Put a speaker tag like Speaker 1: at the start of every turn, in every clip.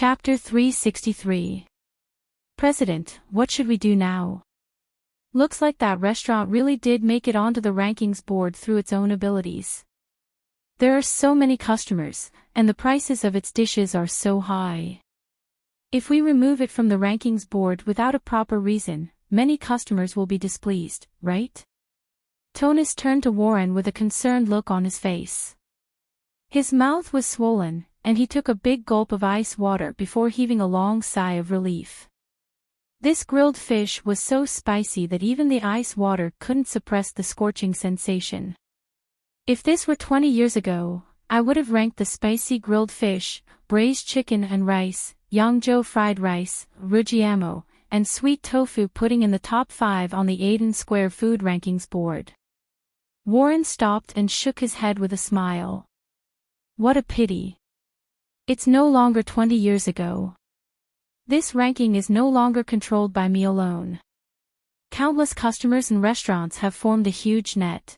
Speaker 1: Chapter 363. President, what should we do now? Looks like that restaurant really did make it onto the rankings board through its own abilities. There are so many customers, and the prices of its dishes are so high. If we remove it from the rankings board without a proper reason, many customers will be displeased, right? Tonus turned to Warren with a concerned look on his face. His mouth was swollen, and he took a big gulp of ice water before heaving a long sigh of relief. This grilled fish was so spicy that even the ice water couldn't suppress the scorching sensation. If this were 20 years ago, I would have ranked the spicy grilled fish, braised chicken and rice, Yangzhou fried rice, rujiamo, and sweet tofu pudding in the top 5 on the Aiden Square food rankings board. Warren stopped and shook his head with a smile. What a pity. It's no longer 20 years ago. This ranking is no longer controlled by me alone. Countless customers and restaurants have formed a huge net.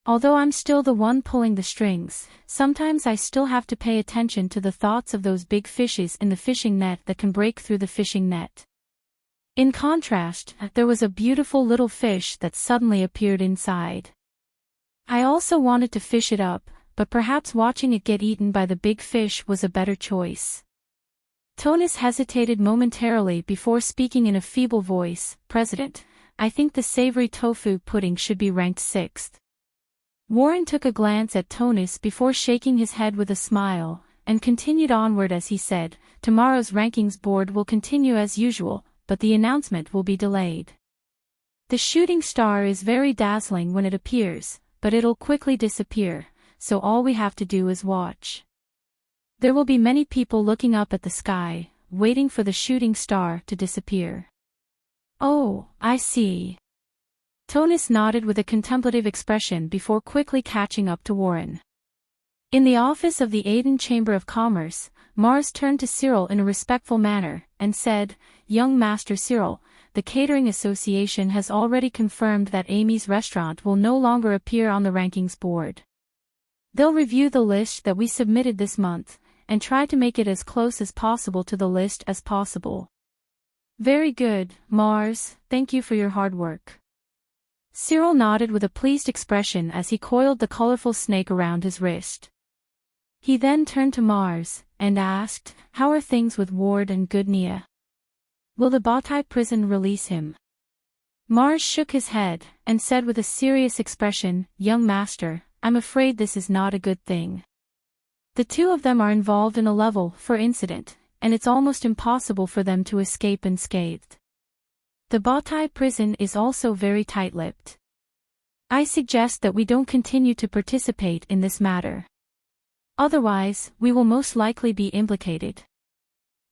Speaker 1: Although I'm still the one pulling the strings, sometimes I still have to pay attention to the thoughts of those big fishes in the fishing net that can break through the fishing net. In contrast, there was a beautiful little fish that suddenly appeared inside. I also wanted to fish it up, but perhaps watching it get eaten by the big fish was a better choice. Tonus hesitated momentarily before speaking in a feeble voice. President, I think the savory tofu pudding should be ranked 6th. Warren took a glance at Tonus before shaking his head with a smile, and continued onward as he said, tomorrow's rankings board will continue as usual, but the announcement will be delayed. The shooting star is very dazzling when it appears, but it'll quickly disappear, so all we have to do is watch. There will be many people looking up at the sky, waiting for the shooting star to disappear. Oh, I see. Tonus nodded with a contemplative expression before quickly catching up to Warren. In the office of the Aiden Chamber of Commerce, Mars turned to Cyril in a respectful manner, and said, Young Master Cyril, the Catering Association has already confirmed that Amy's restaurant will no longer appear on the rankings board. They'll review the list that we submitted this month, and try to make it as close as possible to the list as possible. Very good, Mars, thank you for your hard work. Cyril nodded with a pleased expression as he coiled the colorful snake around his wrist. He then turned to Mars, and asked, How are things with Ward and Gourmet? Will the Bataille prison release him? Mars shook his head, and said with a serious expression, Young Master, I'm afraid this is not a good thing. The two of them are involved in a level 4 incident, and it's almost impossible for them to escape unscathed. The Bataille prison is also very tight-lipped. I suggest that we don't continue to participate in this matter. Otherwise, we will most likely be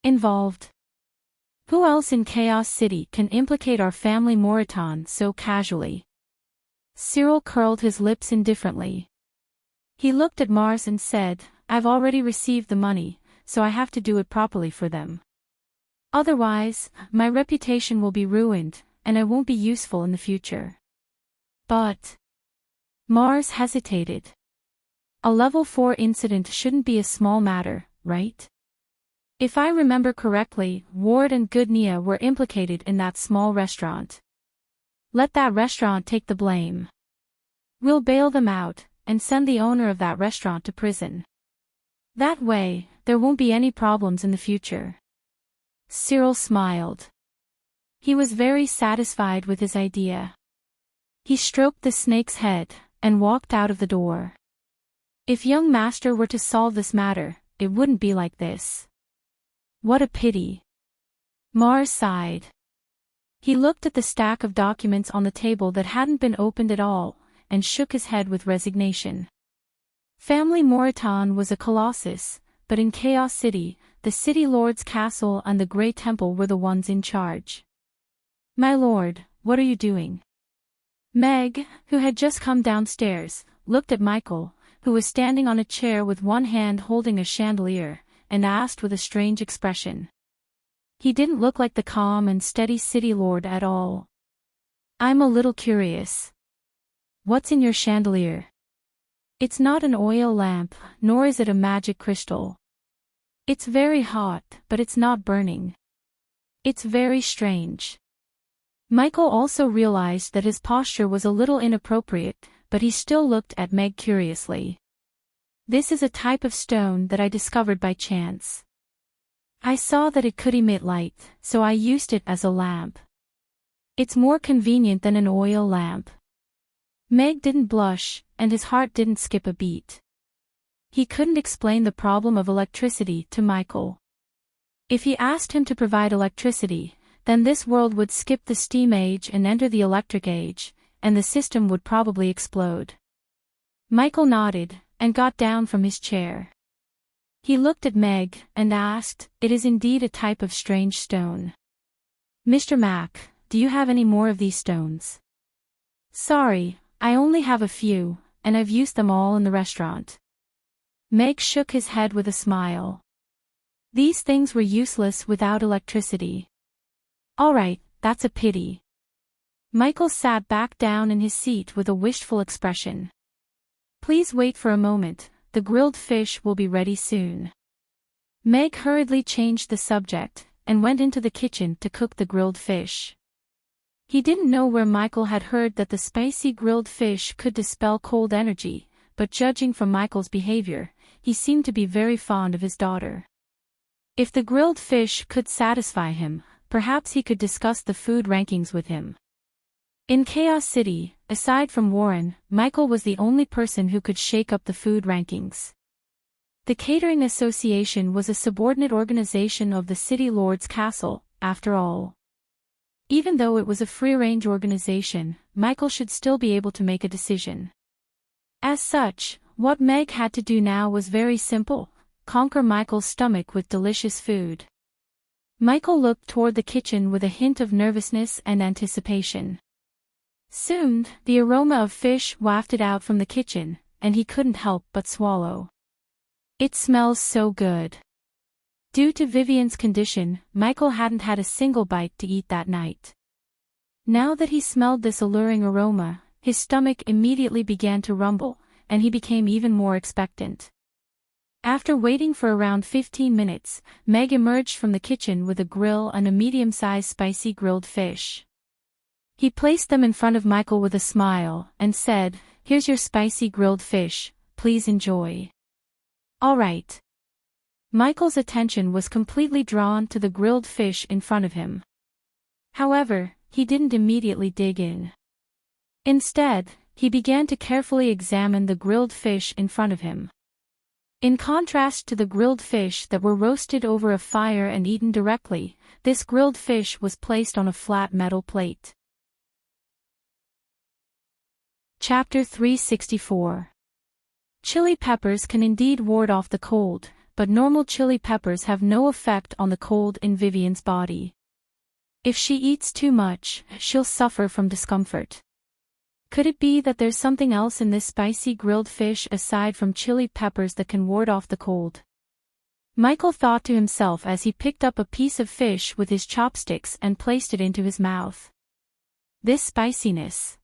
Speaker 1: involved. Who else in Chaos City can implicate our family Moriton so casually? Cyril curled his lips indifferently. He looked at Mars and said, I've already received the money, so I have to do it properly for them. Otherwise, my reputation will be ruined, and I won't be useful in the future. But Mars hesitated. A level 4 incident shouldn't be a small matter, right? If I remember correctly, Ward and Gourmet were implicated in that small restaurant. Let that restaurant take the blame. We'll bail them out, and send the owner of that restaurant to prison. That way, there won't be any problems in the future. Cyril smiled. He was very satisfied with his idea. He stroked the snake's head, and walked out of the door. If young Master were to solve this matter, it wouldn't be like this. What a pity. Mars sighed. He looked at the stack of documents on the table that hadn't been opened at all, and shook his head with resignation. Family Moriton was a colossus, but in Chaos City, the City Lord's castle and the Grey Temple were the ones in charge. My lord, what are you doing? Meg, who had just come downstairs, looked at Michael, who was standing on a chair with one hand holding a chandelier, and asked with a strange expression. He didn't look like the calm and steady City Lord at all. I'm a little curious. What's in your chandelier? It's not an oil lamp, nor is it a magic crystal. It's very hot, but it's not burning. It's very strange. Michael also realized that his posture was a little inappropriate, but he still looked at Meg curiously. This is a type of stone that I discovered by chance. I saw that it could emit light, so I used it as a lamp. It's more convenient than an oil lamp. Meg didn't blush, and his heart didn't skip a beat. He couldn't explain the problem of electricity to Michael. If he asked him to provide electricity, then this world would skip the steam age and enter the electric age, and the system would probably explode. Michael nodded, and got down from his chair. He looked at Meg, and asked, "It is indeed a type of strange stone. Mr. Mack, do you have any more of these stones?" "Sorry, I only have a few, and I've used them all in the restaurant." Meg shook his head with a smile. These things were useless without electricity. "All right, that's a pity." Michael sat back down in his seat with a wistful expression. "Please wait for a moment, the grilled fish will be ready soon." Meg hurriedly changed the subject, and went into the kitchen to cook the grilled fish. He didn't know where Michael had heard that the spicy grilled fish could dispel cold energy, but judging from Michael's behavior, he seemed to be very fond of his daughter. If the grilled fish could satisfy him, perhaps he could discuss the food rankings with him. In Chaos City, aside from Warren, Michael was the only person who could shake up the food rankings. The Catering Association was a subordinate organization of the City Lord's Castle, after all. Even though it was a free-range organization, Michael should still be able to make a decision. As such, what Meg had to do now was very simple: conquer Michael's stomach with delicious food. Michael looked toward the kitchen with a hint of nervousness and anticipation. Soon, the aroma of fish wafted out from the kitchen, and he couldn't help but swallow. "It smells so good." Due to Vivian's condition, Michael hadn't had a single bite to eat that night. Now that he smelled this alluring aroma, his stomach immediately began to rumble, and he became even more expectant. After waiting for around 15 minutes, Meg emerged from the kitchen with a grill and a medium-sized spicy grilled fish. He placed them in front of Michael with a smile, and said, "Here's your spicy grilled fish, please enjoy." "All right." Michael's attention was completely drawn to the grilled fish in front of him. However, he didn't immediately dig in. Instead, he began to carefully examine the grilled fish in front of him. In contrast to the grilled fish that were roasted over a fire and eaten directly, this grilled fish was placed on a flat metal plate. Chapter 364. Chili peppers can indeed ward off the cold, but normal chili peppers have no effect on the cold in Vivian's body. If she eats too much, she'll suffer from discomfort. Could it be that there's something else in this spicy grilled fish aside from chili peppers that can ward off the cold? Michael thought to himself as he picked up a piece of fish with his chopsticks and placed it into his mouth. This spiciness.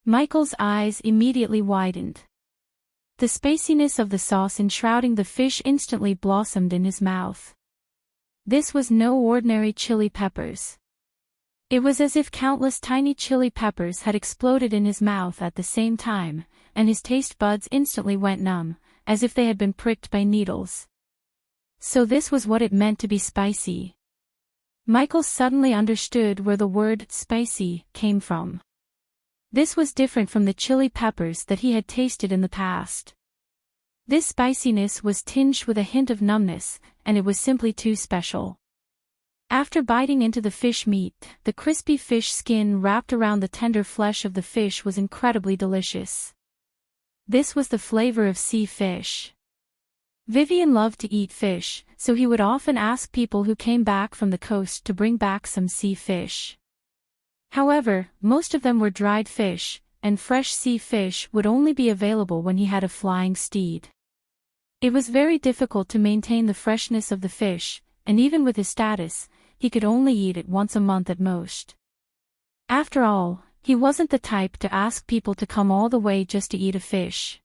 Speaker 1: Michael's eyes immediately widened. The spiciness of the sauce enshrouding the fish instantly blossomed in his mouth. This was no ordinary chili peppers. It was as if countless tiny chili peppers had exploded in his mouth at the same time, and his taste buds instantly went numb, as if they had been pricked by needles. So this was what it meant to be spicy. Michael suddenly understood where the word spicy came from. This was different from the chili peppers that he had tasted in the past. This spiciness was tinged with a hint of numbness, and it was simply too special. After biting into the fish meat, the crispy fish skin wrapped around the tender flesh of the fish was incredibly delicious. This was the flavor of sea fish. Vivian loved to eat fish, so he would often ask people who came back from the coast to bring back some sea fish. However, most of them were dried fish, and fresh sea fish would only be available when he had a flying steed. It was very difficult to maintain the freshness of the fish, and even with his status, he could only eat it once a month at most. After all, he wasn't the type to ask people to come all the way just to eat a fish.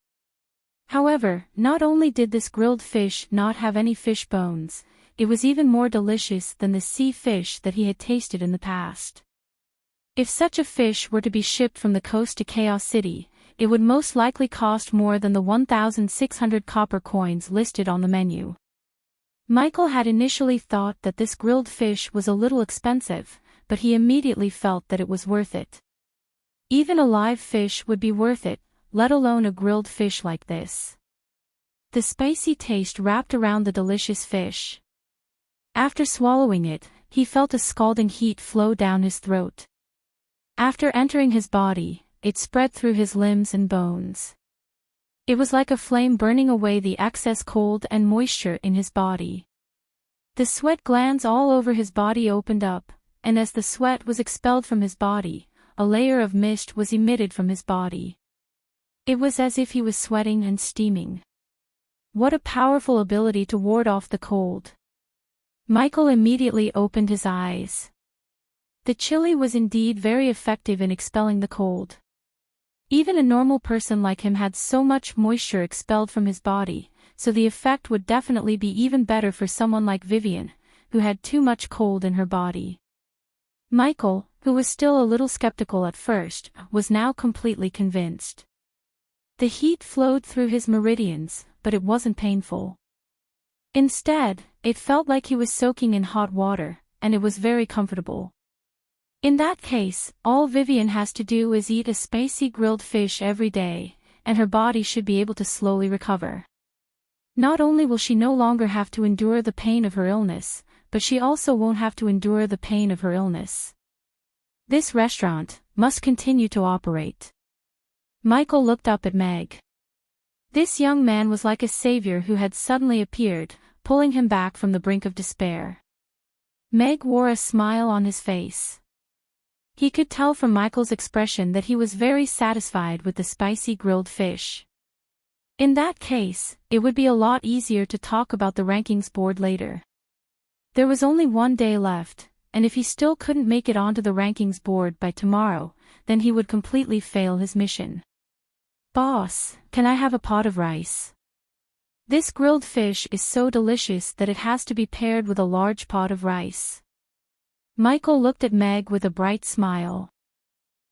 Speaker 1: However, not only did this grilled fish not have any fish bones, it was even more delicious than the sea fish that he had tasted in the past. If such a fish were to be shipped from the coast to Chaos City, it would most likely cost more than the 1,600 copper coins listed on the menu. Michael had initially thought that this grilled fish was a little expensive, but he immediately felt that it was worth it. Even a live fish would be worth it, let alone a grilled fish like this. The spicy taste wrapped around the delicious fish. After swallowing it, he felt a scalding heat flow down his throat. After entering his body, it spread through his limbs and bones. It was like a flame burning away the excess cold and moisture in his body. The sweat glands all over his body opened up, and as the sweat was expelled from his body, a layer of mist was emitted from his body. It was as if he was sweating and steaming. What a powerful ability to ward off the cold. Michael immediately opened his eyes. The chili was indeed very effective in expelling the cold. Even a normal person like him had so much moisture expelled from his body, so the effect would definitely be even better for someone like Vivian, who had too much cold in her body. Michael, who was still a little skeptical at first, was now completely convinced. The heat flowed through his meridians, but it wasn't painful. Instead, it felt like he was soaking in hot water, and it was very comfortable. In that case, all Vivian has to do is eat a spicy grilled fish every day, and her body should be able to slowly recover. Not only will she no longer have to endure the pain of her illness, but she also won't have to endure the pain of her illness. This restaurant must continue to operate. Michael looked up at Meg. This young man was like a savior who had suddenly appeared, pulling him back from the brink of despair. Meg wore a smile on his face. He could tell from Michael's expression that he was very satisfied with the spicy grilled fish. In that case, it would be a lot easier to talk about the rankings board later. There was only one day left, and if he still couldn't make it onto the rankings board by tomorrow, then he would completely fail his mission. "Boss, can I have a pot of rice? This grilled fish is so delicious that it has to be paired with a large pot of rice." Michael looked at Meg with a bright smile.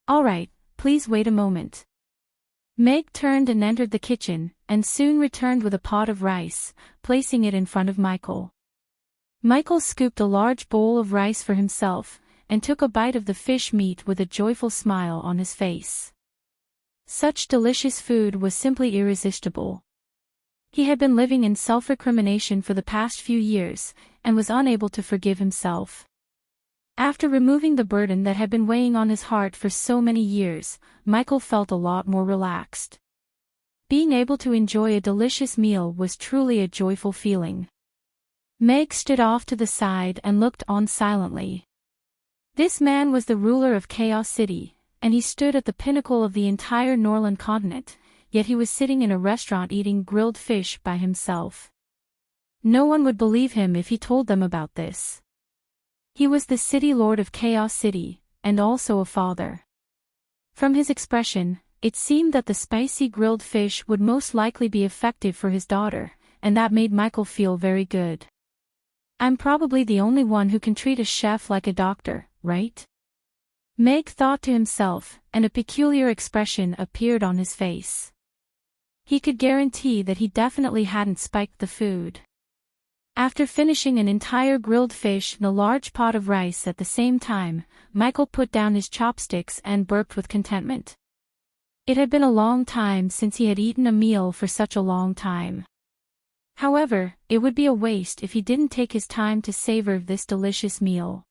Speaker 1: "All right, please wait a moment." Meg turned and entered the kitchen, and soon returned with a pot of rice, placing it in front of Michael. Michael scooped a large bowl of rice for himself, and took a bite of the fish meat with a joyful smile on his face. Such delicious food was simply irresistible. He had been living in self-recrimination for the past few years, and was unable to forgive himself. After removing the burden that had been weighing on his heart for so many years, Michael felt a lot more relaxed. Being able to enjoy a delicious meal was truly a joyful feeling. Meg stood off to the side and looked on silently. This man was the ruler of Chaos City, and he stood at the pinnacle of the entire Norland continent, yet he was sitting in a restaurant eating grilled fish by himself. No one would believe him if he told them about this. He was the city lord of Chaos City, and also a father. From his expression, it seemed that the spicy grilled fish would most likely be effective for his daughter, and that made Michael feel very good. "I'm probably the only one who can treat a chef like a doctor, right?" Meg thought to himself, and a peculiar expression appeared on his face. He could guarantee that he definitely hadn't spiked the food. After finishing an entire grilled fish and a large pot of rice at the same time, Michael put down his chopsticks and burped with contentment. It had been a long time since he had eaten a meal for such a long time. However, it would be a waste if he didn't take his time to savor this delicious meal.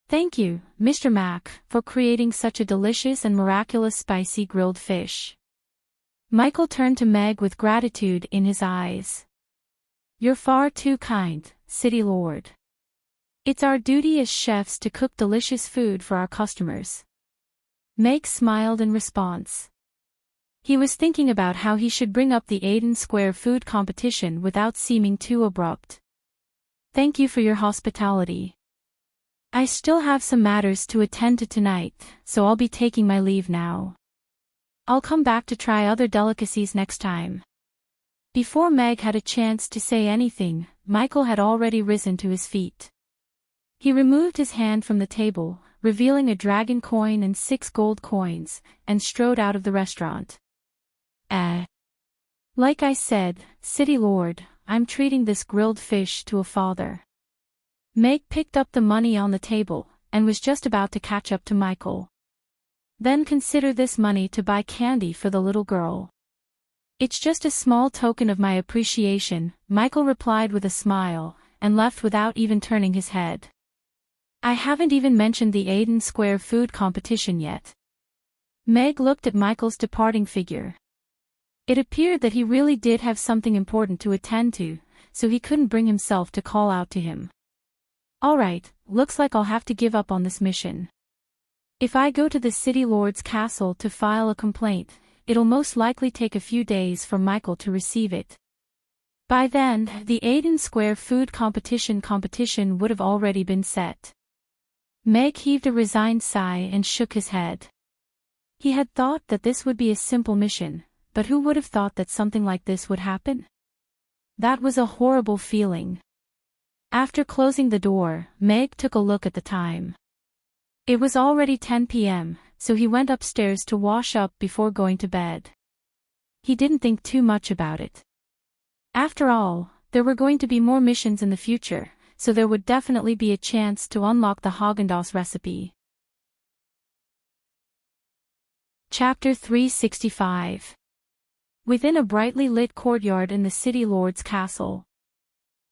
Speaker 1: "Thank you, Mr. Mac, for creating such a delicious and miraculous spicy grilled fish." Michael turned to Meg with gratitude in his eyes. "You're far too kind, City Lord. It's our duty as chefs to cook delicious food for our customers." Meg smiled in response. He was thinking about how he should bring up the Aiden Square food competition without seeming too abrupt. "Thank you for your hospitality. I still have some matters to attend to tonight, so I'll be taking my leave now. I'll come back to try other delicacies next time." Before Meg had a chance to say anything, Michael had already risen to his feet. He removed his hand from the table, revealing a dragon coin and 6 gold coins, and strode out of the restaurant. Like I said, City Lord, I'm treating this grilled fish to a father. Meg picked up the money on the table, and was just about to catch up to Michael. Then consider this money to buy candy for the little girl. It's just a small token of my appreciation, Michael replied with a smile, and left without even turning his head. I haven't even mentioned the Aiden Square food competition yet. Meg looked at Michael's departing figure. It appeared that he really did have something important to attend to, so he couldn't bring himself to call out to him. Alright, looks like I'll have to give up on this mission. If I go to the City Lord's castle to file a complaint, it'll most likely take a few days for Michael to receive it. By then, the Aiden Square food competition would have already been set. Meg heaved a resigned sigh and shook his head. He had thought that this would be a simple mission, but who would have thought that something like this would happen? That was a horrible feeling. After closing the door, Meg took a look at the time. It was already 10 p.m., so he went upstairs to wash up before going to bed. He didn't think too much about it. After all, there were going to be more missions in the future, so there would definitely be a chance to unlock the Haagen-Dazs recipe. Chapter 365. Within a brightly lit courtyard in the City Lord's castle.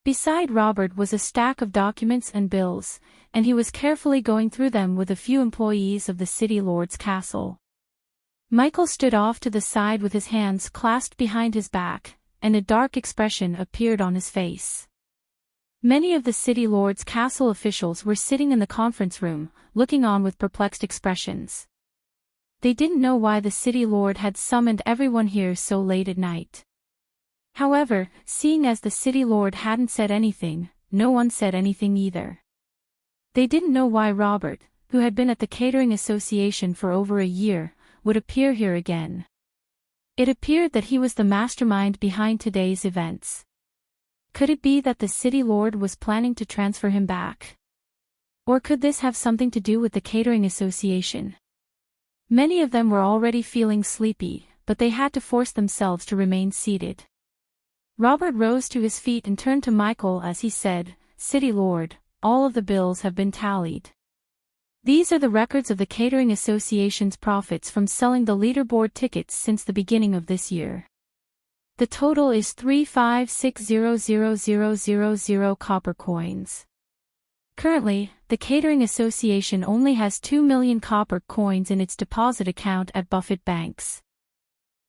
Speaker 1: Beside Robert was a stack of documents and bills, and he was carefully going through them with a few employees of the City Lord's castle. Michael stood off to the side with his hands clasped behind his back, and a dark expression appeared on his face. Many of the City Lord's castle officials were sitting in the conference room, looking on with perplexed expressions. They didn't know why the City Lord had summoned everyone here so late at night. However, seeing as the City Lord hadn't said anything, no one said anything either. They didn't know why Robert, who had been at the Catering Association for over a year, would appear here again. It appeared that he was the mastermind behind today's events. Could it be that the City Lord was planning to transfer him back? Or could this have something to do with the Catering Association? Many of them were already feeling sleepy, but they had to force themselves to remain seated. Robert rose to his feet and turned to Michael as he said, "City Lord, all of the bills have been tallied. These are the records of the Catering Association's profits from selling the leaderboard tickets since the beginning of this year. The total is 356,000,000 copper coins. Currently, the Catering Association only has 2 million copper coins in its deposit account at Buffett Banks.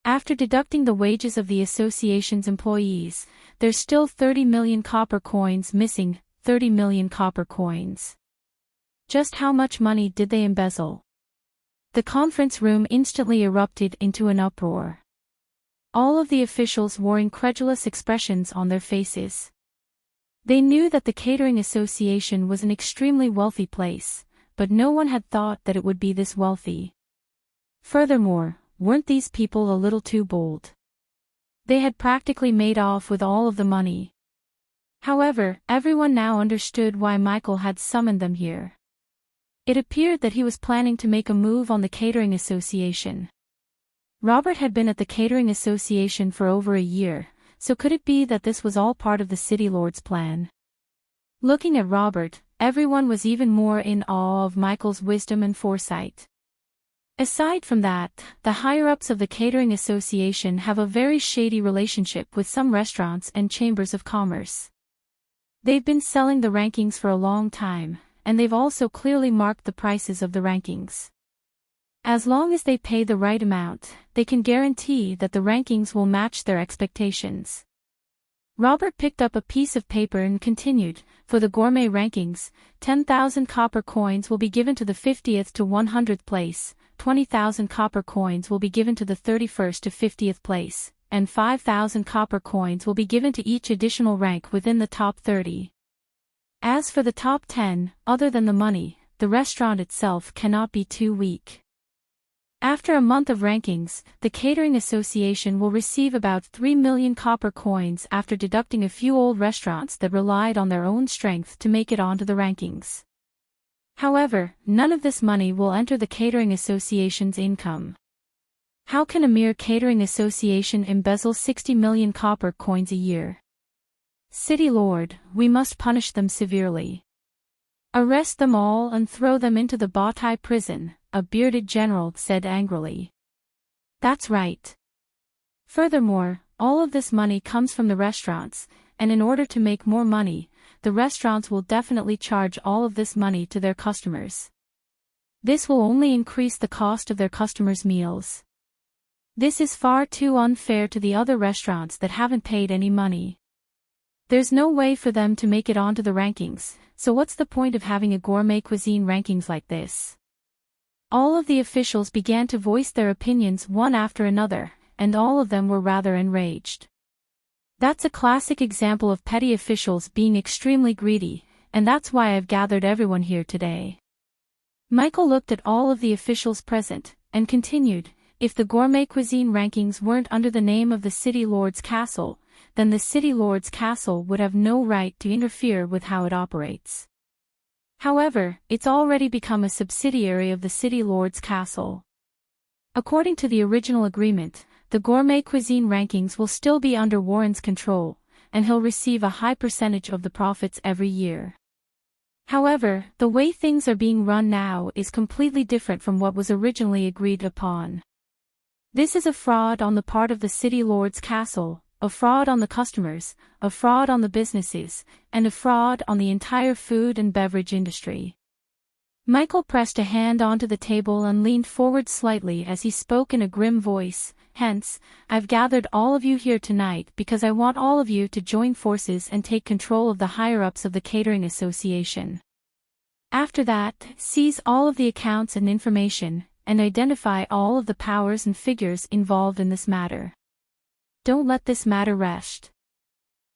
Speaker 1: After deducting the wages of the association's employees, there's still 30 million copper coins missing, 30 million copper coins. Just how much money did they embezzle?" The conference room instantly erupted into an uproar. All of the officials wore incredulous expressions on their faces. They knew that the Catering Association was an extremely wealthy place, but no one had thought that it would be this wealthy. Furthermore, weren't these people a little too bold? They had practically made off with all of the money. However, everyone now understood why Michael had summoned them here. It appeared that he was planning to make a move on the Catering Association. Robert had been at the Catering Association for over a year, so could it be that this was all part of the City Lord's plan? Looking at Robert, everyone was even more in awe of Michael's wisdom and foresight. Aside from that, the higher-ups of the Catering Association have a very shady relationship with some restaurants and chambers of commerce. They've been selling the rankings for a long time, and they've also clearly marked the prices of the rankings. As long as they pay the right amount, they can guarantee that the rankings will match their expectations. Robert picked up a piece of paper and continued, "For the Gourmet rankings, 10,000 copper coins will be given to the 50th to 100th place, 20,000 copper coins will be given to the 31st to 50th place, and 5,000 copper coins will be given to each additional rank within the top 30. As for the top 10, other than the money, the restaurant itself cannot be too weak." After a month of rankings, the Catering Association will receive about 3 million copper coins after deducting a few old restaurants that relied on their own strength to make it onto the rankings. However, none of this money will enter the Catering Association's income. How can a mere catering association embezzle 60 million copper coins a year? City Lord, we must punish them severely. Arrest them all and throw them into the Bowtie prison, a bearded general said angrily. That's right. Furthermore, all of this money comes from the restaurants, and in order to make more money, the restaurants will definitely charge all of this money to their customers. This will only increase the cost of their customers' meals. This is far too unfair to the other restaurants that haven't paid any money. There's no way for them to make it onto the rankings, so what's the point of having a gourmet cuisine rankings like this? All of the officials began to voice their opinions one after another, and all of them were rather enraged. That's a classic example of petty officials being extremely greedy, and that's why I've gathered everyone here today. Michael looked at all of the officials present, and continued, if the gourmet cuisine rankings weren't under the name of the City Lord's Castle, then the City Lord's Castle would have no right to interfere with how it operates. However, it's already become a subsidiary of the City Lord's Castle. According to the original agreement, the gourmet cuisine rankings will still be under Warren's control, and he'll receive a high percentage of the profits every year. However, the way things are being run now is completely different from what was originally agreed upon. This is a fraud on the part of the City Lord's Castle, a fraud on the customers, a fraud on the businesses, and a fraud on the entire food and beverage industry. Michael pressed a hand onto the table and leaned forward slightly as he spoke in a grim voice, hence, I've gathered all of you here tonight because I want all of you to join forces and take control of the higher-ups of the Catering Association. After that, seize all of the accounts and information, and identify all of the powers and figures involved in this matter. Don't let this matter rest.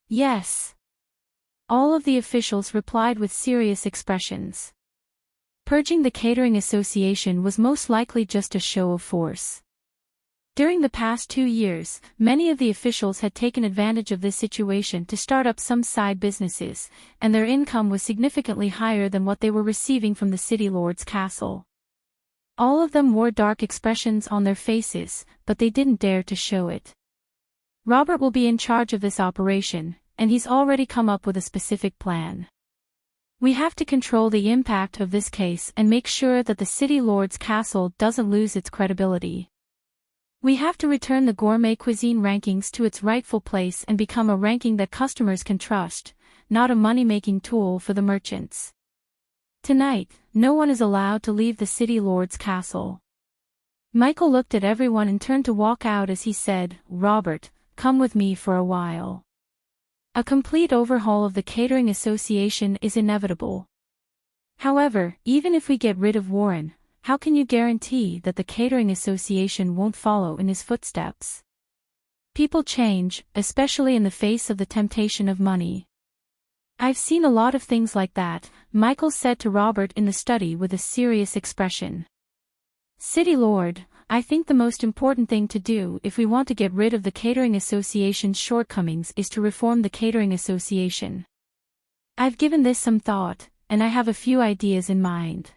Speaker 1: Yes. All of the officials replied with serious expressions. Purging the Catering Association was most likely just a show of force. During the past 2 years, many of the officials had taken advantage of this situation to start up some side businesses, and their income was significantly higher than what they were receiving from the City Lord's Castle. All of them wore dark expressions on their faces, but they didn't dare to show it. Robert will be in charge of this operation, and he's already come up with a specific plan. We have to control the impact of this case and make sure that the City Lord's Castle doesn't lose its credibility. We have to return the gourmet cuisine rankings to its rightful place and become a ranking that customers can trust, not a money-making tool for the merchants. Tonight, no one is allowed to leave the City Lord's Castle. Michael looked at everyone and turned to walk out as he said, Robert, come with me for a while. A complete overhaul of the Catering Association is inevitable. However, even if we get rid of Warren, how can you guarantee that the Catering Association won't follow in his footsteps? People change, especially in the face of the temptation of money. I've seen a lot of things like that, Michael said to Robert in the study with a serious expression. City Lord, I think the most important thing to do if we want to get rid of the Catering Association's shortcomings is to reform the Catering Association. I've given this some thought, and I have a few ideas in mind.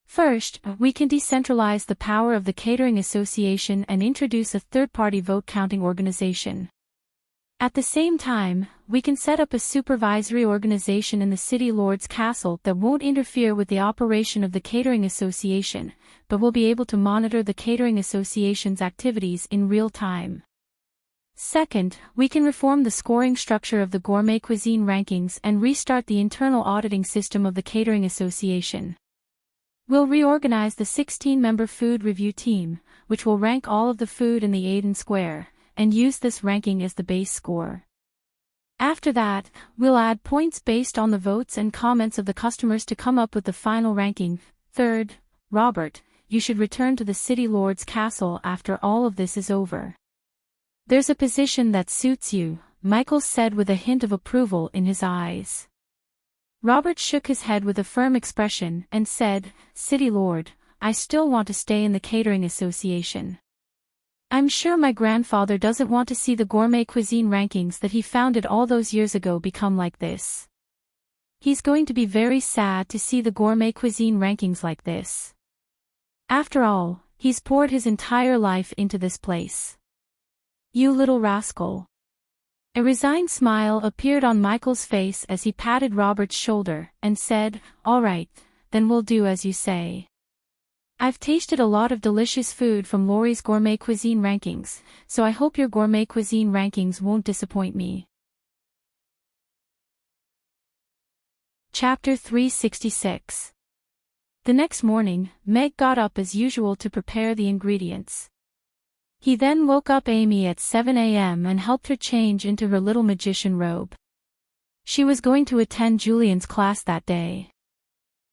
Speaker 1: First, we can decentralize the power of the Catering Association and introduce a third-party vote-counting organization. At the same time, we can set up a supervisory organization in the City Lord's Castle that won't interfere with the operation of the Catering Association, but will be able to monitor the Catering Association's activities in real time. Second, we can reform the scoring structure of the gourmet cuisine rankings and restart the internal auditing system of the Catering Association. We'll reorganize the 16-member food review team, which will rank all of the food in the Aden Square, and use this ranking as the base score. After that, we'll add points based on the votes and comments of the customers to come up with the final ranking. Third, Robert, you should return to the City Lord's Castle after all of this is over. There's a position that suits you, Michael said with a hint of approval in his eyes. Robert shook his head with a firm expression and said, City Lord, I still want to stay in the catering association. I'm sure my grandfather doesn't want to see the gourmet cuisine rankings that he founded all those years ago become like this. He's going to be very sad to see the gourmet cuisine rankings like this. After all, he's poured his entire life into this place. You little rascal. A resigned smile appeared on Michael's face as he patted Robert's shoulder and said, "All right, then we'll do as you say. I've tasted a lot of delicious food from Laurie's gourmet cuisine rankings, so I hope your gourmet cuisine rankings won't disappoint me." Chapter 366. The next morning, Meg got up as usual to prepare the ingredients. He then woke up Amy at 7 a.m. and helped her change into her little magician robe. She was going to attend Julian's class that day.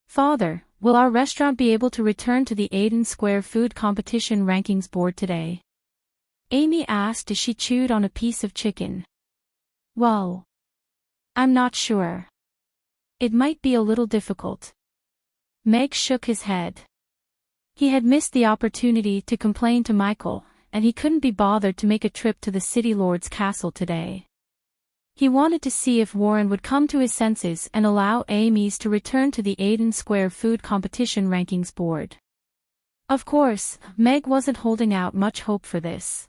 Speaker 1: "Father, will our restaurant be able to return to the Aiden Square Food Competition Rankings board today?" Amy asked as she chewed on a piece of chicken. "Well, I'm not sure. It might be a little difficult." Meg shook his head. He had missed the opportunity to complain to Michael, and he couldn't be bothered to make a trip to the City Lord's castle today. He wanted to see if Warren would come to his senses and allow Amy's to return to the Aiden Square Food Competition Rankings board. Of course, Meg wasn't holding out much hope for this.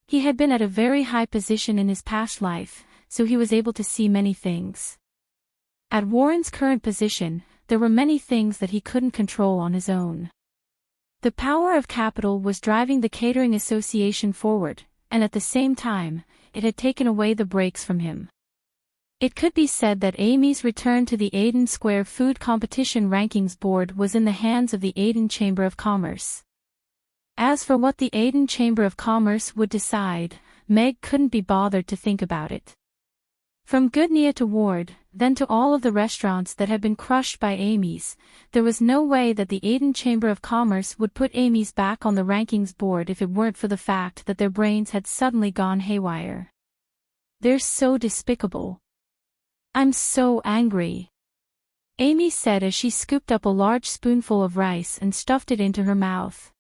Speaker 1: He had been at a very high position in his past life, so he was able to see many things. At Warren's current position, there were many things that he couldn't control on his own. The power of capital was driving the Catering Association forward, and at the same time, it had taken away the brakes from him. It could be said that Amy's return to the Aiden Square Food Competition Rankings Board was in the hands of the Aiden Chamber of Commerce. As for what the Aiden Chamber of Commerce would decide, Meg couldn't be bothered to think about it. From Goodnia to Ward, then to all of the restaurants that had been crushed by Amy's, there was no way that the Aiden Chamber of Commerce would put Amy's back on the rankings board if it weren't for the fact that their brains had suddenly gone haywire. "They're so despicable. I'm so angry," Amy said as she scooped up a large spoonful of rice and stuffed it into her mouth.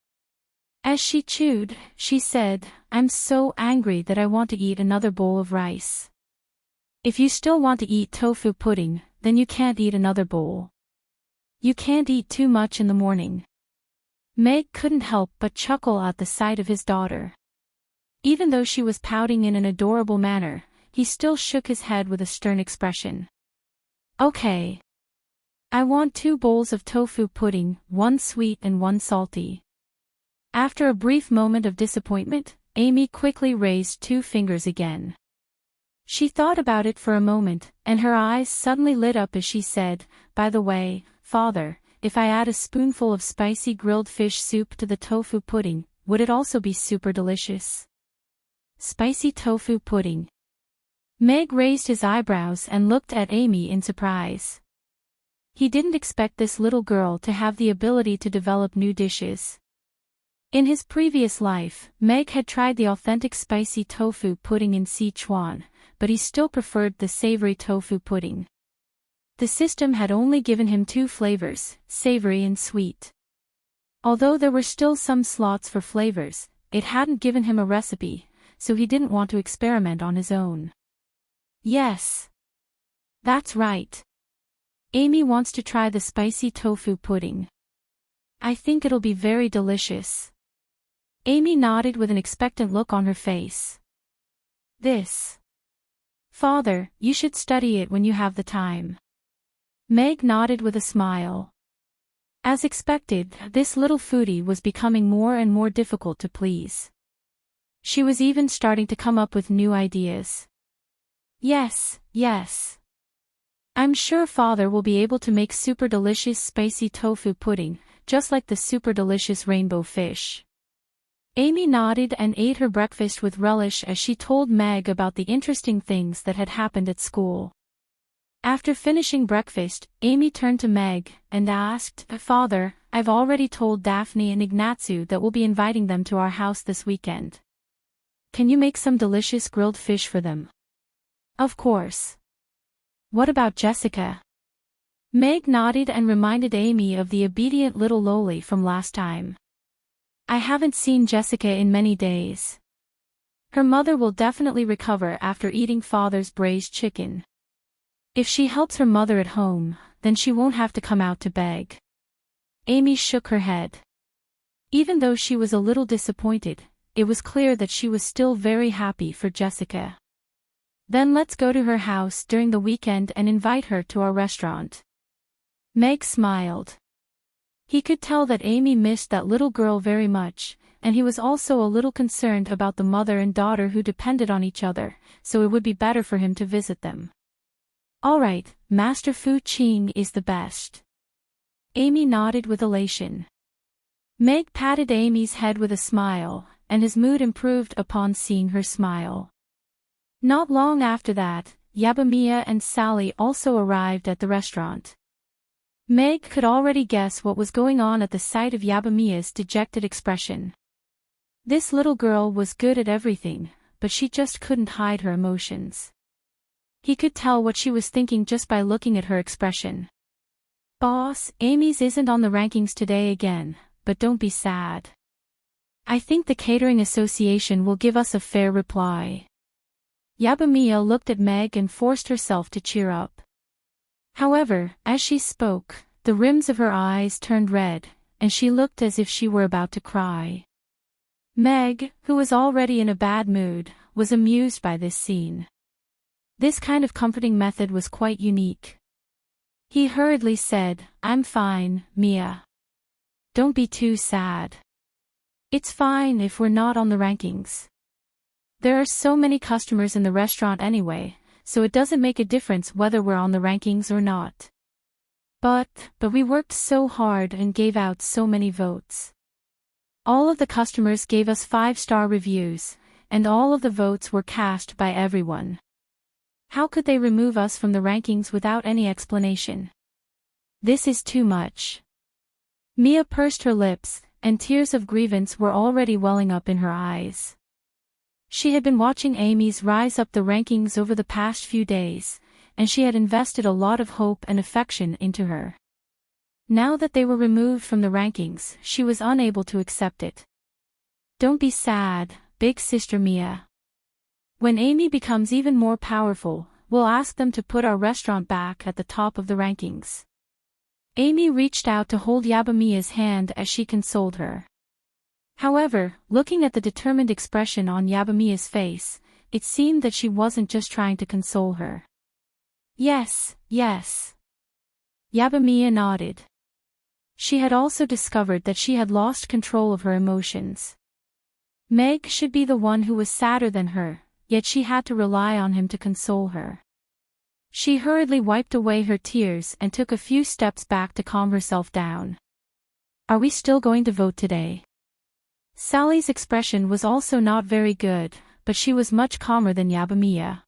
Speaker 1: As she chewed, she said, "I'm so angry that I want to eat another bowl of rice. If you still want to eat tofu pudding, then you can't eat another bowl. You can't eat too much in the morning." Meg couldn't help but chuckle at the sight of his daughter. Even though she was pouting in an adorable manner, he still shook his head with a stern expression. "Okay. I want 2 bowls of tofu pudding, 1 sweet and 1 salty." After a brief moment of disappointment, Amy quickly raised 2 fingers again. She thought about it for a moment, and her eyes suddenly lit up as she said, "By the way, Father, if I add a spoonful of spicy grilled fish soup to the tofu pudding, would it also be super delicious?" Spicy tofu pudding. Meg raised his eyebrows and looked at Amy in surprise. He didn't expect this little girl to have the ability to develop new dishes. In his previous life, Meg had tried the authentic spicy tofu pudding in Sichuan, but he still preferred the savory tofu pudding. The system had only given him 2 flavors, savory and sweet. Although there were still some slots for flavors, it hadn't given him a recipe, so he didn't want to experiment on his own. "Yes. That's right. Amy wants to try the spicy tofu pudding. I think it'll be very delicious." Amy nodded with an expectant look on her face. "This. Father, you should study it when you have the time." Meg nodded with a smile. As expected, this little foodie was becoming more and more difficult to please. She was even starting to come up with new ideas. Yes. I'm sure Father will be able to make super delicious spicy tofu pudding, just like the super delicious rainbow fish." Amy nodded and ate her breakfast with relish as she told Meg about the interesting things that had happened at school. After finishing breakfast, Amy turned to Meg and asked, "Father, I've already told Daphne and Ignatsu that we'll be inviting them to our house this weekend. Can you make some delicious grilled fish for them?" "Of course. What about Jessica?" Meg nodded and reminded Amy of the obedient little loli from last time. I haven't seen Jessica in many days. Her mother will definitely recover after eating father's braised chicken. If she helps her mother at home, then she won't have to come out to beg. Amy shook her head. Even though she was a little disappointed, it was clear that she was still very happy for Jessica. Then let's go to her house during the weekend and invite her to our restaurant. Meg smiled. He could tell that Amy missed that little girl very much, and he was also a little concerned about the mother and daughter who depended on each other, so it would be better for him to visit them. All right, Master Fu Qing is the best. Amy nodded with elation. Meg patted Amy's head with a smile, and his mood improved upon seeing her smile. Not long after that, Yabamiya and Sally also arrived at the restaurant. Meg could already guess what was going on at the sight of Yabamiya's dejected expression. This little girl was good at everything, but she just couldn't hide her emotions. He could tell what she was thinking just by looking at her expression. Boss, Amy's isn't on the rankings today again, but don't be sad. I think the Catering Association will give us a fair reply. Yabamiya looked at Meg and forced herself to cheer up. However, as she spoke, the rims of her eyes turned red, and she looked as if she were about to cry. Meg, who was already in a bad mood, was amused by this scene. This kind of comforting method was quite unique. He hurriedly said, I'm fine, Mia. Don't be too sad. It's fine if we're not on the rankings. There are so many customers in the restaurant anyway, so it doesn't make a difference whether we're on the rankings or not. But we worked so hard and gave out so many votes. All of the customers gave us 5-star reviews, and all of the votes were cast by everyone. How could they remove us from the rankings without any explanation? This is too much. Mia pursed her lips, and tears of grievance were already welling up in her eyes. She had been watching Amy's rise up the rankings over the past few days, and she had invested a lot of hope and affection into her. Now that they were removed from the rankings, she was unable to accept it. Don't be sad, big sister Mia. When Amy becomes even more powerful, we'll ask them to put our restaurant back at the top of the rankings. Amy reached out to hold Yabamiya's hand as she consoled her. However, looking at the determined expression on Yabamiya's face, it seemed that she wasn't just trying to console her. Yes, yes. Yabamiya nodded. She had also discovered that she had lost control of her emotions. Meg should be the one who was sadder than her, yet she had to rely on him to console her. She hurriedly wiped away her tears and took a few steps back to calm herself down. Are we still going to vote today? Sally's expression was also not very good, but she was much calmer than Yabamiya.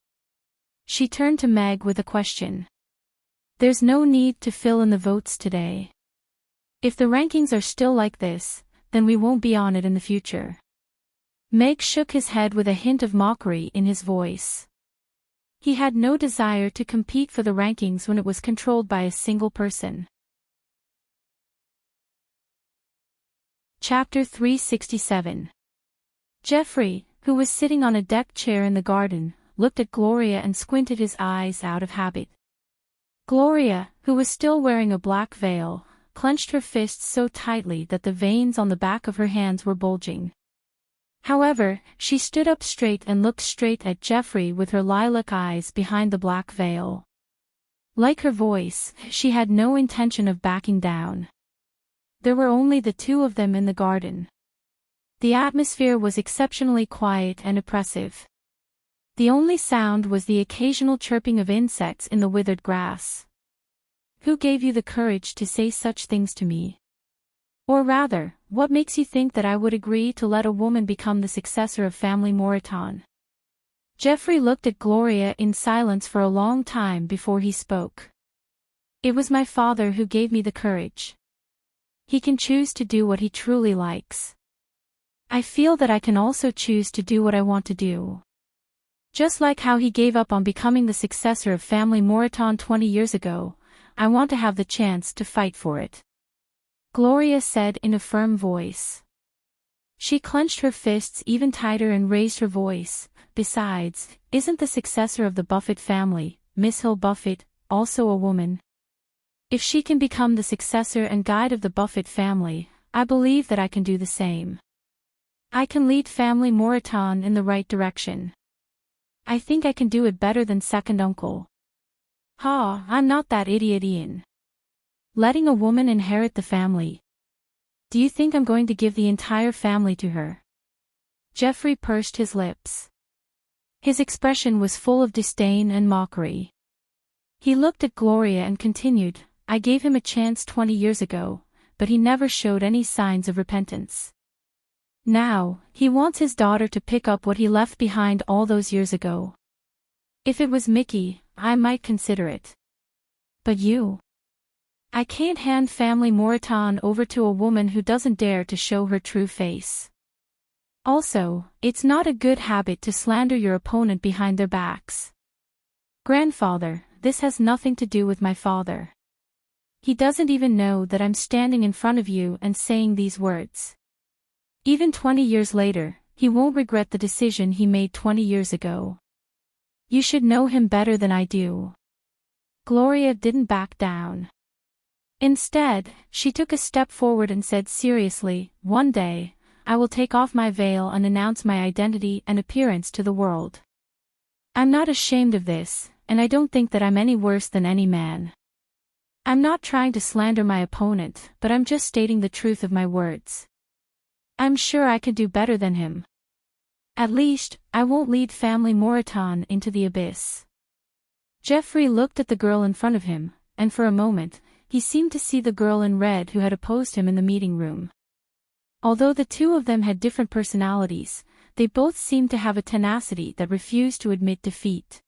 Speaker 1: She turned to Meg with a question. There's no need to fill in the votes today. If the rankings are still like this, then we won't be on it in the future. Meg shook his head with a hint of mockery in his voice. He had no desire to compete for the rankings when it was controlled by a single person. Chapter 367. Jeffrey, who was sitting on a deck chair in the garden, looked at Gloria and squinted his eyes out of habit. Gloria, who was still wearing a black veil, clenched her fists so tightly that the veins on the back of her hands were bulging. However, she stood up straight and looked straight at Jeffrey with her lilac eyes behind the black veil. Like her voice, she had no intention of backing down. There were only the two of them in the garden. The atmosphere was exceptionally quiet and oppressive. The only sound was the occasional chirping of insects in the withered grass. Who gave you the courage to say such things to me? Or rather, what makes you think that I would agree to let a woman become the successor of family Moreton? Jeffrey looked at Gloria in silence for a long time before he spoke. It was my father who gave me the courage. He can choose to do what he truly likes. I feel that I can also choose to do what I want to do. Just like how he gave up on becoming the successor of family Moreton 20 years ago, I want to have the chance to fight for it," Gloria said in a firm voice. She clenched her fists even tighter and raised her voice. "Besides, isn't the successor of the Buffett family, Miss Hill Buffett, also a woman? If she can become the successor and guide of the Buffett family, I believe that I can do the same. I can lead family Moreton in the right direction. I think I can do it better than second uncle. Ha, I'm not that idiot Ian. Letting a woman inherit the family. Do you think I'm going to give the entire family to her?" Geoffrey pursed his lips. His expression was full of disdain and mockery. He looked at Gloria and continued, "I gave him a chance 20 years ago, but he never showed any signs of repentance. Now, he wants his daughter to pick up what he left behind all those years ago. If it was Mickey, I might consider it. But you? I can't hand family Moreton over to a woman who doesn't dare to show her true face. Also, it's not a good habit to slander your opponent behind their backs. Grandfather, this has nothing to do with my father. He doesn't even know that I'm standing in front of you and saying these words. Even 20 years later, he won't regret the decision he made 20 years ago. You should know him better than I do." Gloria didn't back down. Instead, she took a step forward and said seriously, "One day, I will take off my veil and announce my identity and appearance to the world. I'm not ashamed of this, and I don't think that I'm any worse than any man. I'm not trying to slander my opponent, but I'm just stating the truth of my words. I'm sure I can do better than him. At least, I won't lead family Moreton into the abyss." Geoffrey looked at the girl in front of him, and for a moment, he seemed to see the girl in red who had opposed him in the meeting room. Although the two of them had different personalities, they both seemed to have a tenacity that refused to admit defeat.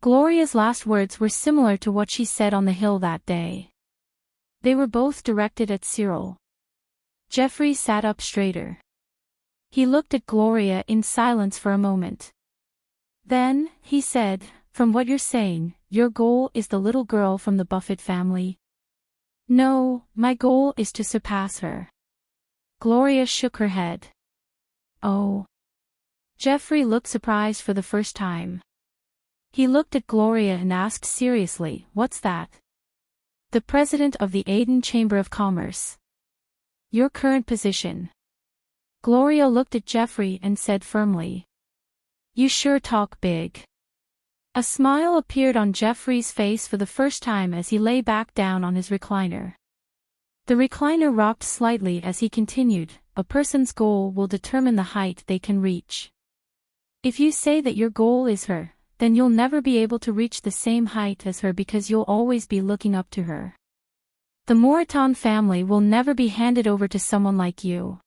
Speaker 1: Gloria's last words were similar to what she said on the hill that day. They were both directed at Cyril. Geoffrey sat up straighter. He looked at Gloria in silence for a moment. Then, he said, "From what you're saying, your goal is the little girl from the Buffett family?" "No, my goal is to surpass her." Gloria shook her head. "Oh." Geoffrey looked surprised for the first time. He looked at Gloria and asked seriously, "What's that?" "The president of the Aden Chamber of Commerce." "Your current position?" Gloria looked at Geoffrey and said firmly, "You sure talk big." A smile appeared on Geoffrey's face for the first time as he lay back down on his recliner. The recliner rocked slightly as he continued, "A person's goal will determine the height they can reach. If you say that your goal is her, then you'll never be able to reach the same height as her because you'll always be looking up to her. The Moreton family will never be handed over to someone like you."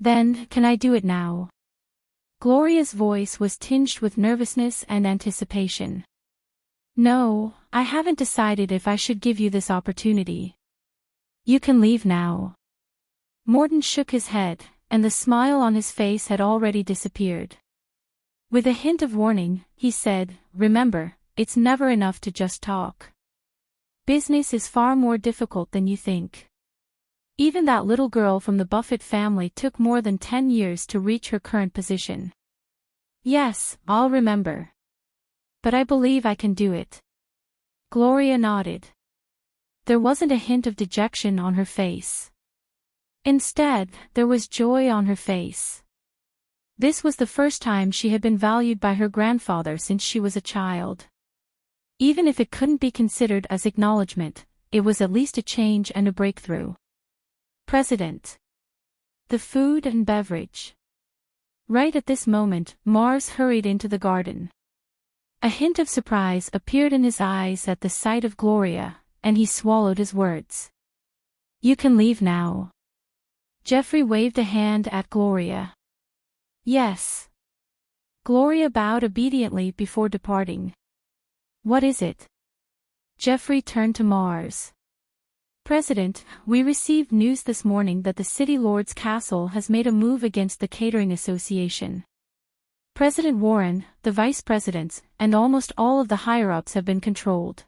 Speaker 1: "Then, can I do it now?" Gloria's voice was tinged with nervousness and anticipation. "No, I haven't decided if I should give you this opportunity. You can leave now." Morton shook his head, and the smile on his face had already disappeared. With a hint of warning, he said, "Remember, it's never enough to just talk. Business is far more difficult than you think. Even that little girl from the Buffett family took more than 10 years to reach her current position." "Yes, I'll remember. But I believe I can do it." Gloria nodded. There wasn't a hint of dejection on her face. Instead, there was joy on her face. This was the first time she had been valued by her grandfather since she was a child. Even if it couldn't be considered as acknowledgement, it was at least a change and a breakthrough. "President." "The food and beverage." Right at this moment, Mars hurried into the garden. A hint of surprise appeared in his eyes at the sight of Gloria, and he swallowed his words. "You can leave now." Geoffrey waved a hand at Gloria. "Yes." Gloria bowed obediently before departing. "What is it?" Geoffrey turned to Mars. "President, we received news this morning that the City Lord's Castle has made a move against the Catering Association. President Warren, the vice presidents, and almost all of the higher-ups have been controlled.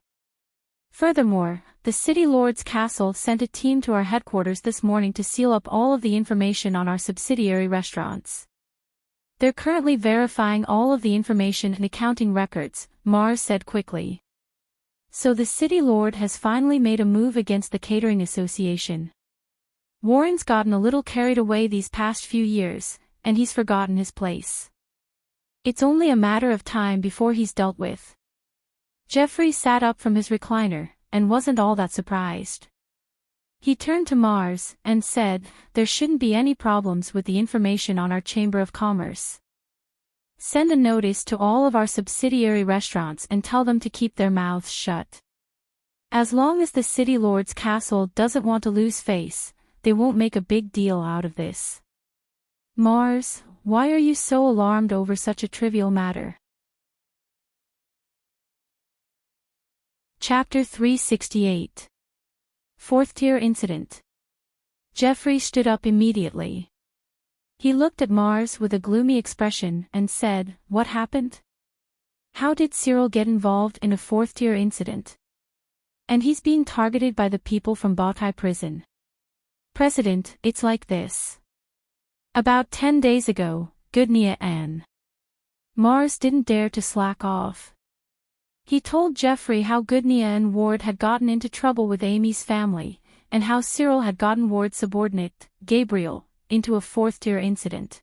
Speaker 1: Furthermore, the City Lord's Castle sent a team to our headquarters this morning to seal up all of the information on our subsidiary restaurants. They're currently verifying all of the information and accounting records, Mars said quickly. So the City Lord has finally made a move against the Catering Association. Warren's gotten a little carried away these past few years, and he's forgotten his place. It's only a matter of time before he's dealt with. Jeffrey sat up from his recliner, and wasn't all that surprised. He turned to Mars, and said, there shouldn't be any problems with the information on our Chamber of Commerce. Send a notice to all of our subsidiary restaurants and tell them to keep their mouths shut. As long as the City Lord's Castle doesn't want to lose face, they won't make a big deal out of this. Mars, why are you so alarmed over such a trivial matter? Chapter 368. Fourth Tier Incident. Jeffrey stood up immediately. He looked at Mars with a gloomy expression and said, what happened? How did Cyril get involved in a fourth-tier incident? And he's being targeted by the people from Bowtie Prison. President, it's like this. About 10 days ago, Goodnia and Mars didn't dare to slack off. He told Jeffrey how Goodnia and Ward had gotten into trouble with Amy's family, and how Cyril had gotten Ward's subordinate, Gabriel, into a fourth-tier incident.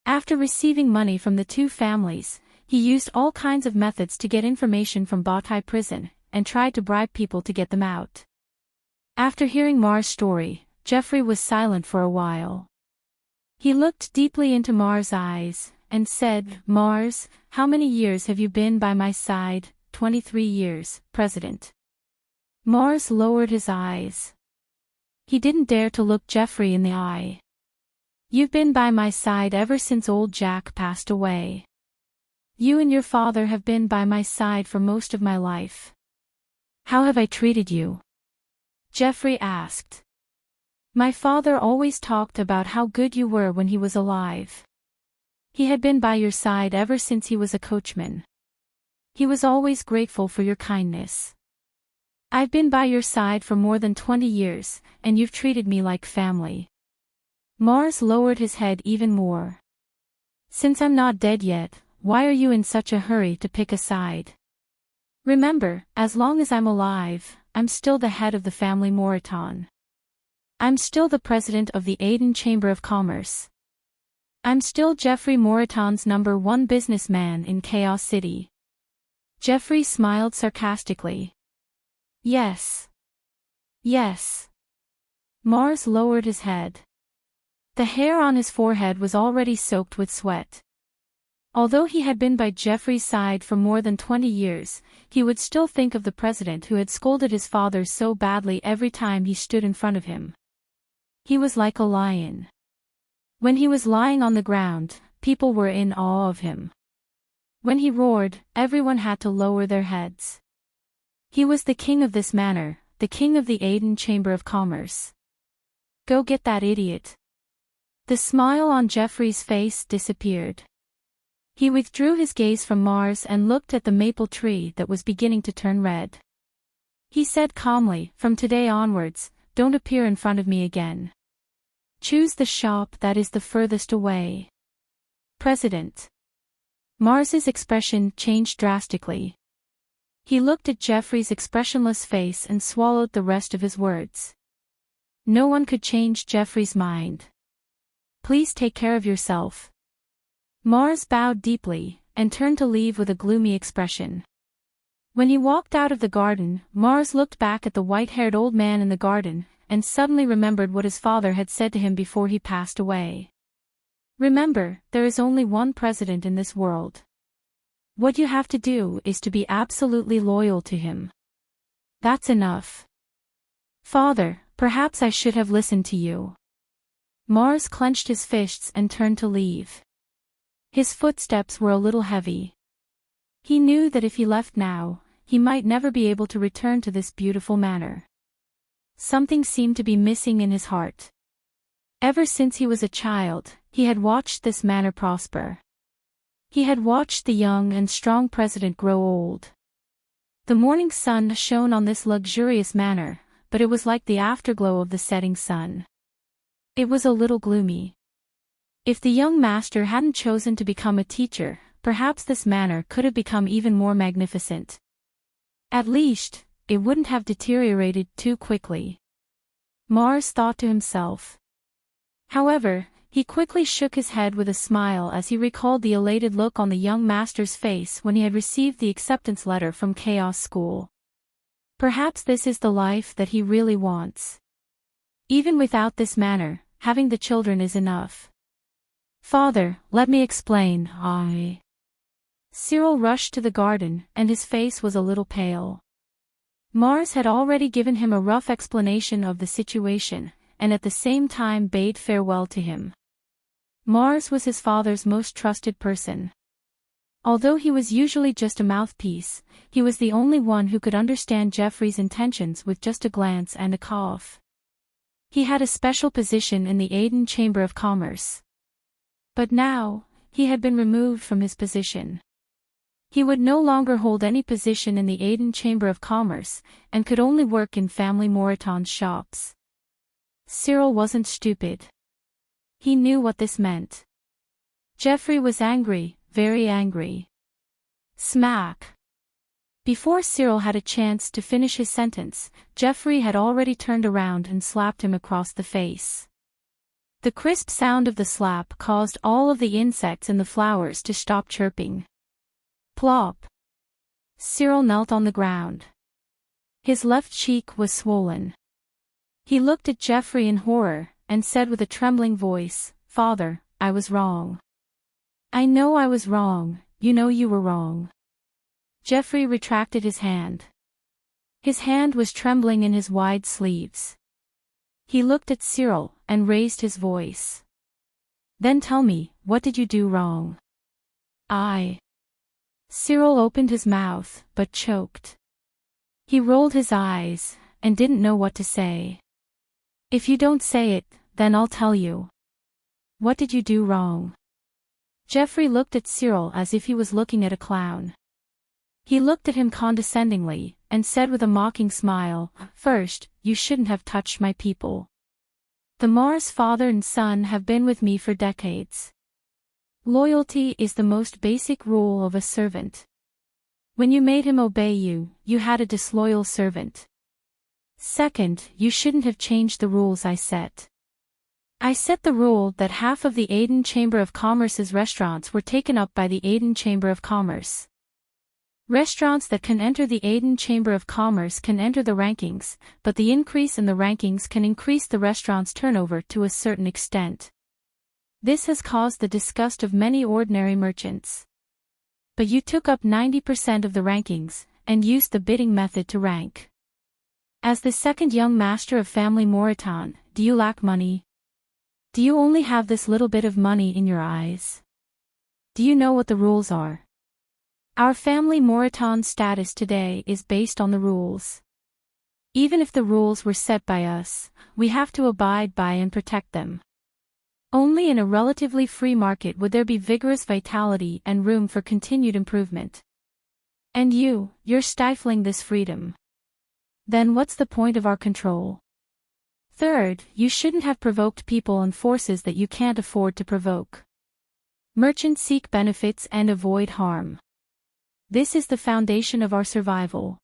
Speaker 1: After receiving money from the two families, he used all kinds of methods to get information from Bowtie Prison, and tried to bribe people to get them out. After hearing Mars' story, Jeffrey was silent for a while. He looked deeply into Mars' eyes, and said, Mars, how many years have you been by my side? 23 years, President. Mars lowered his eyes. He didn't dare to look Jeffrey in the eye. You've been by my side ever since old Jack passed away. You and your father have been by my side for most of my life. How have I treated you? Jeffrey asked. My father always talked about how good you were when he was alive. He had been by your side ever since he was a coachman. He was always grateful for your kindness. I've been by your side for more than 20 years, and you've treated me like family. Mars lowered his head even more. Since I'm not dead yet, why are you in such a hurry to pick a side? Remember, as long as I'm alive, I'm still the head of the family Moraton. I'm still the president of the Aiden Chamber of Commerce. I'm still Jeffrey Moraton's #1 businessman in Chaos City. Jeffrey smiled sarcastically. Yes. Yes. Mars lowered his head. The hair on his forehead was already soaked with sweat. Although he had been by Jeffrey's side for more than 20 years, he would still think of the president who had scolded his father so badly every time he stood in front of him. He was like a lion. When he was lying on the ground, people were in awe of him. When he roared, everyone had to lower their heads. He was the king of this manor, the king of the Aiden Chamber of Commerce. Go get that idiot. The smile on Jeffrey's face disappeared. He withdrew his gaze from Mars and looked at the maple tree that was beginning to turn red. He said calmly, from today onwards, don't appear in front of me again. Choose the shop that is the furthest away. President. Mars's expression changed drastically. He looked at Jeffrey's expressionless face and swallowed the rest of his words. No one could change Jeffrey's mind. Please take care of yourself. Mars bowed deeply, and turned to leave with a gloomy expression. When he walked out of the garden, Mars looked back at the white-haired old man in the garden, and suddenly remembered what his father had said to him before he passed away. Remember, there is only one president in this world. What you have to do is to be absolutely loyal to him. That's enough. Father, perhaps I should have listened to you. Mars clenched his fists and turned to leave. His footsteps were a little heavy. He knew that if he left now, he might never be able to return to this beautiful manor. Something seemed to be missing in his heart. Ever since he was a child, he had watched this manor prosper. He had watched the young and strong president grow old. The morning sun shone on this luxurious manor, but it was like the afterglow of the setting sun. It was a little gloomy. If the young master hadn't chosen to become a teacher, perhaps this manor could have become even more magnificent. At least, it wouldn't have deteriorated too quickly. Mars thought to himself. However, he quickly shook his head with a smile as he recalled the elated look on the young master's face when he had received the acceptance letter from Chaos School. Perhaps this is the life that he really wants. Even without this manor, having the children is enough. Father, let me explain. Cyril rushed to the garden, and his face was a little pale. Mars had already given him a rough explanation of the situation, and at the same time bade farewell to him. Mars was his father's most trusted person. Although he was usually just a mouthpiece, he was the only one who could understand Geoffrey's intentions with just a glance and a cough. He had a special position in the Aden Chamber of Commerce. But now, he had been removed from his position. He would no longer hold any position in the Aden Chamber of Commerce, and could only work in family Moreton's shops. Cyril wasn't stupid. He knew what this meant. Geoffrey was angry, very angry. Smack. Before Cyril had a chance to finish his sentence, Geoffrey had already turned around and slapped him across the face. The crisp sound of the slap caused all of the insects in the flowers to stop chirping. Plop. Cyril knelt on the ground. His left cheek was swollen. He looked at Geoffrey in horror, and said with a trembling voice, "Father, I was wrong. I know I was wrong, you know you were wrong." Geoffrey retracted his hand. His hand was trembling in his wide sleeves. He looked at Cyril, and raised his voice. "Then tell me, what did you do wrong?" Cyril opened his mouth, but choked. He rolled his eyes, and didn't know what to say. "If you don't say it, then I'll tell you. What did you do wrong?" Geoffrey looked at Cyril as if he was looking at a clown. He looked at him condescendingly, and said with a mocking smile, "First, you shouldn't have touched my people. The Mars father and son have been with me for decades. Loyalty is the most basic rule of a servant. When you made him obey you, you had a disloyal servant. Second, you shouldn't have changed the rules I set. I set the rule that half of the Aden Chamber of Commerce's restaurants were taken up by the Aden Chamber of Commerce. Restaurants that can enter the Aden Chamber of Commerce can enter the rankings, but the increase in the rankings can increase the restaurant's turnover to a certain extent. This has caused the disgust of many ordinary merchants. But you took up 90% of the rankings, and used the bidding method to rank. As the second young master of family Moreton, do you lack money? Do you only have this little bit of money in your eyes? Do you know what the rules are? Our family Moreton's status today is based on the rules. Even if the rules were set by us, we have to abide by and protect them. Only in a relatively free market would there be vigorous vitality and room for continued improvement. And you're stifling this freedom. Then what's the point of our control? Third, you shouldn't have provoked people and forces that you can't afford to provoke. Merchants seek benefits and avoid harm. This is the foundation of our survival.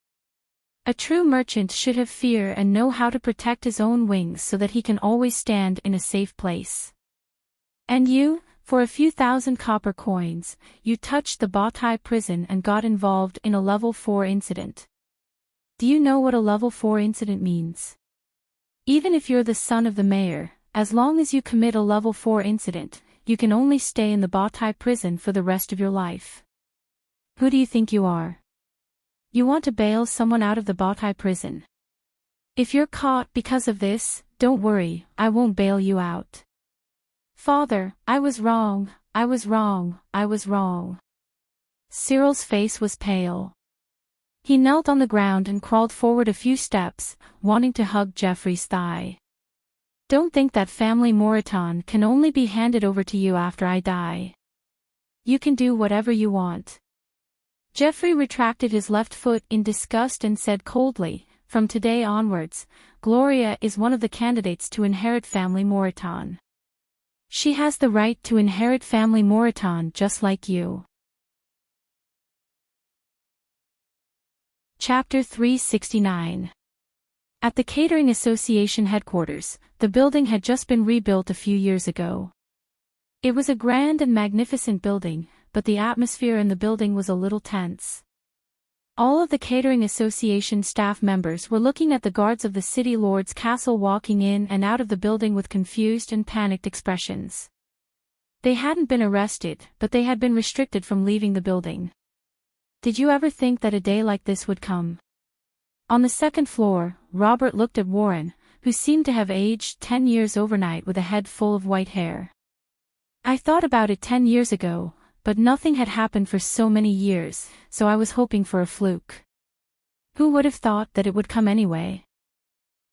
Speaker 1: A true merchant should have fear and know how to protect his own wings so that he can always stand in a safe place. And you, for a few thousand copper coins, you touched the Bowtie prison and got involved in a level 4 incident. Do you know what a level 4 incident means? Even if you're the son of the mayor, as long as you commit a level 4 incident, you can only stay in the Bowtie prison for the rest of your life. Who do you think you are? You want to bail someone out of the Bowtie prison. If you're caught because of this, don't worry, I won't bail you out. Father, I was wrong, I was wrong, I was wrong. Cyril's face was pale. He knelt on the ground and crawled forward a few steps, wanting to hug Geoffrey's thigh. Don't think that family Moreton can only be handed over to you after I die. You can do whatever you want. Jeffrey retracted his left foot in disgust and said coldly, "From today onwards, Gloria is one of the candidates to inherit family Moreton. She has the right to inherit family Moreton just like you." Chapter 369. At the Catering Association headquarters, the building had just been rebuilt a few years ago. It was a grand and magnificent building, but the atmosphere in the building was a little tense. All of the Catering Association staff members were looking at the guards of the city lord's castle walking in and out of the building with confused and panicked expressions. They hadn't been arrested, but they had been restricted from leaving the building. Did you ever think that a day like this would come? On the second floor, Robert looked at Warren, who seemed to have aged 10 years overnight with a head full of white hair. "I thought about it 10 years ago, but nothing had happened for so many years, so I was hoping for a fluke. Who would have thought that it would come anyway?"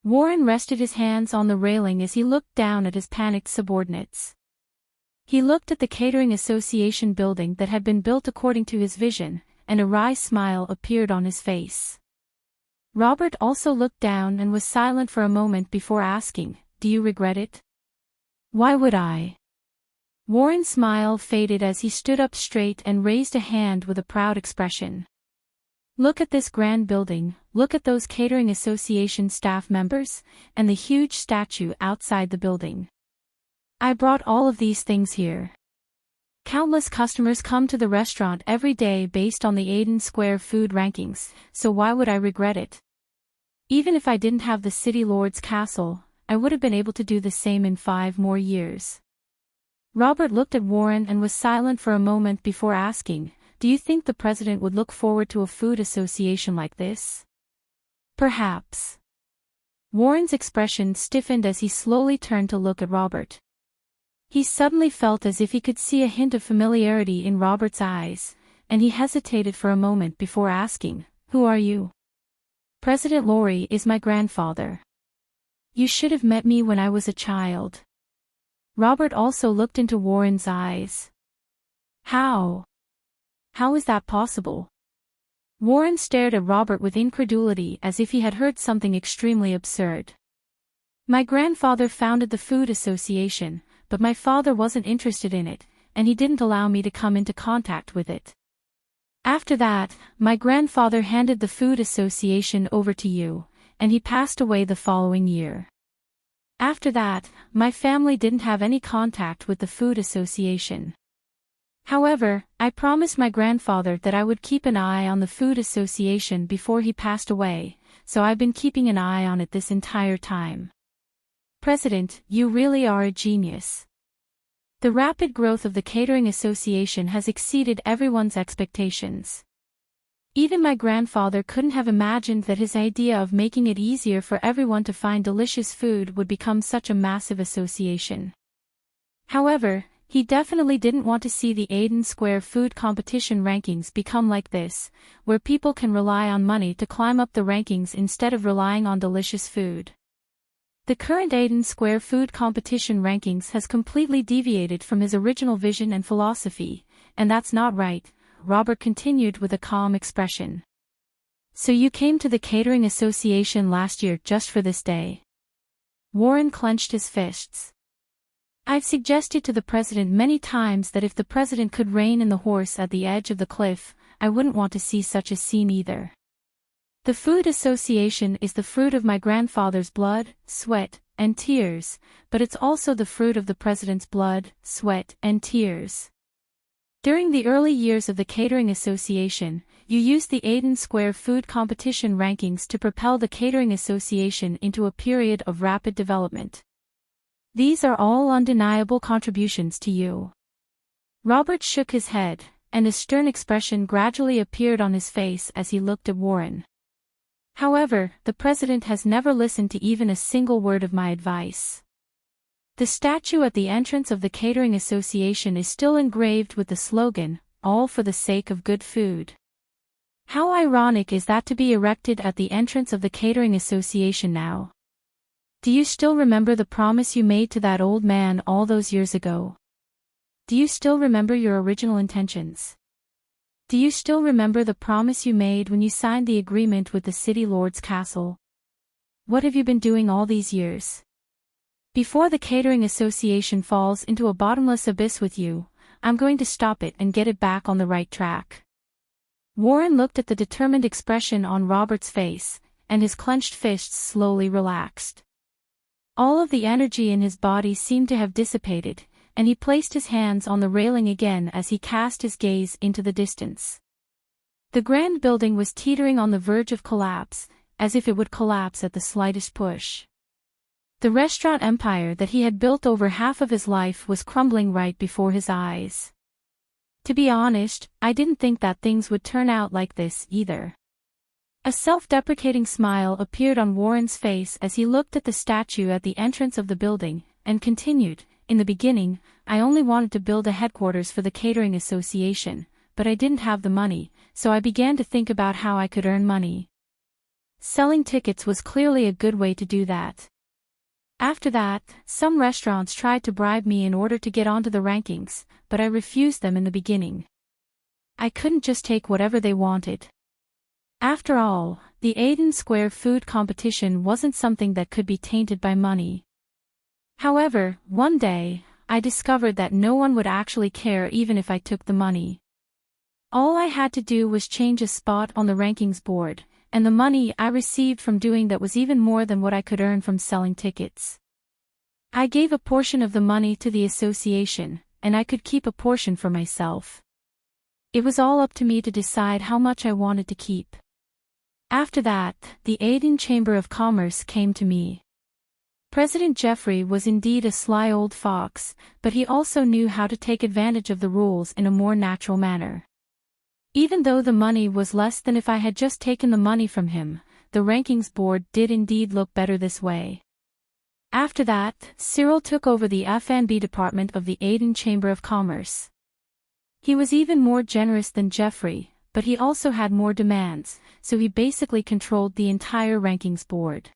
Speaker 1: Warren rested his hands on the railing as he looked down at his panicked subordinates. He looked at the Catering Association building that had been built according to his vision, and a wry smile appeared on his face. Robert also looked down and was silent for a moment before asking, "Do you regret it?" "Why would I?" Warren's smile faded as he stood up straight and raised a hand with a proud expression. "Look at this grand building, look at those Catering Association staff members, and the huge statue outside the building. I brought all of these things here. Countless customers come to the restaurant every day based on the Eden Square food rankings, so why would I regret it? Even if I didn't have the city lord's castle, I would have been able to do the same in 5 more years." Robert looked at Warren and was silent for a moment before asking, "Do you think the president would look forward to a food association like this?" "Perhaps." Warren's expression stiffened as he slowly turned to look at Robert. He suddenly felt as if he could see a hint of familiarity in Robert's eyes, and he hesitated for a moment before asking, "Who are you?" "President Lorry is my grandfather. You should have met me when I was a child." Robert also looked into Warren's eyes. How is that possible?" Warren stared at Robert with incredulity as if he had heard something extremely absurd. "My grandfather founded the Food Association, but my father wasn't interested in it, and he didn't allow me to come into contact with it. After that, my grandfather handed the Food Association over to you, and he passed away the following year. After that, my family didn't have any contact with the Food Association. However, I promised my grandfather that I would keep an eye on the Food Association before he passed away, so I've been keeping an eye on it this entire time. President, you really are a genius. The rapid growth of the Catering Association has exceeded everyone's expectations. Even my grandfather couldn't have imagined that his idea of making it easier for everyone to find delicious food would become such a massive association. However, he definitely didn't want to see the Eden Square food competition rankings become like this, where people can rely on money to climb up the rankings instead of relying on delicious food. The current Eden Square food competition rankings has completely deviated from his original vision and philosophy, and that's not right, Robert continued with a calm expression. "So you came to the Catering Association last year just for this day?" Warren clenched his fists. "I've suggested to the president many times that if the president could rein in the horse at the edge of the cliff, I wouldn't want to see such a scene either. The Food Association is the fruit of my grandfather's blood, sweat, and tears, but it's also the fruit of the president's blood, sweat, and tears. During the early years of the Catering Association, you used the Eden Square food competition rankings to propel the Catering Association into a period of rapid development. These are all undeniable contributions to you." Robert shook his head, and a stern expression gradually appeared on his face as he looked at Warren. "However, the president has never listened to even a single word of my advice. The statue at the entrance of the Catering Association is still engraved with the slogan, 'All for the sake of good food.' How ironic is that to be erected at the entrance of the Catering Association now? Do you still remember the promise you made to that old man all those years ago? Do you still remember your original intentions? Do you still remember the promise you made when you signed the agreement with the City Lord's castle? What have you been doing all these years? Before the Catering Association falls into a bottomless abyss with you, I'm going to stop it and get it back on the right track." Warren looked at the determined expression on Robert's face, and his clenched fists slowly relaxed. All of the energy in his body seemed to have dissipated, and he placed his hands on the railing again as he cast his gaze into the distance. The grand building was teetering on the verge of collapse, as if it would collapse at the slightest push. The restaurant empire that he had built over half of his life was crumbling right before his eyes. To be honest, I didn't think that things would turn out like this either. A self-deprecating smile appeared on Warren's face as he looked at the statue at the entrance of the building, and continued, "In the beginning, I only wanted to build a headquarters for the Catering Association, but I didn't have the money, so I began to think about how I could earn money. Selling tickets was clearly a good way to do that. After that, some restaurants tried to bribe me in order to get onto the rankings, but I refused them in the beginning. I couldn't just take whatever they wanted. After all, the Aiden Square food competition wasn't something that could be tainted by money. However, one day, I discovered that no one would actually care even if I took the money. All I had to do was change a spot on the rankings board, and the money I received from doing that was even more than what I could earn from selling tickets. I gave a portion of the money to the association, and I could keep a portion for myself. It was all up to me to decide how much I wanted to keep. After that, the Aiden Chamber of Commerce came to me. President Jeffrey was indeed a sly old fox, but he also knew how to take advantage of the rules in a more natural manner. Even though the money was less than if I had just taken the money from him, the rankings board did indeed look better this way. After that, Cyril took over the F&B department of the Aiden Chamber of Commerce. He was even more generous than Jeffrey, but he also had more demands, so he basically controlled the entire rankings board.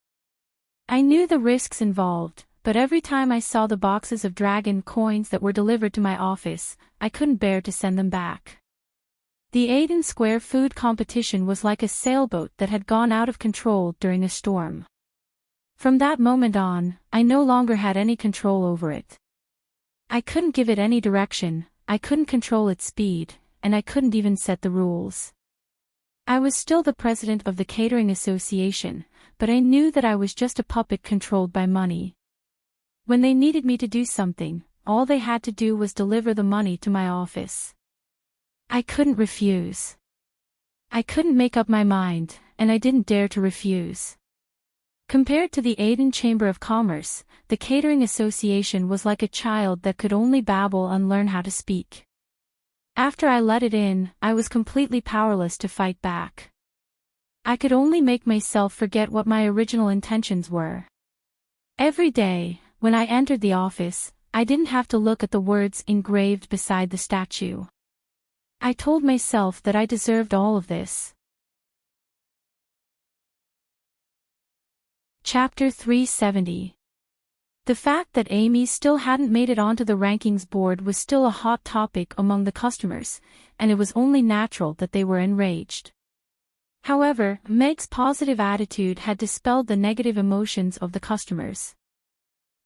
Speaker 1: I knew the risks involved, but every time I saw the boxes of dragon coins that were delivered to my office, I couldn't bear to send them back. The Aiden Square food competition was like a sailboat that had gone out of control during a storm. From that moment on, I no longer had any control over it. I couldn't give it any direction, I couldn't control its speed, and I couldn't even set the rules. I was still the president of the Catering Association, but I knew that I was just a puppet controlled by money. When they needed me to do something, all they had to do was deliver the money to my office. I couldn't refuse. I couldn't make up my mind, and I didn't dare to refuse. Compared to the Aiden Chamber of Commerce, the Catering Association was like a child that could only babble and learn how to speak. After I let it in, I was completely powerless to fight back. I could only make myself forget what my original intentions were. Every day, when I entered the office, I didn't have to look at the words engraved beside the statue. I told myself that I deserved all of this. Chapter 370. The fact that Amy still hadn't made it onto the rankings board was still a hot topic among the customers, and it was only natural that they were enraged. However, Meg's positive attitude had dispelled the negative emotions of the customers.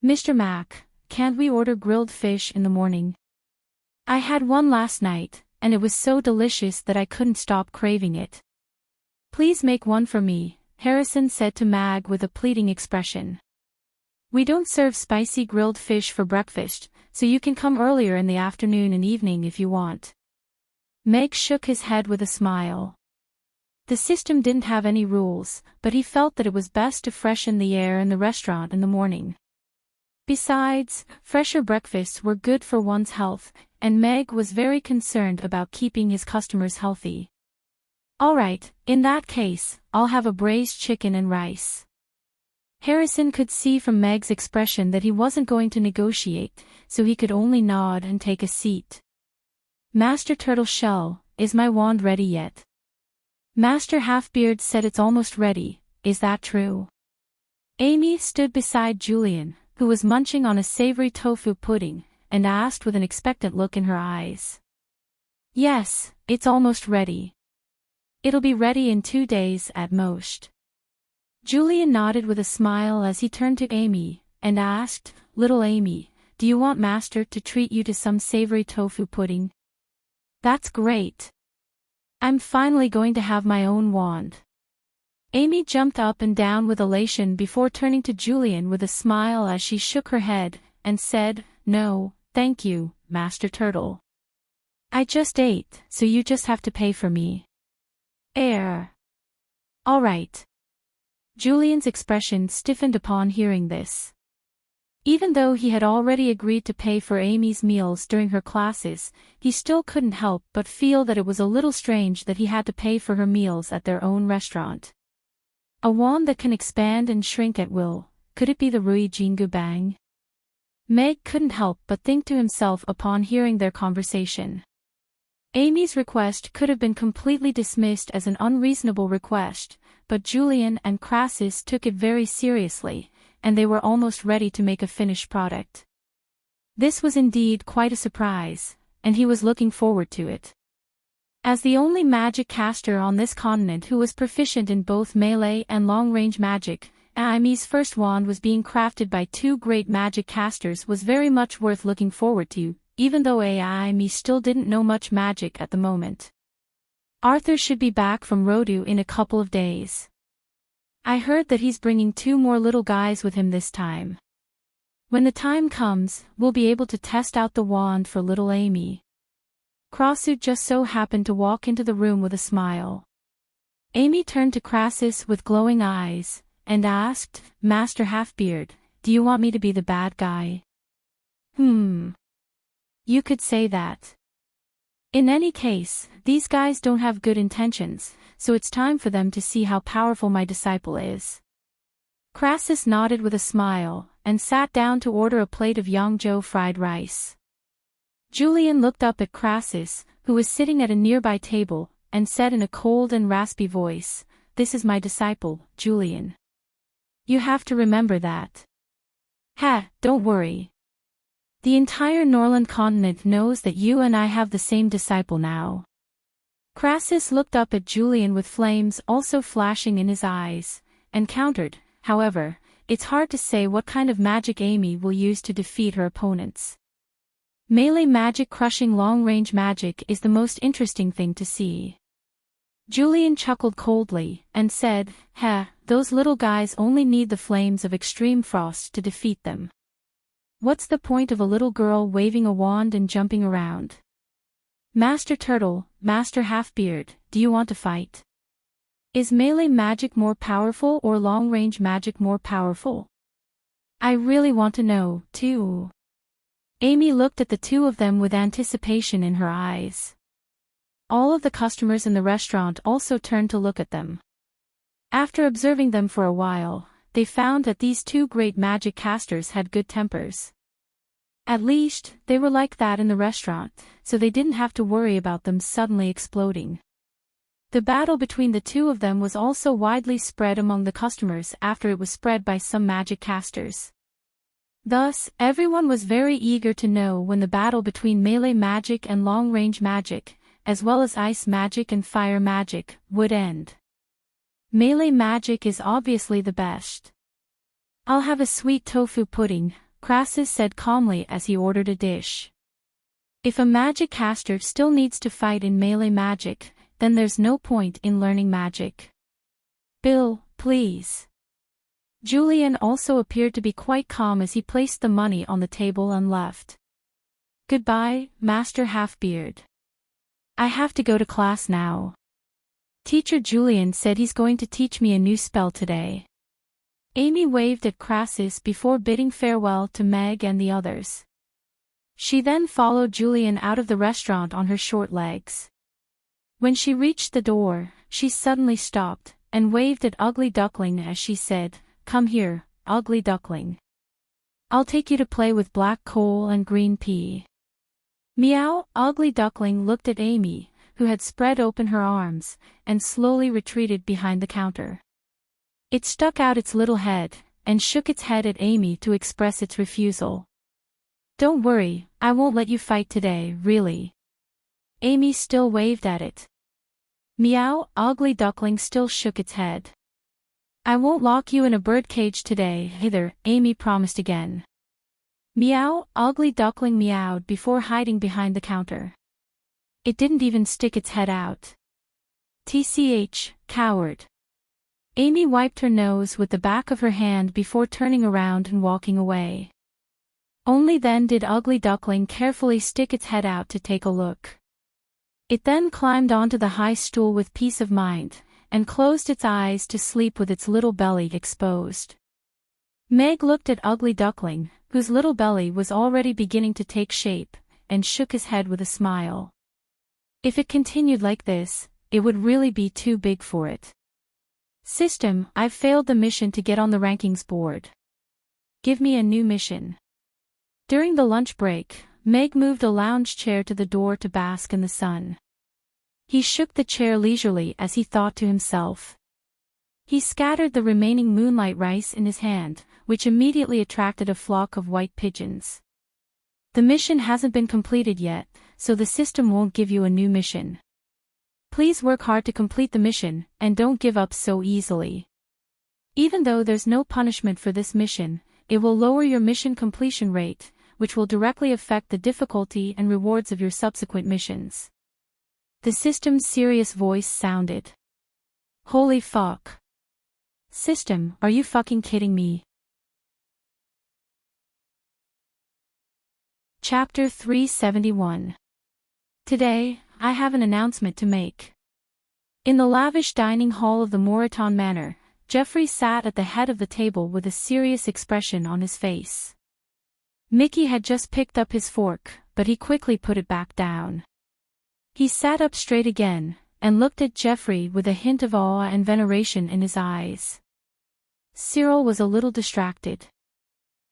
Speaker 1: "Mr. Mac, can't we order grilled fish in the morning? I had one last night, and it was so delicious that I couldn't stop craving it. Please make one for me," Harrison said to Mag with a pleading expression. "We don't serve spicy grilled fish for breakfast, so you can come earlier in the afternoon and evening if you want." Meg shook his head with a smile. The system didn't have any rules, but he felt that it was best to freshen the air in the restaurant in the morning. Besides, fresher breakfasts were good for one's health, and Meg was very concerned about keeping his customers healthy. "All right, in that case, I'll have a braised chicken and rice." Harrison could see from Meg's expression that he wasn't going to negotiate, so he could only nod and take a seat. "Master Turtleshell, is my wand ready yet?" Master Halfbeard said it's almost ready, is that true? Amy stood beside Julian, who was munching on a savory tofu pudding, and asked with an expectant look in her eyes. Yes, it's almost ready. It'll be ready in 2 days at most. Julian nodded with a smile as he turned to Amy, and asked, "Little Amy, do you want Master to treat you to some savory tofu pudding?" "That's great. I'm finally going to have my own wand." Amy jumped up and down with elation before turning to Julian with a smile as she shook her head, and said, "No, thank you, Master Turtle. I just ate, so you just have to pay for me." All right. Julian's expression stiffened upon hearing this. Even though he had already agreed to pay for Amy's meals during her classes, he still couldn't help but feel that it was a little strange that he had to pay for her meals at their own restaurant. A wand that can expand and shrink at will, could it be the Rui Jingu Bang? Meg couldn't help but think to himself upon hearing their conversation. Amy's request could have been completely dismissed as an unreasonable request, but Julian and Crassus took it very seriously, and they were almost ready to make a finished product. This was indeed quite a surprise, and he was looking forward to it. As the only magic caster on this continent who was proficient in both melee and long-range magic, Amy's first wand was being crafted by 2 great magic casters was very much worth looking forward to, even though Amy still didn't know much magic at the moment. Arthur should be back from Rodu in a couple of days. I heard that he's bringing 2 more little guys with him this time. When the time comes, we'll be able to test out the wand for little Amy. Crassus just so happened to walk into the room with a smile. Amy turned to Crassus with glowing eyes, and asked, "Master Halfbeard, do you want me to be the bad guy?" You could say that. In any case, these guys don't have good intentions, so it's time for them to see how powerful my disciple is. Crassus nodded with a smile, and sat down to order a plate of Yangzhou fried rice. Julian looked up at Crassus, who was sitting at a nearby table, and said in a cold and raspy voice, "This is my disciple, Julian. You have to remember that." Don't worry. The entire Norland continent knows that you and I have the same disciple now." Crassus looked up at Julian with flames also flashing in his eyes, and countered, "However, it's hard to say what kind of magic Amy will use to defeat her opponents. Melee magic crushing long-range magic is the most interesting thing to see." Julian chuckled coldly, and said, Those little guys only need the flames of extreme frost to defeat them. What's the point of a little girl waving a wand and jumping around? Master Turtle, Master Halfbeard, do you want to fight? Is melee magic more powerful or long-range magic more powerful? I really want to know, too." Amy looked at the 2 of them with anticipation in her eyes. All of the customers in the restaurant also turned to look at them. After observing them for a while, they found that these 2 great magic casters had good tempers. At least, they were like that in the restaurant, so they didn't have to worry about them suddenly exploding. The battle between the 2 of them was also widely spread among the customers after it was spread by some magic casters. Thus, everyone was very eager to know when the battle between melee magic and long-range magic, as well as ice magic and fire magic, would end. Melee magic is obviously the best. "I'll have a sweet tofu pudding," Crassus said calmly as he ordered a dish. If a magic caster still needs to fight in melee magic, then there's no point in learning magic. "Bill, please." Julian also appeared to be quite calm as he placed the money on the table and left. "Goodbye, Master Halfbeard. I have to go to class now. Teacher Julian said he's going to teach me a new spell today." Amy waved at Crassus before bidding farewell to Meg and the others. She then followed Julian out of the restaurant on her short legs. When she reached the door, she suddenly stopped, and waved at Ugly Duckling as she said, "Come here, Ugly Duckling. I'll take you to play with Black Coal and Green Pea." Meow. Ugly Duckling looked at Amy, who had spread open her arms, and slowly retreated behind the counter. It stuck out its little head, and shook its head at Amy to express its refusal. "Don't worry, I won't let you fight today, really. Amy still waved at it. Meow, Ugly Duckling still shook its head. I won't lock you in a birdcage today, either, Amy promised again. Meow, Ugly Duckling meowed before hiding behind the counter. It didn't even stick its head out. TCH, coward. Amy wiped her nose with the back of her hand before turning around and walking away. Only then did Ugly Duckling carefully stick its head out to take a look. It then climbed onto the high stool with peace of mind, and closed its eyes to sleep with its little belly exposed. Meg looked at Ugly Duckling, whose little belly was already beginning to take shape, and shook his head with a smile. If it continued like this, it would really be too big for it. System, I've failed the mission to get on the rankings board. Give me a new mission. During the lunch break, Meg moved a lounge chair to the door to bask in the sun. He shook the chair leisurely as he thought to himself. He scattered the remaining moonlight rice in his hand, which immediately attracted a flock of white pigeons. The mission hasn't been completed yet, so the system won't give you a new mission. Please work hard to complete the mission, and don't give up so easily. Even though there's no punishment for this mission, it will lower your mission completion rate, which will directly affect the difficulty and rewards of your subsequent missions. The system's serious voice sounded. Holy fuck. System, are you fucking kidding me? Chapter 371. Today, I have an announcement to make. In the lavish dining hall of the Moreton Manor, Geoffrey sat at the head of the table with a serious expression on his face. Mickey had just picked up his fork, but he quickly put it back down. He sat up straight again, and looked at Geoffrey with a hint of awe and veneration in his eyes. Cyril was a little distracted.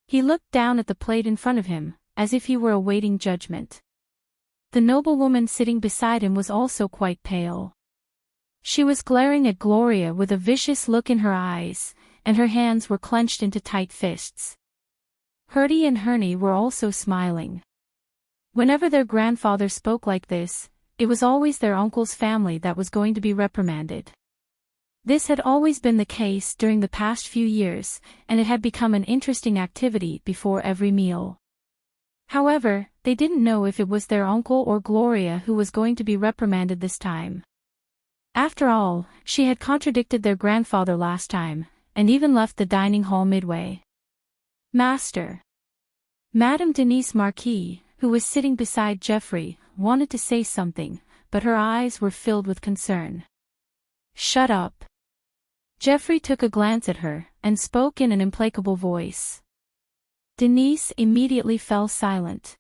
Speaker 1: He looked down at the plate in front of him, as if he were awaiting judgment. The noblewoman sitting beside him was also quite pale. She was glaring at Gloria with a vicious look in her eyes, and her hands were clenched into tight fists. Herty and Herney were also smiling. Whenever their grandfather spoke like this, it was always their uncle's family that was going to be reprimanded. This had always been the case during the past few years, and it had become an interesting activity before every meal. However, they didn't know if it was their uncle or Gloria who was going to be reprimanded this time. After all, she had contradicted their grandfather last time, and even left the dining hall midway. Master. Madame Denise Marquis, who was sitting beside Geoffrey, wanted to say something, but her eyes were filled with concern. Shut up. Geoffrey took a glance at her, and spoke in an implacable voice. Denise immediately fell silent.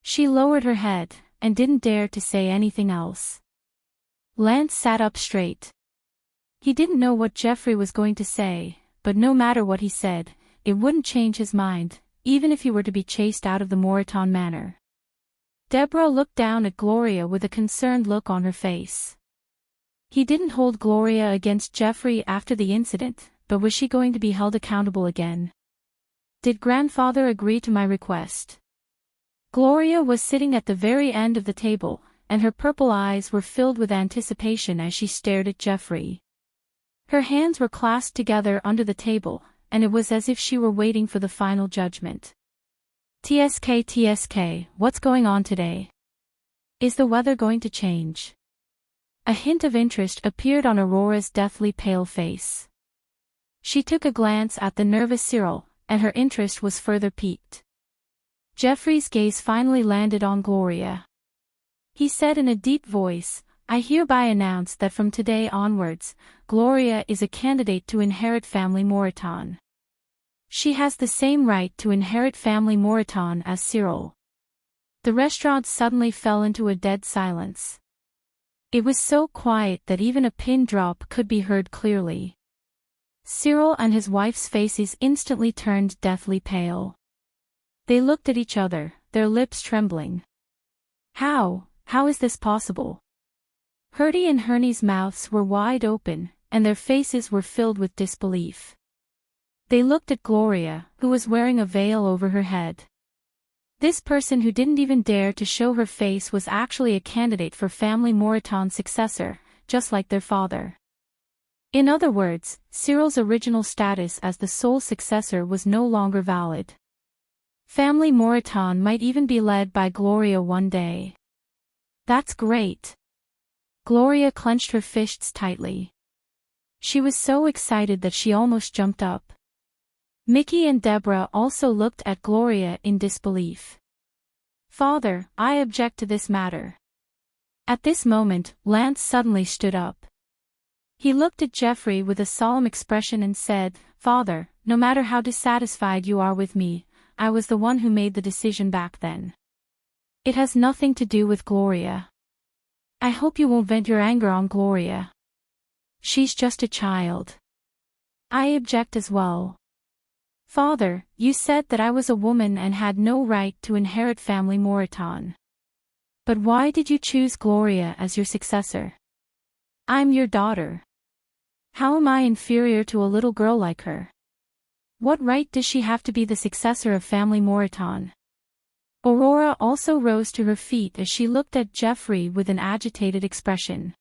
Speaker 1: She lowered her head, and didn't dare to say anything else. Lance sat up straight. He didn't know what Geoffrey was going to say, but no matter what he said, it wouldn't change his mind, even if he were to be chased out of the Moreton Manor. Deborah looked down at Gloria with a concerned look on her face. He didn't hold Gloria against Geoffrey after the incident, but was she going to be held accountable again? Did grandfather agree to my request? Gloria was sitting at the very end of the table, and her purple eyes were filled with anticipation as she stared at Geoffrey. Her hands were clasped together under the table, and it was as if she were waiting for the final judgment. TSK, what's going on today? Is the weather going to change? A hint of interest appeared on Aurora's deathly pale face. She took a glance at the nervous Cyril, and her interest was further piqued. Geoffrey's gaze finally landed on Gloria. He said in a deep voice, I hereby announce that from today onwards, Gloria is a candidate to inherit family Moreton. She has the same right to inherit family Moreton as Cyril. The restaurant suddenly fell into a dead silence. It was so quiet that even a pin drop could be heard clearly. Cyril and his wife's faces instantly turned deathly pale. They looked at each other, their lips trembling. How is this possible? Herty and Herney's mouths were wide open, and their faces were filled with disbelief. They looked at Gloria, who was wearing a veil over her head. This person who didn't even dare to show her face was actually a candidate for family Moreton's successor, just like their father. In other words, Cyril's original status as the sole successor was no longer valid. Family Moreton might even be led by Gloria one day. That's great. Gloria clenched her fists tightly. She was so excited that she almost jumped up. Mickey and Deborah also looked at Gloria in disbelief. Father, I object to this matter. At this moment, Lance suddenly stood up. He looked at Jeffrey with a solemn expression and said, Father, no matter how dissatisfied you are with me, I was the one who made the decision back then. It has nothing to do with Gloria. I hope you won't vent your anger on Gloria. She's just a child. I object as well. Father, you said that I was a woman and had no right to inherit family Moreton. But why did you choose Gloria as your successor? I'm your daughter. How am I inferior to a little girl like her? What right does she have to be the successor of family Moreton? Aurora also rose to her feet as she looked at Jeffrey with an agitated expression.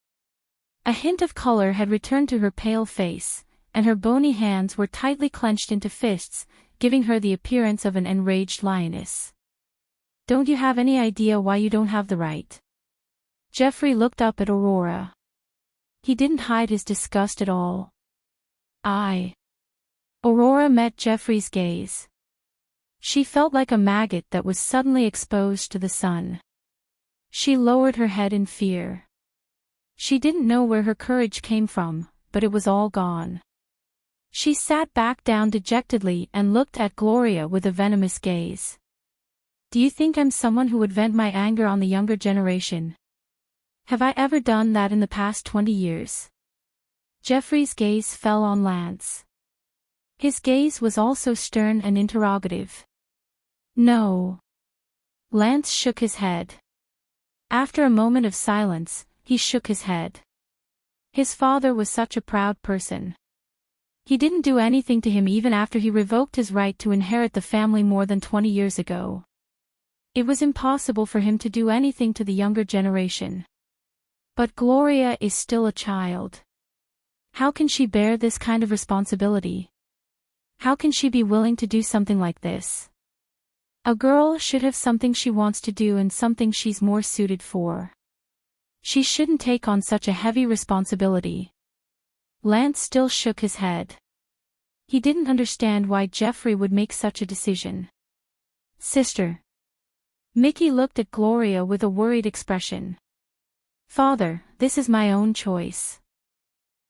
Speaker 1: A hint of color had returned to her pale face, and her bony hands were tightly clenched into fists, giving her the appearance of an enraged lioness. Don't you have any idea why you don't have the right? Jeffrey looked up at Aurora. He didn't hide his disgust at all. Aurora met Jeffrey's gaze. She felt like a maggot that was suddenly exposed to the sun. She lowered her head in fear. She didn't know where her courage came from, but it was all gone. She sat back down dejectedly and looked at Gloria with a venomous gaze. Do you think I'm someone who would vent my anger on the younger generation? Have I ever done that in the past 20 years? Jeffrey's gaze fell on Lance. His gaze was also stern and interrogative. No. Lance shook his head. After a moment of silence, he shook his head. His father was such a proud person. He didn't do anything to him even after he revoked his right to inherit the family more than 20 years ago. It was impossible for him to do anything to the younger generation. But Gloria is still a child. How can she bear this kind of responsibility? How can she be willing to do something like this? A girl should have something she wants to do and something she's more suited for. She shouldn't take on such a heavy responsibility. Lance still shook his head. He didn't understand why Jeffrey would make such a decision. Sister. Mickey looked at Gloria with a worried expression. Father, this is my own choice.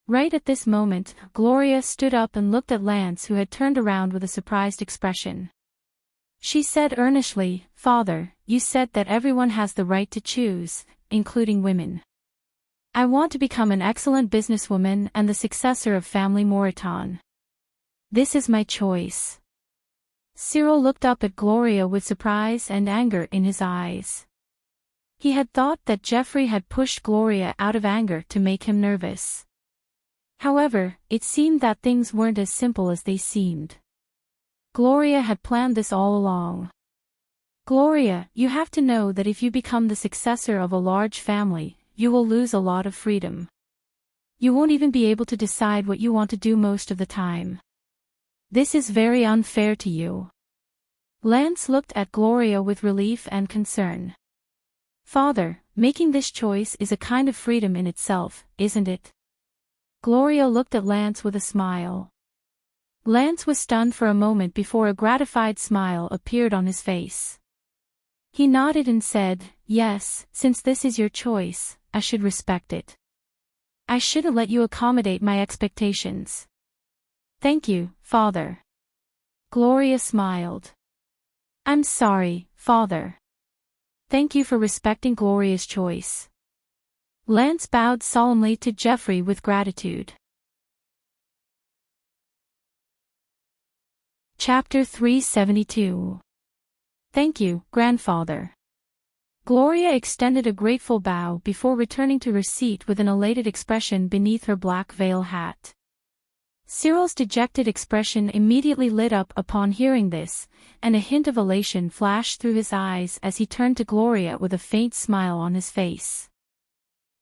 Speaker 1: Right at this moment, Gloria stood up and looked at Lance, who had turned around with a surprised expression. She said earnestly, Father, you said that everyone has the right to choose, including women. I want to become an excellent businesswoman and the successor of family Moreton. This is my choice. Cyril looked up at Gloria with surprise and anger in his eyes. He had thought that Jeffrey had pushed Gloria out of anger to make him nervous. However, it seemed that things weren't as simple as they seemed. Gloria had planned this all along. Gloria, you have to know that if you become the successor of a large family, you will lose a lot of freedom. You won't even be able to decide what you want to do most of the time. This is very unfair to you. Lance looked at Gloria with relief and concern. Father, making this choice is a kind of freedom in itself, isn't it? Gloria looked at Lance with a smile. Lance was stunned for a moment before a gratified smile appeared on his face. He nodded and said, Yes, since this is your choice, I should respect it. I shouldn't let you accommodate my expectations. Thank you, Father. Gloria smiled. I'm sorry, Father. Thank you for respecting Gloria's choice. Lance bowed solemnly to Jeffrey with gratitude. Chapter 372. Thank you, Grandfather. Gloria extended a grateful bow before returning to her seat with an elated expression beneath her black veil hat. Cyril's dejected expression immediately lit up upon hearing this, and a hint of elation flashed through his eyes as he turned to Gloria with a faint smile on his face.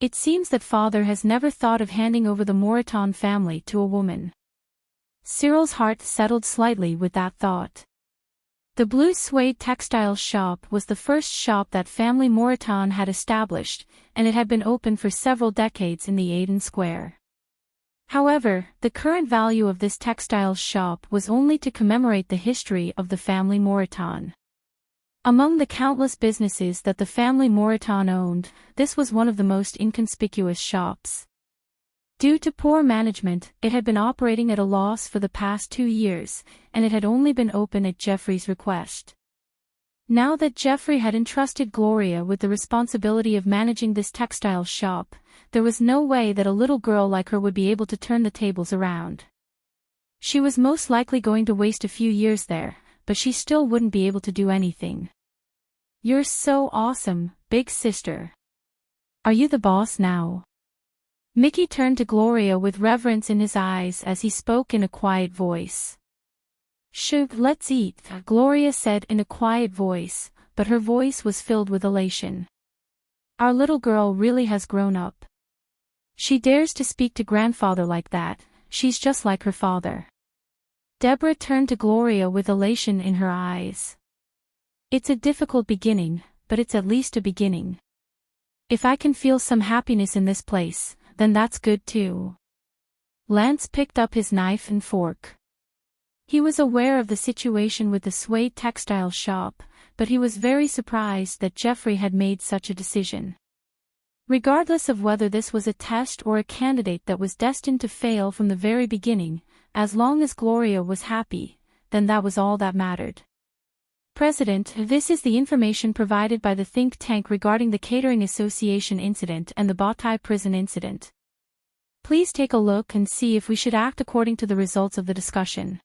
Speaker 1: It seems that father has never thought of handing over the Moreton family to a woman. Cyril's heart settled slightly with that thought. The blue suede textile shop was the first shop that family Moreton had established, and it had been open for several decades in the Aden Square. However, the current value of this textile shop was only to commemorate the history of the family Moreton. Among the countless businesses that the family Moreton owned, this was one of the most inconspicuous shops. Due to poor management, it had been operating at a loss for the past 2 years, and it had only been open at Geoffrey's request. Now that Geoffrey had entrusted Gloria with the responsibility of managing this textile shop, there was no way that a little girl like her would be able to turn the tables around. She was most likely going to waste a few years there, but she still wouldn't be able to do anything. "You're so awesome, big sister. Are you the boss now?" Mickey turned to Gloria with reverence in his eyes as he spoke in a quiet voice. "Shh, let's eat," Gloria said in a quiet voice, but her voice was filled with elation. "Our little girl really has grown up. She dares to speak to grandfather like that, she's just like her father." Deborah turned to Gloria with elation in her eyes. "It's a difficult beginning, but it's at least a beginning. If I can feel some happiness in this place, then that's good too." Lance picked up his knife and fork. He was aware of the situation with the suede textile shop, but he was very surprised that Geoffrey had made such a decision. Regardless of whether this was a test or a candidate that was destined to fail from the very beginning, as long as Gloria was happy, then that was all that mattered. "President, this is the information provided by the think tank regarding the Catering Association incident and the Bawtai prison incident. Please take a look and see if we should act according to the results of the discussion."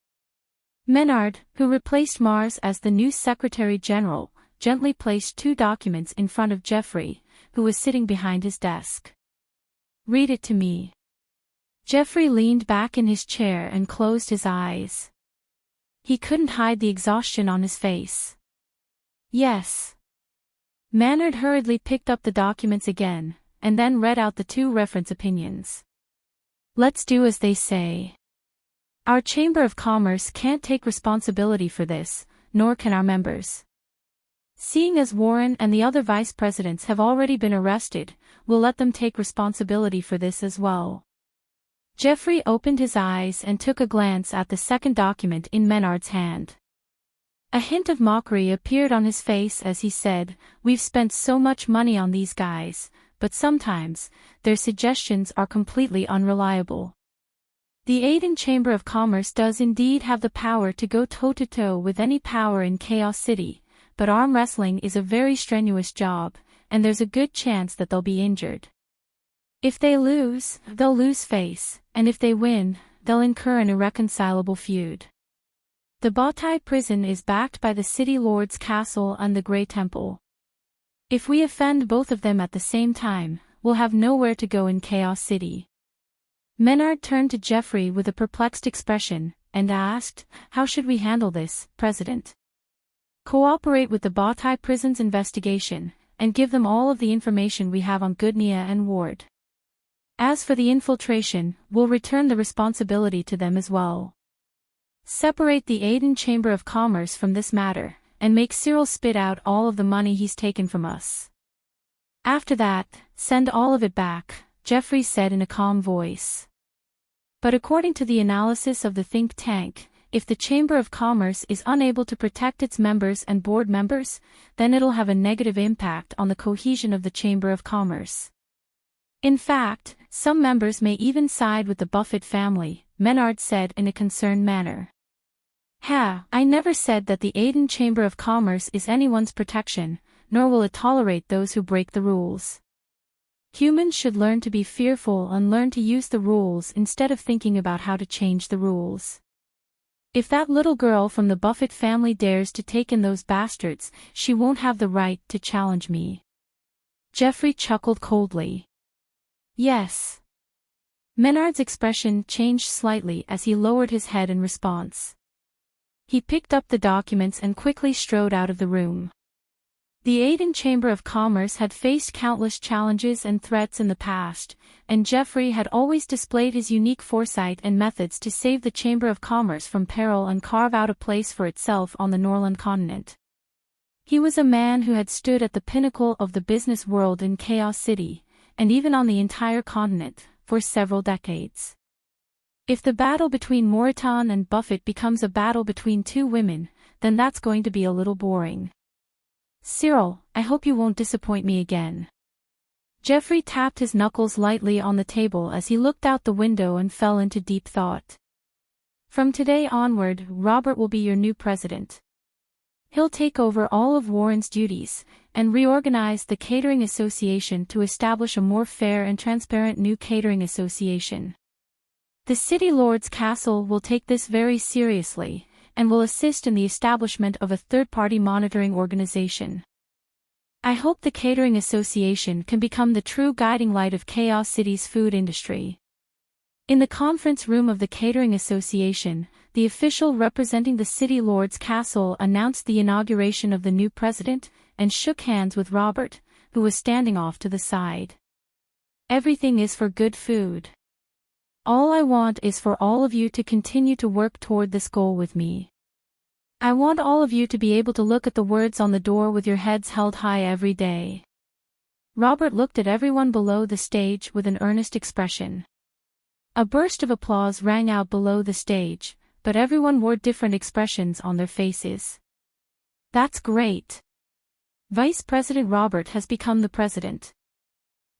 Speaker 1: Menard, who replaced Mars as the new Secretary General, gently placed 2 documents in front of Geoffrey, who was sitting behind his desk. "Read it to me." Geoffrey leaned back in his chair and closed his eyes. He couldn't hide the exhaustion on his face. "Yes." Menard hurriedly picked up the documents again, and then read out the 2 reference opinions. "Let's do as they say. Our Chamber of Commerce can't take responsibility for this, nor can our members. Seeing as Warren and the other vice presidents have already been arrested, we'll let them take responsibility for this as well." Geoffrey opened his eyes and took a glance at the second document in Menard's hand. A hint of mockery appeared on his face as he said, "We've spent so much money on these guys, but sometimes, their suggestions are completely unreliable. The Aden Chamber of Commerce does indeed have the power to go toe-to-toe with any power in Chaos City, but arm wrestling is a very strenuous job, and there's a good chance that they'll be injured. If they lose, they'll lose face, and if they win, they'll incur an irreconcilable feud. The Bawtai prison is backed by the City Lord's Castle and the Grey Temple. If we offend both of them at the same time, we'll have nowhere to go in Chaos City." Menard turned to Geoffrey with a perplexed expression, and asked, "How should we handle this, President?" "Cooperate with the Bawtai prison's investigation, and give them all of the information we have on Goodnia and Ward. As for the infiltration, we'll return the responsibility to them as well. Separate the Aden Chamber of Commerce from this matter, and make Cyril spit out all of the money he's taken from us. After that, send all of it back," Geoffrey said in a calm voice. "But according to the analysis of the think tank, if the Chamber of Commerce is unable to protect its members and board members, then it'll have a negative impact on the cohesion of the Chamber of Commerce. In fact, some members may even side with the Buffett family," Menard said in a concerned manner. I never said that the Aden Chamber of Commerce is anyone's protection, nor will it tolerate those who break the rules. Humans should learn to be fearful and learn to use the rules instead of thinking about how to change the rules. If that little girl from the Buffett family dares to take in those bastards, she won't have the right to challenge me." Geoffrey chuckled coldly. "Yes. Menard's expression changed slightly as he lowered his head in response. He picked up the documents and quickly strode out of the room. The Aden Chamber of Commerce had faced countless challenges and threats in the past, and Geoffrey had always displayed his unique foresight and methods to save the Chamber of Commerce from peril and carve out a place for itself on the Norland continent. He was a man who had stood at the pinnacle of the business world in Chaos City, and even on the entire continent, for several decades. If the battle between Moreton and Buffett becomes a battle between two women, then that's going to be a little boring. Cyril, I hope you won't disappoint me again. Geoffrey tapped his knuckles lightly on the table as he looked out the window and fell into deep thought. From today onward, Robert will be your new president. He'll take over all of Warren's duties, and reorganize the Catering Association to establish a more fair and transparent new catering association. The City Lord's Castle will take this very seriously, and will assist in the establishment of a third-party monitoring organization. I hope the Catering Association can become the true guiding light of Chaos City's food industry. In the conference room of the Catering Association, the official representing the City Lord's Castle announced the inauguration of the new president, and shook hands with Robert, who was standing off to the side. Everything is for good food. All I want is for all of you to continue to work toward this goal with me. I want all of you to be able to look at the words on the door with your heads held high every day. Robert looked at everyone below the stage with an earnest expression. A burst of applause rang out below the stage, but everyone wore different expressions on their faces. That's great. Vice President Robert has become the president.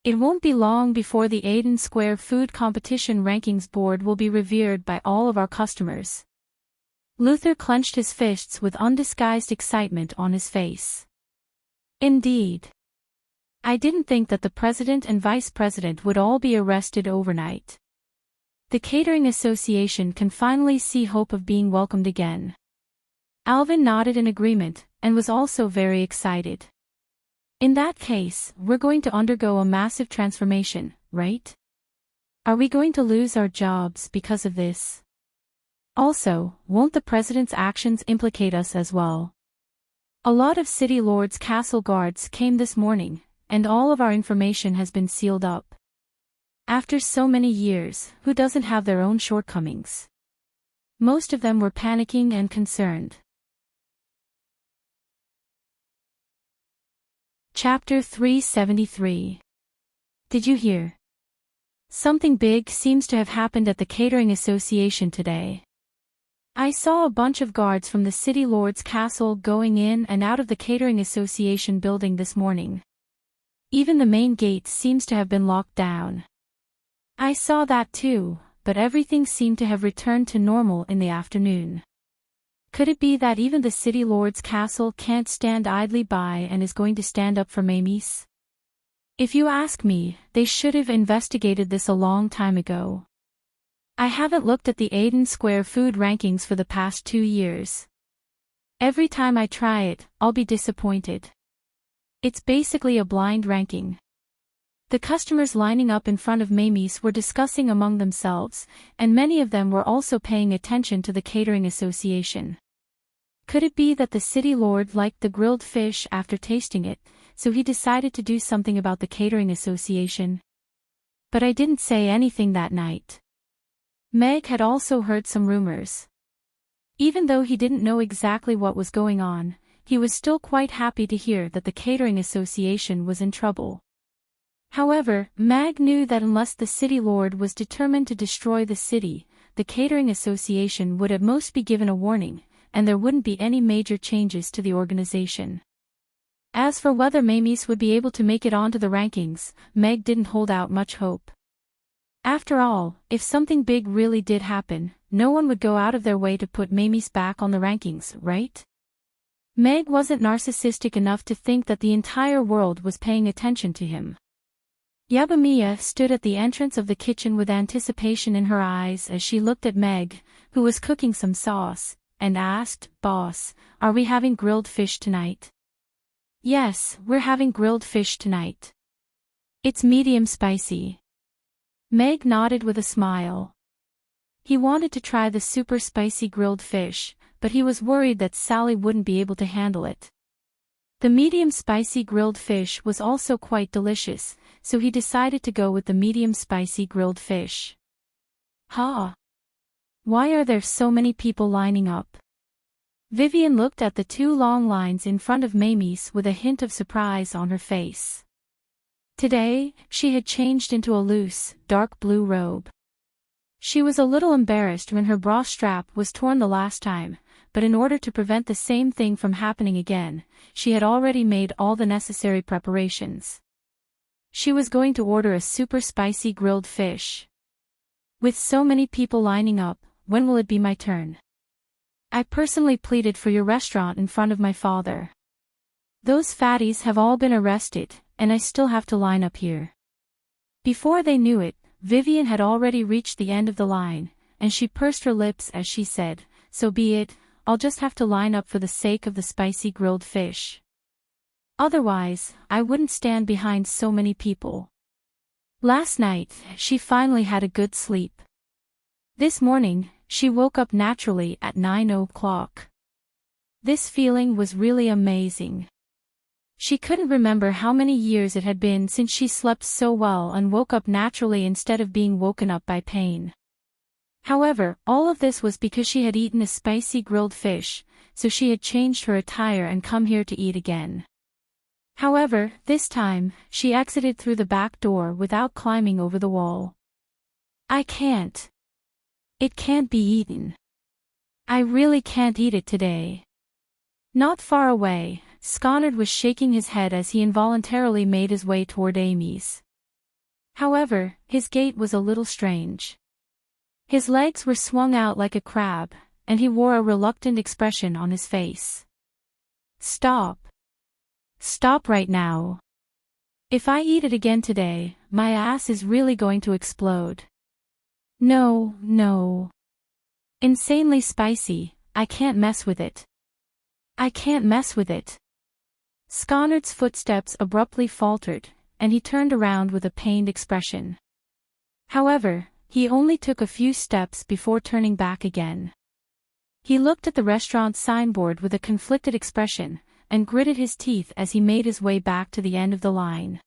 Speaker 1: It won't be long before the Aden Square Food Competition Rankings Board will be revered by all of our customers. Luther clenched his fists with undisguised excitement on his face. Indeed. I didn't think that the president and vice president would all be arrested overnight. The Catering Association can finally see hope of being welcomed again. Alvin nodded in agreement, and was also very excited. In that case, we're going to undergo a massive transformation, right? Are we going to lose our jobs because of this? Also, won't the president's actions implicate us as well? A lot of City Lord's Castle guards came this morning, and all of our information has been sealed up. After so many years, who doesn't have their own shortcomings? Most of them were panicking and concerned. Chapter 373. Did you hear? Something big seems to have happened at the Catering Association today. I saw a bunch of guards from the City Lord's Castle going in and out of the Catering Association building this morning. Even the main gate seems to have been locked down. I saw that too, but everything seemed to have returned to normal in the afternoon. Could it be that even the City Lord's Castle can't stand idly by and is going to stand up for Mamis? If you ask me, they should have investigated this a long time ago. I haven't looked at the Aden Square food rankings for the past 2 years. Every time I try it, I'll be disappointed. It's basically a blind ranking. The customers lining up in front of Mamis were discussing among themselves, and many of them were also paying attention to the Catering Association. Could it be that the city lord liked the grilled fish after tasting it, so he decided to do something about the Catering Association? But I didn't say anything that night. Meg had also heard some rumors. Even though he didn't know exactly what was going on, he was still quite happy to hear that the Catering Association was in trouble. However, Mag knew that unless the city lord was determined to destroy the city, the Catering Association would at most be given a warning, and there wouldn't be any major changes to the organization. As for whether Mamis would be able to make it onto the rankings, Meg didn't hold out much hope. After all, if something big really did happen, no one would go out of their way to put Mamis back on the rankings, right? Meg wasn't narcissistic enough to think that the entire world was paying attention to him. Yabamiya stood at the entrance of the kitchen with anticipation in her eyes as she looked at Meg, who was cooking some sauce, and asked, "Boss, are we having grilled fish tonight?" "Yes, we're having grilled fish tonight. It's medium spicy." Meg nodded with a smile. He wanted to try the super spicy grilled fish, but he was worried that Sally wouldn't be able to handle it. The medium spicy grilled fish was also quite delicious, so he decided to go with the medium spicy grilled fish. Ha! Why are there so many people lining up? Vivian looked at the two long lines in front of Mamie's with a hint of surprise on her face. Today, she had changed into a loose, dark blue robe. She was a little embarrassed when her bra strap was torn the last time, but in order to prevent the same thing from happening again, she had already made all the necessary preparations. She was going to order a super spicy grilled fish. With so many people lining up, when will it be my turn? I personally pleaded for your restaurant in front of my father. Those fatties have all been arrested, and I still have to line up here. Before they knew it, Vivian had already reached the end of the line, and she pursed her lips as she said, "So be it, I'll just have to line up for the sake of the spicy grilled fish. Otherwise, I wouldn't stand behind so many people." Last night, she finally had a good sleep. This morning, she woke up naturally at 9 o'clock. This feeling was really amazing. She couldn't remember how many years it had been since she slept so well and woke up naturally instead of being woken up by pain. However, all of this was because she had eaten a spicy grilled fish, so she had changed her attire and come here to eat again. However, this time, she exited through the back door without climbing over the wall. I can't. It can't be eaten. I really can't eat it today. Not far away, Sconard was shaking his head as he involuntarily made his way toward Amy's. However, his gait was a little strange. His legs were swung out like a crab, and he wore a reluctant expression on his face. Stop. Stop right now. If I eat it again today, my ass is really going to explode. No, no. Insanely spicy, I can't mess with it. I can't mess with it. Sconard's footsteps abruptly faltered, and he turned around with a pained expression. However, he only took a few steps before turning back again. He looked at the restaurant signboard with a conflicted expression, and gritted his teeth as he made his way back to the end of the line.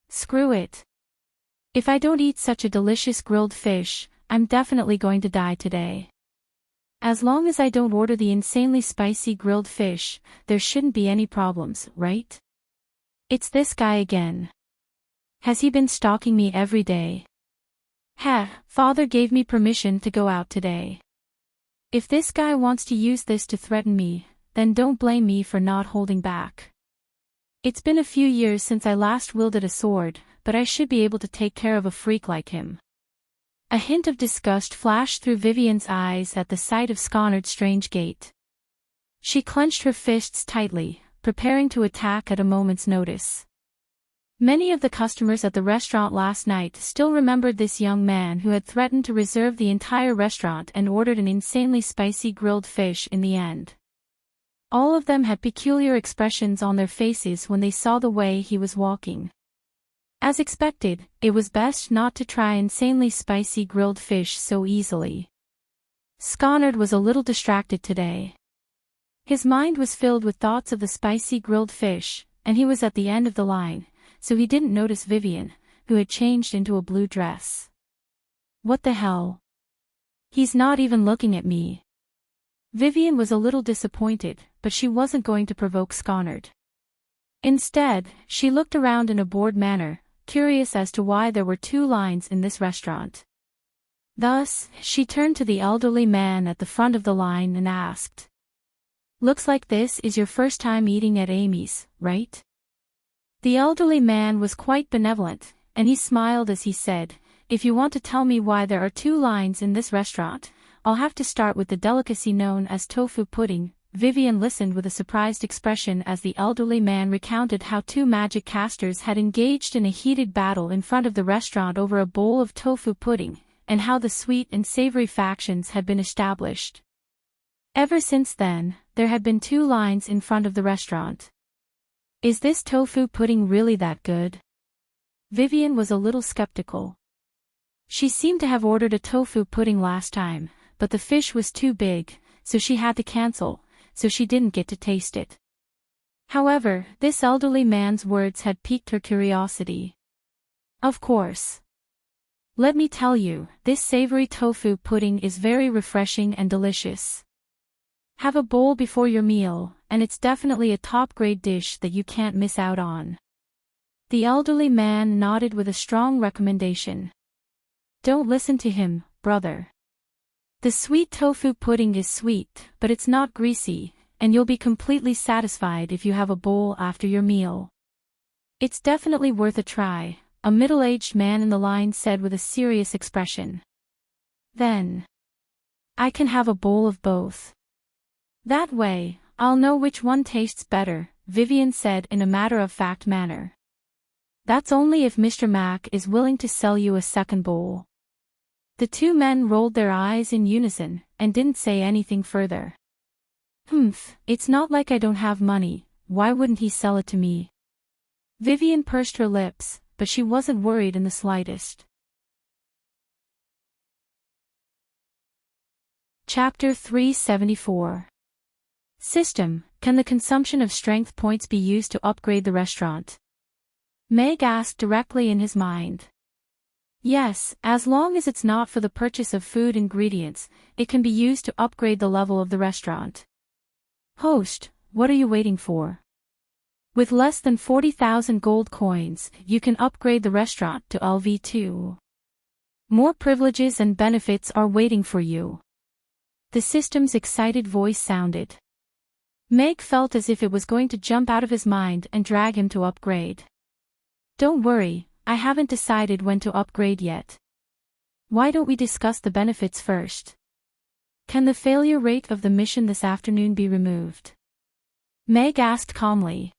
Speaker 1: Screw it. If I don't eat such a delicious grilled fish, I'm definitely going to die today. As long as I don't order the insanely spicy grilled fish, there shouldn't be any problems, right? It's this guy again. Has he been stalking me every day? Father gave me permission to go out today. If this guy wants to use this to threaten me, then don't blame me for not holding back. It's been a few years since I last wielded a sword, but I should be able to take care of a freak like him. A hint of disgust flashed through Vivian's eyes at the sight of Sconard's strange gait. She clenched her fists tightly, preparing to attack at a moment's notice. Many of the customers at the restaurant last night still remembered this young man who had threatened to reserve the entire restaurant and ordered an insanely spicy grilled fish in the end. All of them had peculiar expressions on their faces when they saw the way he was walking. As expected, it was best not to try insanely spicy grilled fish so easily. Sconard was a little distracted today. His mind was filled with thoughts of the spicy grilled fish, and he was at the end of the line, so he didn't notice Vivian, who had changed into a blue dress. What the hell? He's not even looking at me. Vivian was a little disappointed, but she wasn't going to provoke Sconard. Instead, she looked around in a bored manner, curious as to why there were two lines in this restaurant. Thus, she turned to the elderly man at the front of the line and asked, "Looks like this is your first time eating at Amy's, right?" The elderly man was quite benevolent, and he smiled as he said, "If you want to tell me why there are two lines in this restaurant, I'll have to start with the delicacy known as tofu pudding." Vivian listened with a surprised expression as the elderly man recounted how two magic casters had engaged in a heated battle in front of the restaurant over a bowl of tofu pudding, and how the sweet and savory factions had been established. Ever since then, there had been two lines in front of the restaurant. Is this tofu pudding really that good? Vivian was a little skeptical. She seemed to have ordered a tofu pudding last time, but the fish was too big, so she had to cancel, so she didn't get to taste it. However, this elderly man's words had piqued her curiosity. Of course. Let me tell you, this savory tofu pudding is very refreshing and delicious. Have a bowl before your meal, and it's definitely a top-grade dish that you can't miss out on. The elderly man nodded with a strong recommendation. Don't listen to him, brother. The sweet tofu pudding is sweet, but it's not greasy, and you'll be completely satisfied if you have a bowl after your meal. It's definitely worth a try, a middle-aged man in the line said with a serious expression. Then, I can have a bowl of both. That way, I'll know which one tastes better, Vivian said in a matter-of-fact manner. That's only if Mr. Mac is willing to sell you a second bowl. The two men rolled their eyes in unison, and didn't say anything further. It's not like I don't have money, why wouldn't he sell it to me? Vivian pursed her lips, but she wasn't worried in the slightest. Chapter 374. System, can the consumption of strength points be used to upgrade the restaurant? Meg asked directly in his mind. Yes, as long as it's not for the purchase of food ingredients, it can be used to upgrade the level of the restaurant. Host, what are you waiting for? With less than 40,000 gold coins, you can upgrade the restaurant to LV2. More privileges and benefits are waiting for you. The system's excited voice sounded. Meg felt as if it was going to jump out of his mind and drag him to upgrade. Don't worry, I haven't decided when to upgrade yet. Why don't we discuss the benefits first? Can the failure rate of the mission this afternoon be removed? Meg asked calmly.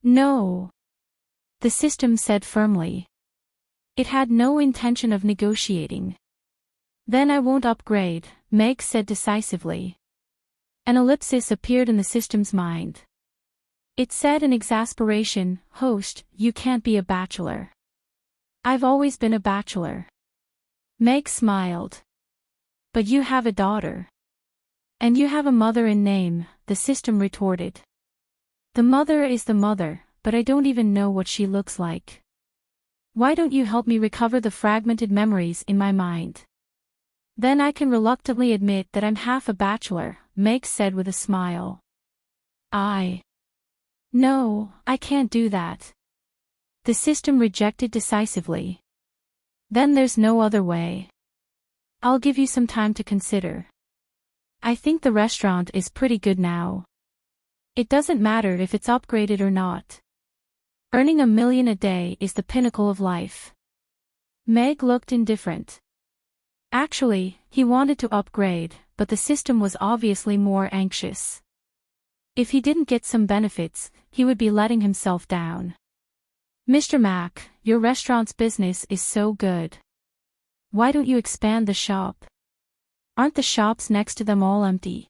Speaker 1: No. The system said firmly. It had no intention of negotiating. Then I won't upgrade, Meg said decisively. An ellipsis appeared in the system's mind. It said in exasperation, Host, you can't be a bachelor. I've always been a bachelor. Meg smiled. But you have a daughter. And you have a mother in name, the system retorted. The mother is the mother, but I don't even know what she looks like. Why don't you help me recover the fragmented memories in my mind? Then I can reluctantly admit that I'm half a bachelor, Meg said with a smile. No, I can't do that. The system rejected decisively. Then there's no other way. I'll give you some time to consider. I think the restaurant is pretty good now. It doesn't matter if it's upgraded or not. Earning $1 million a day is the pinnacle of life. Meg looked indifferent. Actually, he wanted to upgrade, but the system was obviously more anxious. If he didn't get some benefits, he would be letting himself down. Mr. Mac, your restaurant's business is so good. Why don't you expand the shop? Aren't the shops next to them all empty?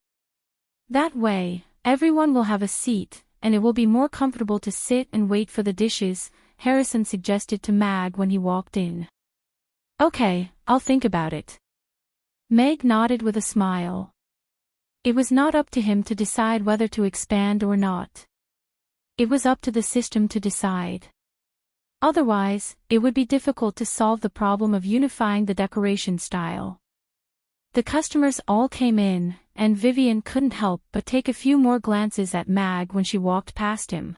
Speaker 1: That way, everyone will have a seat, and it will be more comfortable to sit and wait for the dishes, Harrison suggested to Mag when he walked in. Okay, I'll think about it. Meg nodded with a smile. It was not up to him to decide whether to expand or not. It was up to the system to decide. Otherwise, it would be difficult to solve the problem of unifying the decoration style. The customers all came in, and Vivian couldn't help but take a few more glances at Mag when she walked past him.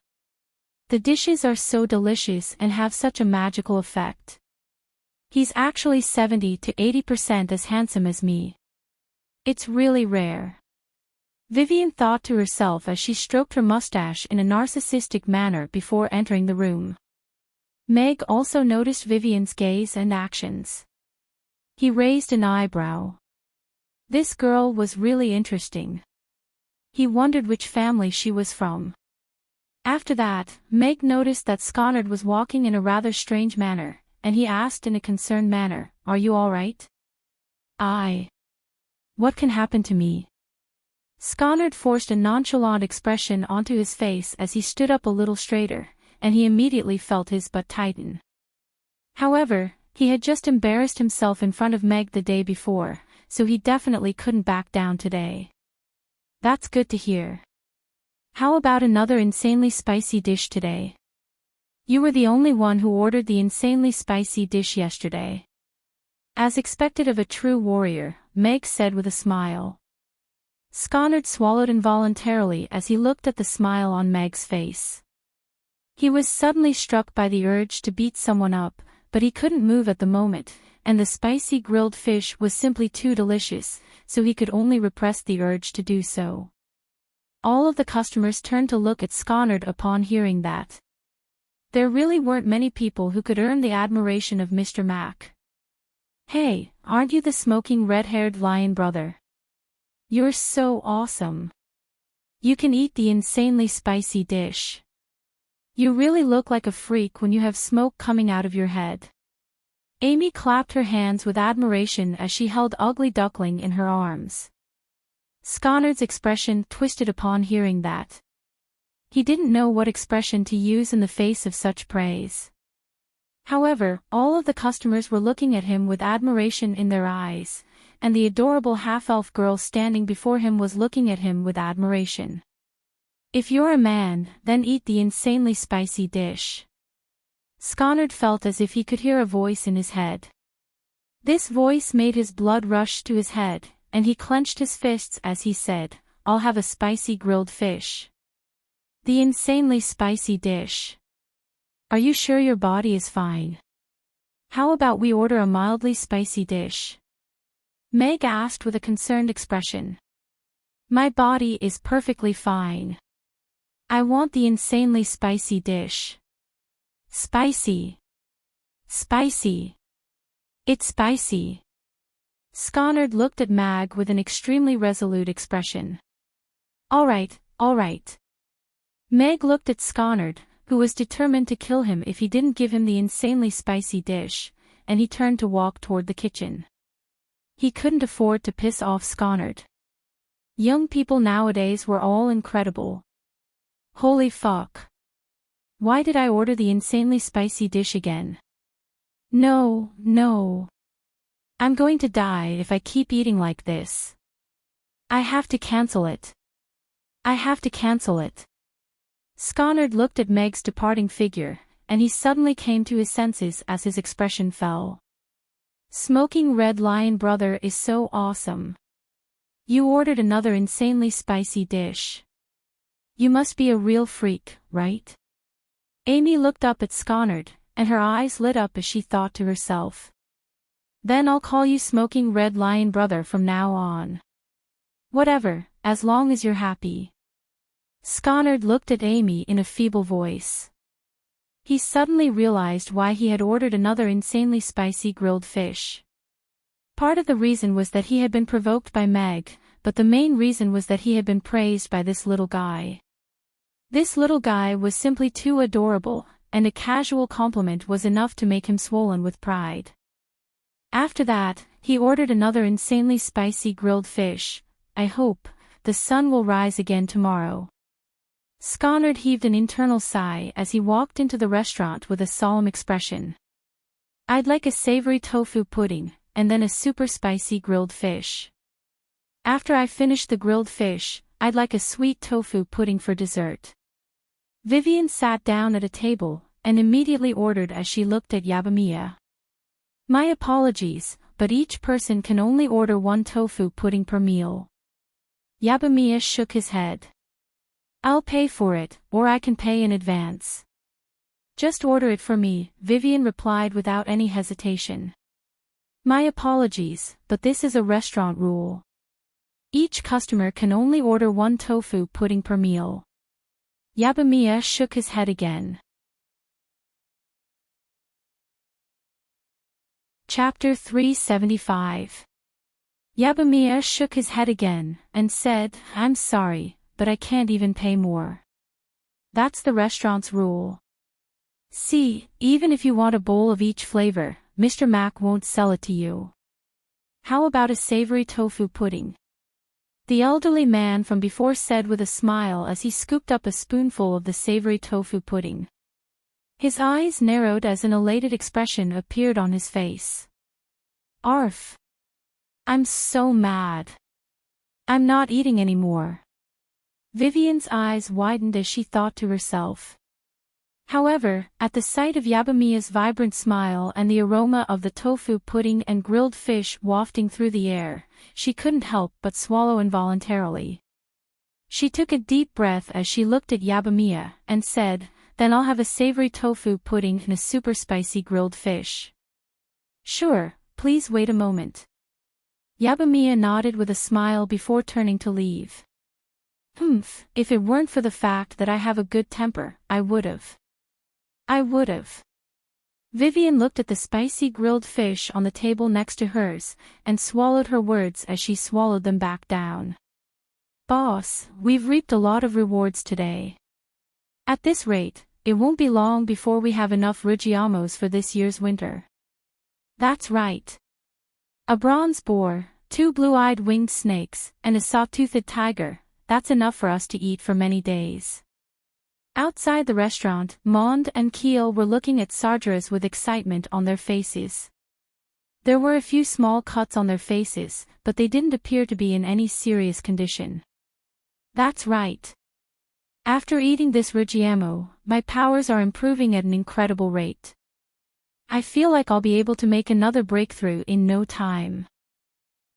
Speaker 1: The dishes are so delicious and have such a magical effect. He's actually 70 to 80% as handsome as me. It's really rare. Vivian thought to herself as she stroked her mustache in a narcissistic manner before entering the room. Meg also noticed Vivian's gaze and actions. He raised an eyebrow. This girl was really interesting. He wondered which family she was from. After that, Meg noticed that Sconard was walking in a rather strange manner, and he asked in a concerned manner, "Are you all right?" What can happen to me?" Sconard forced a nonchalant expression onto his face as he stood up a little straighter, and he immediately felt his butt tighten. However, He had just embarrassed himself in front of Meg the day before, so he definitely couldn't back down today. That's good to hear. How about another insanely spicy dish today? You were the only one who ordered the insanely spicy dish yesterday. As expected of a true warrior, Meg said with a smile. Sconard swallowed involuntarily as he looked at the smile on Meg's face. He was suddenly struck by the urge to beat someone up, but he couldn't move at the moment, and the spicy grilled fish was simply too delicious, so he could only repress the urge to do so. All of the customers turned to look at Sconard upon hearing that. There really weren't many people who could earn the admiration of Mr. Mac. Hey, aren't you the smoking red-haired lion brother? You're so awesome. You can eat the insanely spicy dish. You really look like a freak when you have smoke coming out of your head. Amy clapped her hands with admiration as she held Ugly Duckling in her arms. Sconard's expression twisted upon hearing that. He didn't know what expression to use in the face of such praise. However, all of the customers were looking at him with admiration in their eyes, and the adorable half-elf girl standing before him was looking at him with admiration. If you're a man, then eat the insanely spicy dish. Sconard felt as if he could hear a voice in his head. This voice made his blood rush to his head, and he clenched his fists as he said, "I'll have a spicy grilled fish. The insanely spicy dish. Are you sure your body is fine? How about we order a mildly spicy dish?" Meg asked with a concerned expression. "My body is perfectly fine. I want the insanely spicy dish. Spicy. Spicy. It's spicy." Sconard looked at Mag with an extremely resolute expression. All right. Meg looked at Sconard, who was determined to kill him if he didn't give him the insanely spicy dish, and he turned to walk toward the kitchen. He couldn't afford to piss off Sconard. Young people nowadays were all incredible. Holy fuck. Why did I order the insanely spicy dish again? No. I'm going to die if I keep eating like this. I have to cancel it. Sconard looked at Meg's departing figure, and he suddenly came to his senses as his expression fell. Smoking Red Lion brother is so awesome. You ordered another insanely spicy dish. You must be a real freak, right? Amy looked up at Sconard, and her eyes lit up as she thought to herself. Then I'll call you Smoking Red Lion brother from now on. Whatever, as long as you're happy. Sconard looked at Amy in a feeble voice. He suddenly realized why he had ordered another insanely spicy grilled fish. Part of the reason was that he had been provoked by Meg, but the main reason was that he had been praised by this little guy. This little guy was simply too adorable, and a casual compliment was enough to make him swollen with pride. After that, he ordered another insanely spicy grilled fish. I hope the sun will rise again tomorrow. Sconard heaved an internal sigh as he walked into the restaurant with a solemn expression. I'd like a savory tofu pudding, and then a super spicy grilled fish. After I finish the grilled fish, I'd like a sweet tofu pudding for dessert. Vivian sat down at a table, and immediately ordered as she looked at Yabamiya. My apologies, but each person can only order one tofu pudding per meal. Yabamiya shook his head. I'll pay for it, or I can pay in advance. Just order it for me, Vivian replied without any hesitation. My apologies, but this is a restaurant rule. Each customer can only order one tofu pudding per meal. Yabamiya shook his head again. Chapter 375. Yabamiya shook his head again, and said, I'm sorry, but I can't even pay more. That's the restaurant's rule. See, even if you want a bowl of each flavor, Mr. Mac won't sell it to you. How about a savory tofu pudding? The elderly man from before said with a smile as he scooped up a spoonful of the savory tofu pudding. His eyes narrowed as an elated expression appeared on his face. Arf! I'm so mad. I'm not eating anymore. Vivian's eyes widened as she thought to herself. However, at the sight of Yabamiya's vibrant smile and the aroma of the tofu pudding and grilled fish wafting through the air, she couldn't help but swallow involuntarily. She took a deep breath as she looked at Yabamiya and said, "Then I'll have a savory tofu pudding and a super spicy grilled fish." "Sure, please wait a moment." Yabamiya nodded with a smile before turning to leave. If it weren't for the fact that I have a good temper, I would've. Vivian looked at the spicy grilled fish on the table next to hers, and swallowed her words as she swallowed them back down. "Boss, we've reaped a lot of rewards today. At this rate, it won't be long before we have enough Rugiamos for this year's winter." "That's right. A bronze boar, 2 blue-eyed winged snakes, and a saw-toothed tiger, that's enough for us to eat for many days." Outside the restaurant, Mond and Keel were looking at Sargeras with excitement on their faces. There were a few small cuts on their faces, but they didn't appear to be in any serious condition. "That's right. After eating this Rugiamo, my powers are improving at an incredible rate. I feel like I'll be able to make another breakthrough in no time."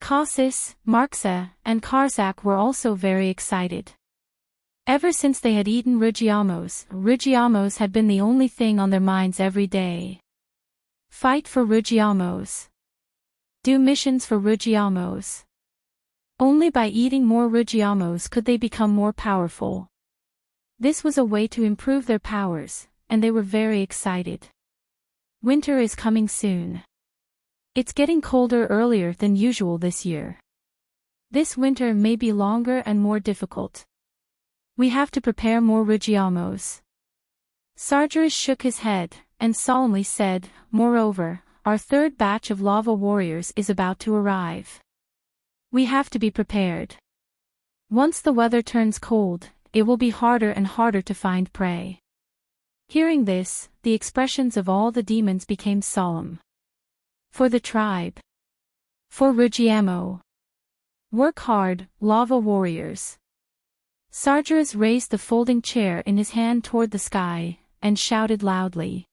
Speaker 1: Cassis, Marxa, and Karzak were also very excited. Ever since they had eaten Rugiamos had been the only thing on their minds every day. Fight for Rugiamos. Do missions for Rugiamos. Only by eating more Rugiamos could they become more powerful. This was a way to improve their powers, and they were very excited. Winter is coming soon. It's getting colder earlier than usual this year. This winter may be longer and more difficult. We have to prepare more Rugiamos. Sargeras shook his head, and solemnly said, "Moreover, our third batch of lava warriors is about to arrive. We have to be prepared. Once the weather turns cold, it will be harder and harder to find prey." Hearing this, the expressions of all the demons became solemn. For the tribe. For Rugiamo. Work hard, lava warriors. Sargeras raised the folding chair in his hand toward the sky, and shouted loudly.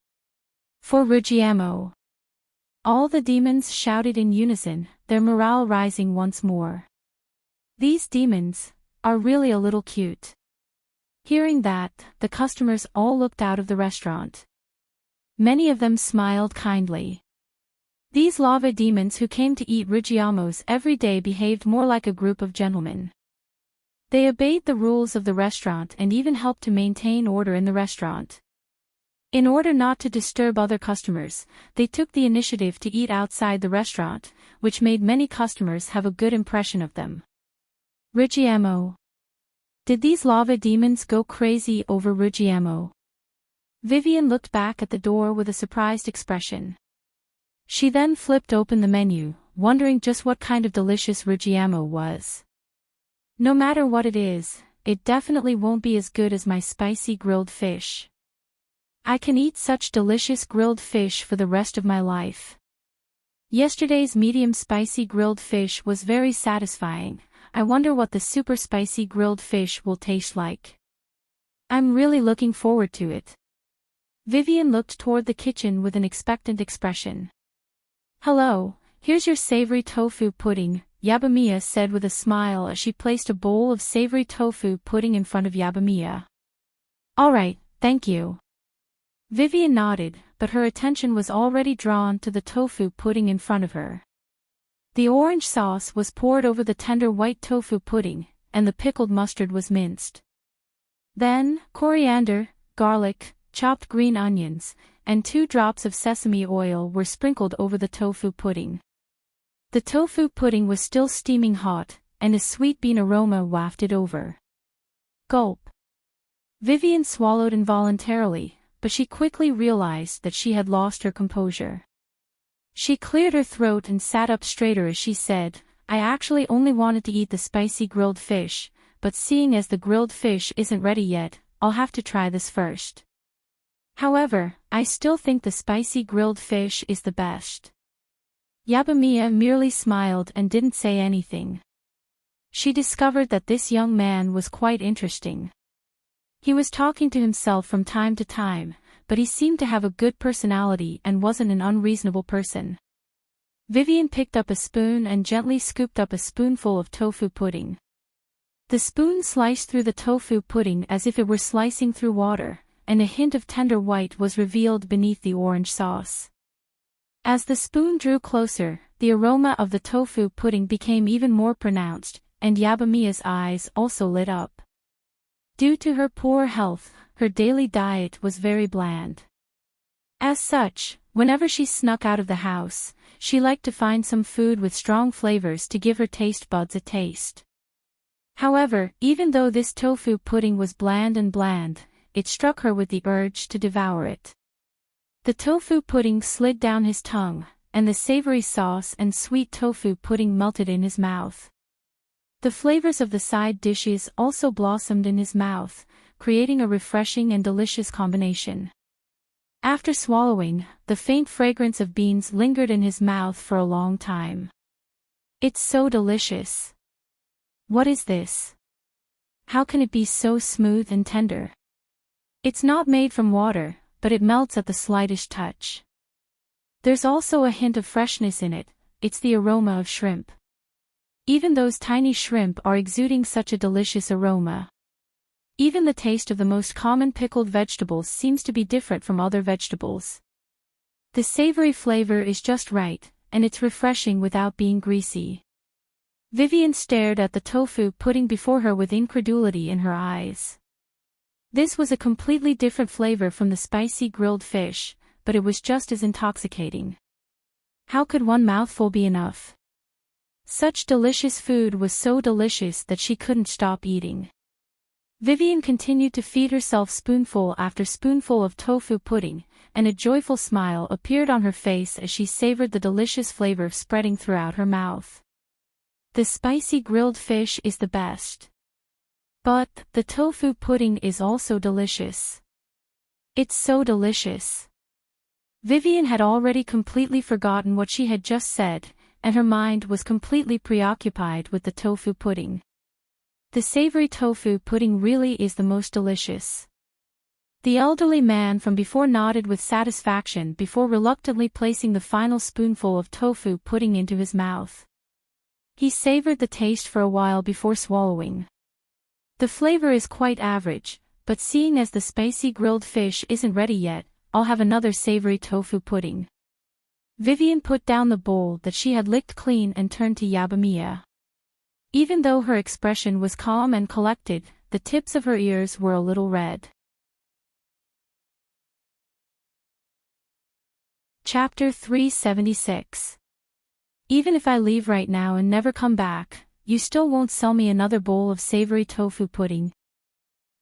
Speaker 1: For Rugiamo. All the demons shouted in unison, their morale rising once more. These demons are really a little cute. Hearing that, the customers all looked out of the restaurant. Many of them smiled kindly. These lava demons who came to eat Rugiamos every day behaved more like a group of gentlemen. They obeyed the rules of the restaurant and even helped to maintain order in the restaurant. In order not to disturb other customers, they took the initiative to eat outside the restaurant, which made many customers have a good impression of them. Rugiamo. Did these lava demons go crazy over Rugiamo? Vivian looked back at the door with a surprised expression. She then flipped open the menu, wondering just what kind of delicious Rugiamo was. No matter what it is, it definitely won't be as good as my spicy grilled fish. I can eat such delicious grilled fish for the rest of my life. Yesterday's medium spicy grilled fish was very satisfying. I wonder what the super spicy grilled fish will taste like. I'm really looking forward to it. Vivian looked toward the kitchen with an expectant expression. "Hello, here's your savory tofu pudding," Yabamiya said with a smile as she placed a bowl of savory tofu pudding in front of Yabamiya. "Alright, thank you." Vivian nodded, but her attention was already drawn to the tofu pudding in front of her. The orange sauce was poured over the tender white tofu pudding, and the pickled mustard was minced. Then, coriander, garlic, chopped green onions, and 2 drops of sesame oil were sprinkled over the tofu pudding. The tofu pudding was still steaming hot, and a sweet bean aroma wafted over. Gulp. Vivian swallowed involuntarily, but she quickly realized that she had lost her composure. She cleared her throat and sat up straighter as she said, "I actually only wanted to eat the spicy grilled fish, but seeing as the grilled fish isn't ready yet, I'll have to try this first." However, I still think the spicy grilled fish is the best. Yabamiya merely smiled and didn't say anything. She discovered that this young man was quite interesting. He was talking to himself from time to time, but he seemed to have a good personality and wasn't an unreasonable person. Vivian picked up a spoon and gently scooped up a spoonful of tofu pudding. The spoon sliced through the tofu pudding as if it were slicing through water, and a hint of tender white was revealed beneath the orange sauce. As the spoon drew closer, the aroma of the tofu pudding became even more pronounced, and Yabamiya's eyes also lit up. Due to her poor health, her daily diet was very bland. As such, whenever she snuck out of the house, she liked to find some food with strong flavors to give her taste buds a taste. However, even though this tofu pudding was bland, it struck her with the urge to devour it. The tofu pudding slid down his tongue, and the savory sauce and sweet tofu pudding melted in his mouth. The flavors of the side dishes also blossomed in his mouth, creating a refreshing and delicious combination. After swallowing, the faint fragrance of beans lingered in his mouth for a long time. It's so delicious. What is this? How can it be so smooth and tender? It's not made from water, but it melts at the slightest touch. There's also a hint of freshness in it, it's the aroma of shrimp. Even those tiny shrimp are exuding such a delicious aroma. Even the taste of the most common pickled vegetables seems to be different from other vegetables. The savory flavor is just right, and it's refreshing without being greasy. Vivian stared at the tofu pudding before her with incredulity in her eyes. This was a completely different flavor from the spicy grilled fish, but it was just as intoxicating. How could one mouthful be enough? Such delicious food was so delicious that she couldn't stop eating. Vivian continued to feed herself spoonful after spoonful of tofu pudding, and a joyful smile appeared on her face as she savored the delicious flavor spreading throughout her mouth. The spicy grilled fish is the best. But, the tofu pudding is also delicious. It's so delicious. Vivian had already completely forgotten what she had just said, and her mind was completely preoccupied with the tofu pudding. The savory tofu pudding really is the most delicious. The elderly man from before nodded with satisfaction before reluctantly placing the final spoonful of tofu pudding into his mouth. He savored the taste for a while before swallowing. The flavor is quite average, but seeing as the spicy grilled fish isn't ready yet, I'll have another savory tofu pudding. Vivian put down the bowl that she had licked clean and turned to Yabamiya. Even though her expression was calm and collected, the tips of her ears were a little red. Chapter 376. Even if I leave right now and never come back, you still won't sell me another bowl of savory tofu pudding.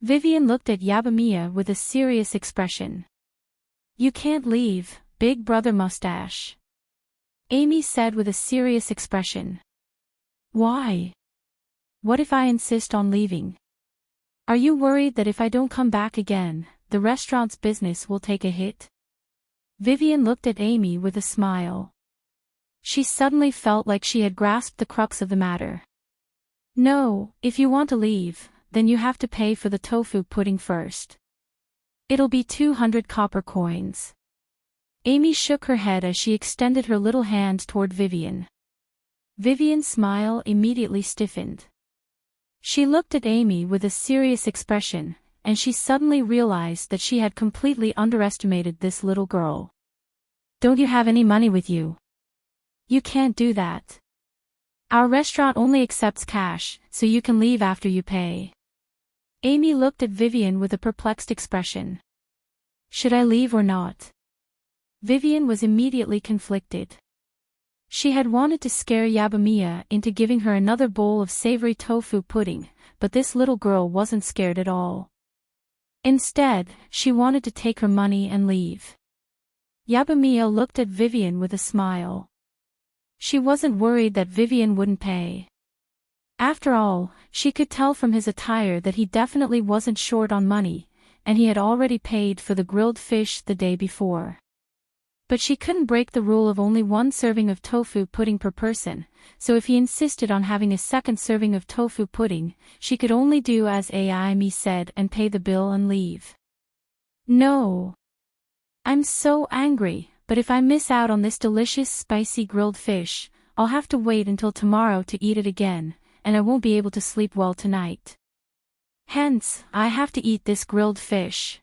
Speaker 1: Vivian looked at Yabamiya with a serious expression. You can't leave, Big Brother Mustache. Amy said with a serious expression. Why? What if I insist on leaving? Are you worried that if I don't come back again, the restaurant's business will take a hit? Vivian looked at Amy with a smile. She suddenly felt like she had grasped the crux of the matter. No, if you want to leave, then you have to pay for the tofu pudding first. It'll be 200 copper coins. Amy shook her head as she extended her little hand toward Vivian. Vivian's smile immediately stiffened. She looked at Amy with a serious expression, and she suddenly realized that she had completely underestimated this little girl. Don't you have any money with you? You can't do that. Our restaurant only accepts cash, so you can leave after you pay. Amy looked at Vivian with a perplexed expression. Should I leave or not? Vivian was immediately conflicted. She had wanted to scare Yabamiya into giving her another bowl of savory tofu pudding, but this little girl wasn't scared at all. Instead, she wanted to take her money and leave. Yabamiya looked at Vivian with a smile. She wasn't worried that Vivian wouldn't pay. After all, she could tell from his attire that he definitely wasn't short on money, and he had already paid for the grilled fish the day before. But she couldn't break the rule of only one serving of tofu pudding per person, so if he insisted on having a second serving of tofu pudding, she could only do as Amy said and pay the bill and leave. No. I'm so angry, but if I miss out on this delicious spicy grilled fish, I'll have to wait until tomorrow to eat it again, and I won't be able to sleep well tonight. Hence, I have to eat this grilled fish.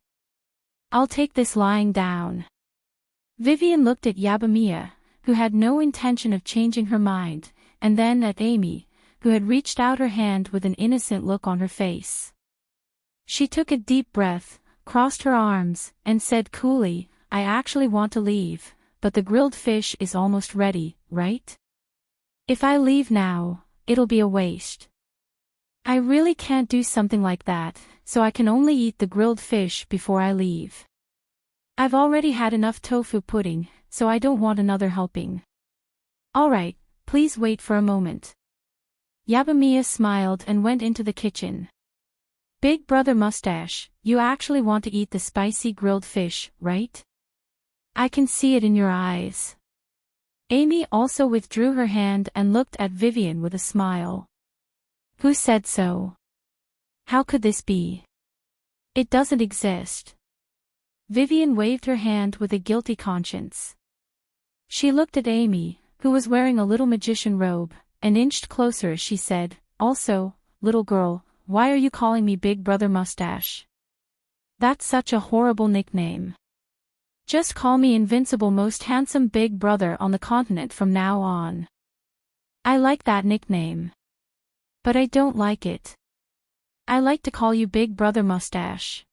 Speaker 1: I'll take this lying down. Vivian looked at Yabamiya, who had no intention of changing her mind, and then at Amy, who had reached out her hand with an innocent look on her face. She took a deep breath, crossed her arms, and said coolly, I actually want to leave, but the grilled fish is almost ready, right? If I leave now, it'll be a waste. I really can't do something like that, so I can only eat the grilled fish before I leave. I've already had enough tofu pudding, so I don't want another helping. Alright, please wait for a moment. Yabamiya smiled and went into the kitchen. Big Brother Mustache, you actually want to eat the spicy grilled fish, right? I can see it in your eyes. Amy also withdrew her hand and looked at Vivian with a smile. Who said so? How could this be? It doesn't exist. Vivian waved her hand with a guilty conscience. She looked at Amy, who was wearing a little magician robe, and inched closer as she said, also, little girl, why are you calling me Big Brother Mustache? That's such a horrible nickname. Just call me Invincible Most Handsome Big Brother on the continent from now on. I like that nickname. But I don't like it. I like to call you Big Brother Mustache.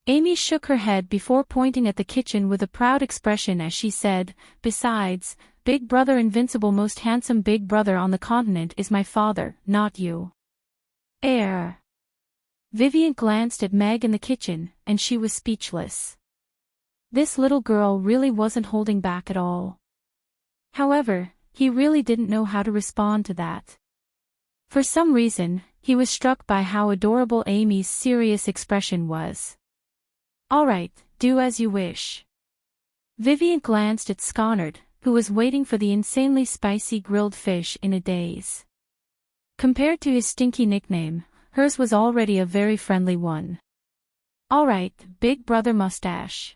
Speaker 1: Amy shook her head before pointing at the kitchen with a proud expression as she said, besides, Big Brother Invincible Most Handsome Big Brother on the continent is my father, not you. Vivian glanced at Meg in the kitchen, and she was speechless. This little girl really wasn't holding back at all. However, he really didn't know how to respond to that. For some reason, he was struck by how adorable Amy's serious expression was. Alright, do as you wish. Vivian glanced at Sconard, who was waiting for the insanely spicy grilled fish in a daze. Compared to his stinky nickname, hers was already a very friendly one. Alright, Big Brother Mustache.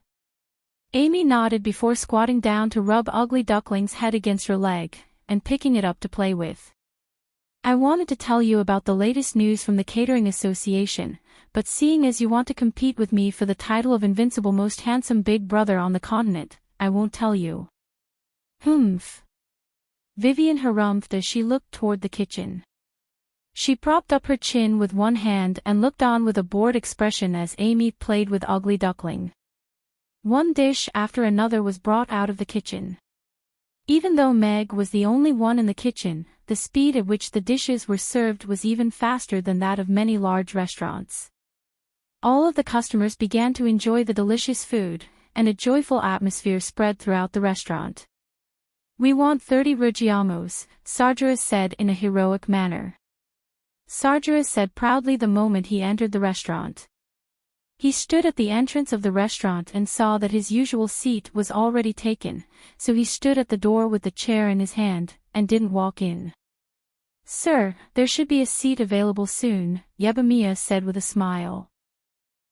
Speaker 1: Amy nodded before squatting down to rub Ugly Duckling's head against her leg, and picking it up to play with. I wanted to tell you about the latest news from the Catering Association, but seeing as you want to compete with me for the title of Invincible Most Handsome Big Brother on the continent, I won't tell you. Humph. Vivian harumphed as she looked toward the kitchen. She propped up her chin with one hand and looked on with a bored expression as Amy played with Ugly Duckling. One dish after another was brought out of the kitchen. Even though Meg was the only one in the kitchen, the speed at which the dishes were served was even faster than that of many large restaurants. All of the customers began to enjoy the delicious food, and a joyful atmosphere spread throughout the restaurant. We want 30 Rugiamos, Sargeras said in a heroic manner. Sargeras said proudly the moment he entered the restaurant. He stood at the entrance of the restaurant and saw that his usual seat was already taken, so he stood at the door with the chair in his hand, and didn't walk in. Sir, there should be a seat available soon, Yabamiya said with a smile.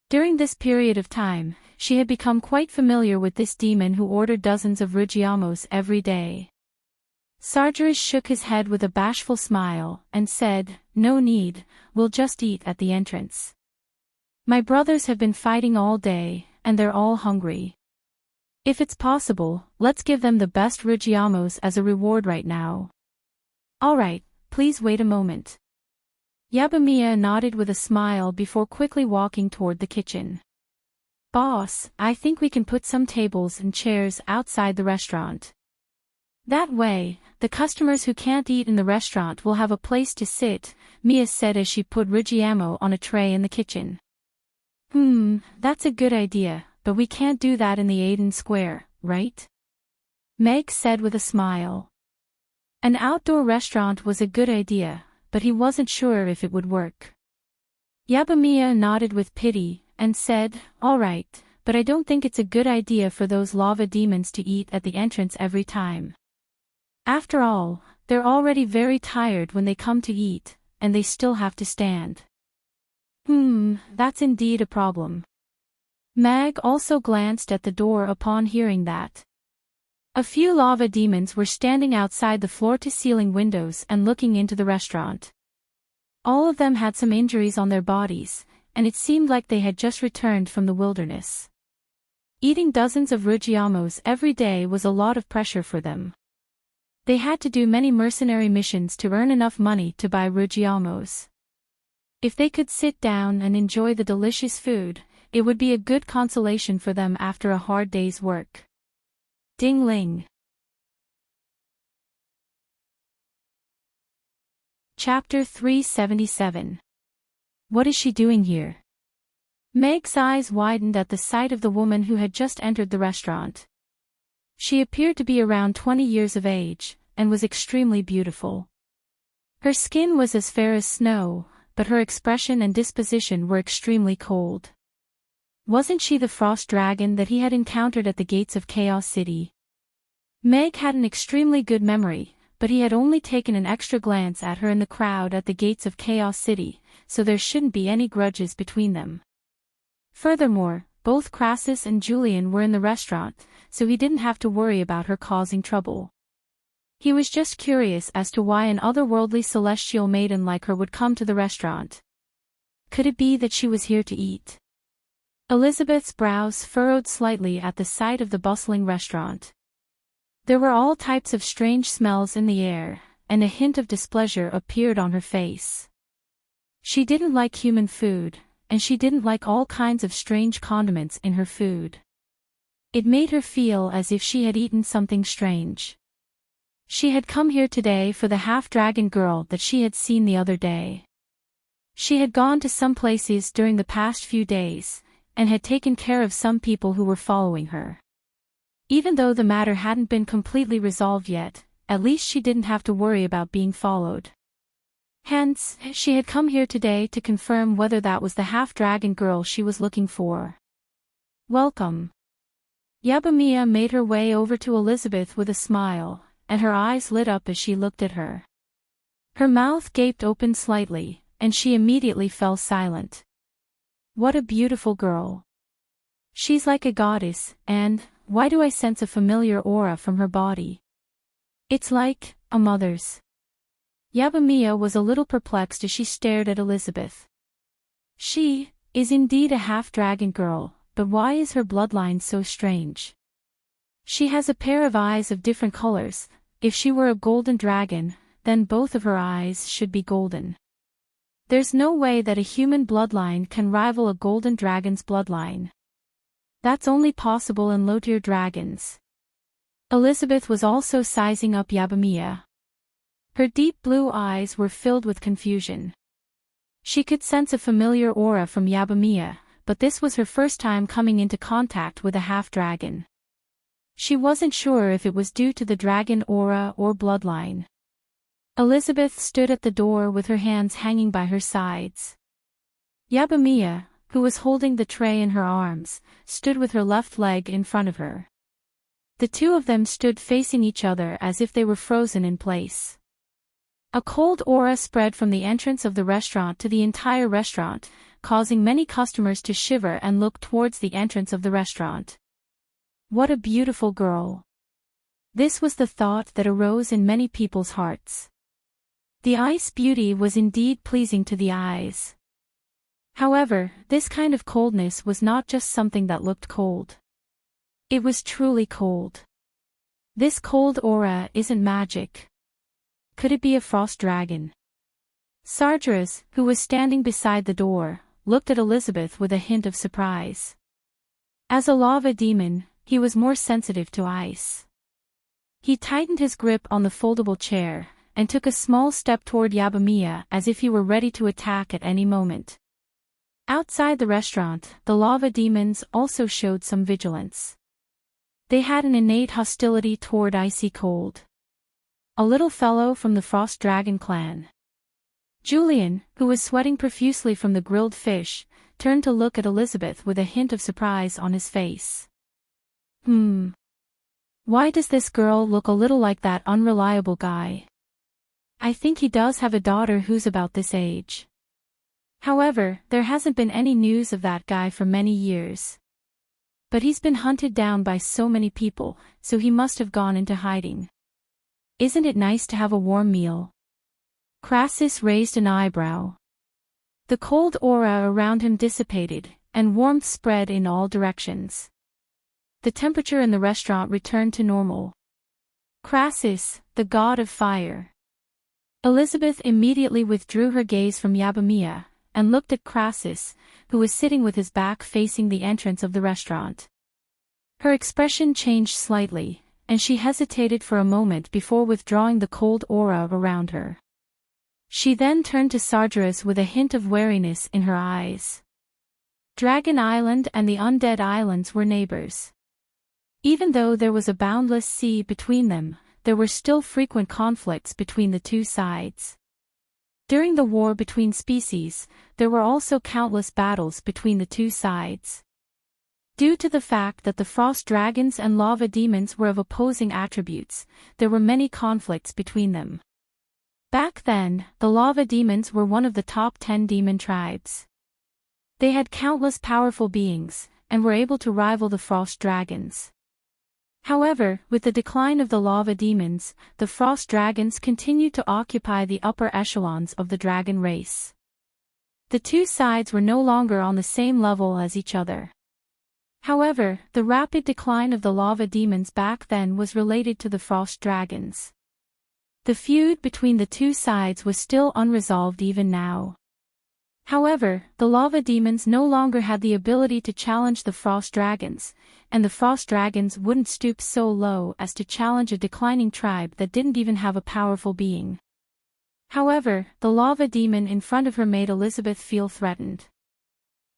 Speaker 1: During this period of time, she had become quite familiar with this demon who ordered dozens of Rugiamos every day. Sargeras shook his head with a bashful smile, and said, no need, we'll just eat at the entrance. My brothers have been fighting all day, and they're all hungry. If it's possible, let's give them the best Rugiamos as a reward right now. Alright, please wait a moment. Yabamiya nodded with a smile before quickly walking toward the kitchen. Boss, I think we can put some tables and chairs outside the restaurant. That way, the customers who can't eat in the restaurant will have a place to sit, Mia said as she put Rugiamo on a tray in the kitchen. That's a good idea, but we can't do that in the Aiden Square, right? Meg said with a smile. An outdoor restaurant was a good idea, but he wasn't sure if it would work. Yabamiya nodded with pity, and said, "All right, but I don't think it's a good idea for those lava demons to eat at the entrance every time. After all, they're already very tired when they come to eat, and they still have to stand." That's indeed a problem. Meg also glanced at the door upon hearing that. A few lava demons were standing outside the floor-to-ceiling windows and looking into the restaurant. All of them had some injuries on their bodies, and it seemed like they had just returned from the wilderness. Eating dozens of rugiamos every day was a lot of pressure for them. They had to do many mercenary missions to earn enough money to buy rugiamos. If they could sit down and enjoy the delicious food, it would be a good consolation for them after a hard day's work. Ding-ling. Chapter 377. What is she doing here? Meg's eyes widened at the sight of the woman who had just entered the restaurant. She appeared to be around 20 years of age, and was extremely beautiful. Her skin was as fair as snow, but her expression and disposition were extremely cold. Wasn't she the frost dragon that he had encountered at the gates of Chaos City? Meg had an extremely good memory, but he had only taken an extra glance at her in the crowd at the gates of Chaos City, so there shouldn't be any grudges between them. Furthermore, both Crassus and Julian were in the restaurant, so he didn't have to worry about her causing trouble. He was just curious as to why an otherworldly celestial maiden like her would come to the restaurant. Could it be that she was here to eat? Elizabeth's brows furrowed slightly at the sight of the bustling restaurant. There were all types of strange smells in the air, and a hint of displeasure appeared on her face. She didn't like human food, and she didn't like all kinds of strange condiments in her food. It made her feel as if she had eaten something strange. She had come here today for the half-dragon girl that she had seen the other day. She had gone to some places during the past few days, and had taken care of some people who were following her. Even though the matter hadn't been completely resolved yet, at least she didn't have to worry about being followed. Hence, she had come here today to confirm whether that was the half-dragon girl she was looking for. "Welcome." Yabamiya made her way over to Elizabeth with a smile, and her eyes lit up as she looked at her. Her mouth gaped open slightly, and she immediately fell silent. What a beautiful girl. She's like a goddess, and, why do I sense a familiar aura from her body? It's like a mother's. Yabamiya was a little perplexed as she stared at Elizabeth. She is indeed a half-dragon girl, but why is her bloodline so strange? She has a pair of eyes of different colors. If she were a golden dragon, then both of her eyes should be golden. There's no way that a human bloodline can rival a golden dragon's bloodline. That's only possible in low-tier dragons. Elizabeth was also sizing up Yabamiya. Her deep blue eyes were filled with confusion. She could sense a familiar aura from Yabamiya, but this was her first time coming into contact with a half-dragon. She wasn't sure if it was due to the dragon aura or bloodline. Elizabeth stood at the door with her hands hanging by her sides. Yabamiya, who was holding the tray in her arms, stood with her left leg in front of her. The two of them stood facing each other as if they were frozen in place. A cold aura spread from the entrance of the restaurant to the entire restaurant, causing many customers to shiver and look towards the entrance of the restaurant. What a beautiful girl. This was the thought that arose in many people's hearts. The ice beauty was indeed pleasing to the eyes. However, this kind of coldness was not just something that looked cold. It was truly cold. This cold aura isn't magic. Could it be a frost dragon? Sargeras, who was standing beside the door, looked at Elizabeth with a hint of surprise. As a lava demon, he was more sensitive to ice. He tightened his grip on the foldable chair, and took a small step toward Yabamiya as if he were ready to attack at any moment. Outside the restaurant, the lava demons also showed some vigilance. They had an innate hostility toward icy cold. A little fellow from the Frost Dragon clan. Julian, who was sweating profusely from the grilled fish, turned to look at Elizabeth with a hint of surprise on his face. Why does this girl look a little like that unreliable guy? I think he does have a daughter who's about this age. However, there hasn't been any news of that guy for many years. But he's been hunted down by so many people, so he must have gone into hiding. Isn't it nice to have a warm meal? Crassus raised an eyebrow. The cold aura around him dissipated, and warmth spread in all directions. The temperature in the restaurant returned to normal. Crassus, the god of fire. Elizabeth immediately withdrew her gaze from Yabamiya, and looked at Crassus, who was sitting with his back facing the entrance of the restaurant. Her expression changed slightly, and she hesitated for a moment before withdrawing the cold aura around her. She then turned to Sargeras with a hint of wariness in her eyes. Dragon Island and the Undead Islands were neighbors. Even though there was a boundless sea between them, there were still frequent conflicts between the two sides. During the war between species, there were also countless battles between the two sides. Due to the fact that the frost dragons and lava demons were of opposing attributes, there were many conflicts between them. Back then, the lava demons were one of the top 10 demon tribes. They had countless powerful beings, and were able to rival the frost dragons. However, with the decline of the lava demons, the frost dragons continued to occupy the upper echelons of the dragon race. The two sides were no longer on the same level as each other. However, the rapid decline of the lava demons back then was related to the frost dragons. The feud between the two sides was still unresolved even now. However, the lava demons no longer had the ability to challenge the frost dragons, and the frost dragons wouldn't stoop so low as to challenge a declining tribe that didn't even have a powerful being. However, the lava demon in front of her made Elizabeth feel threatened.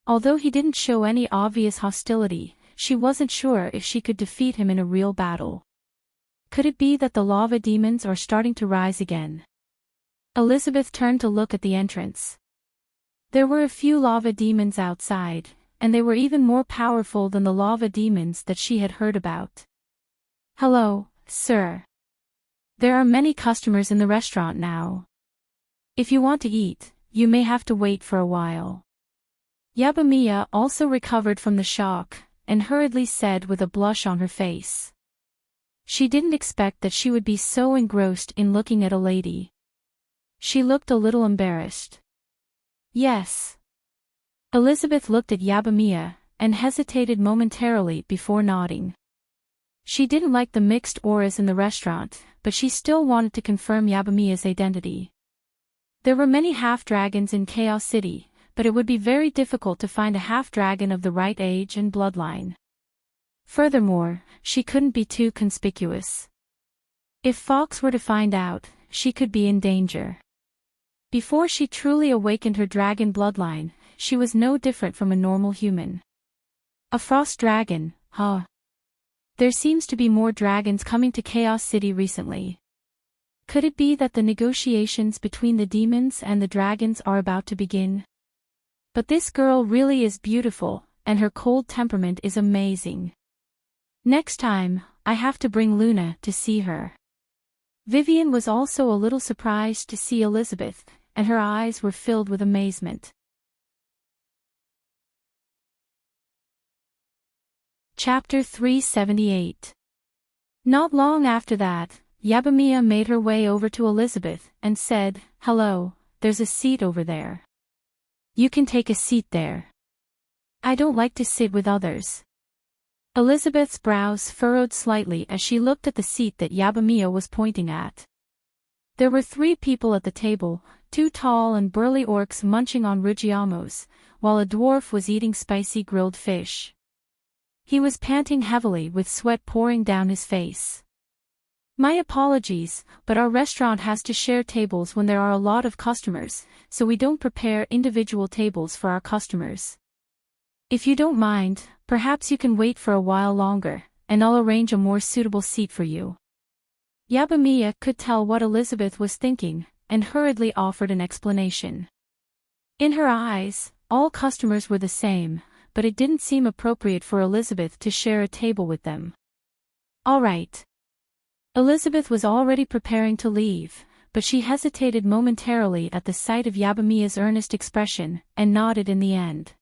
Speaker 1: Although he didn't show any obvious hostility, she wasn't sure if she could defeat him in a real battle. Could it be that the lava demons are starting to rise again? Elizabeth turned to look at the entrance. There were a few lava demons outside, and they were even more powerful than the lava demons that she had heard about. Hello, sir. There are many customers in the restaurant now. If you want to eat, you may have to wait for a while. Yabamiya also recovered from the shock, and hurriedly said with a blush on her face. She didn't expect that she would be so engrossed in looking at a lady. She looked a little embarrassed. Yes. Elizabeth looked at Yabamiya, and hesitated momentarily before nodding. She didn't like the mixed auras in the restaurant, but she still wanted to confirm Yabamiya's identity. There were many half-dragons in Chaos City, but it would be very difficult to find a half-dragon of the right age and bloodline. Furthermore, she couldn't be too conspicuous. If Fox were to find out, she could be in danger. Before she truly awakened her dragon bloodline, she was no different from a normal human. A frost dragon, huh? There seems to be more dragons coming to Chaos City recently. Could it be that the negotiations between the demons and the dragons are about to begin? But this girl really is beautiful, and her cold temperament is amazing. Next time, I have to bring Luna to see her. Vivian was also a little surprised to see Elizabeth, and her eyes were filled with amazement. Chapter 378. Not long after that, Yabamiya made her way over to Elizabeth and said, "Hello, there's a seat over there. You can take a seat there. I don't like to sit with others." Elizabeth's brows furrowed slightly as she looked at the seat that Yabamiya was pointing at. There were 3 people at the table, 2 tall and burly orcs munching on rugiamos, while a dwarf was eating spicy grilled fish. He was panting heavily with sweat pouring down his face. "My apologies, but our restaurant has to share tables when there are a lot of customers, so we don't prepare individual tables for our customers. If you don't mind, perhaps you can wait for a while longer, and I'll arrange a more suitable seat for you." Yabamiya could tell what Elizabeth was thinking, and hurriedly offered an explanation. In her eyes, all customers were the same, but it didn't seem appropriate for Elizabeth to share a table with them. All right. Elizabeth was already preparing to leave, but she hesitated momentarily at the sight of Yabamiya's earnest expression, and nodded in the end.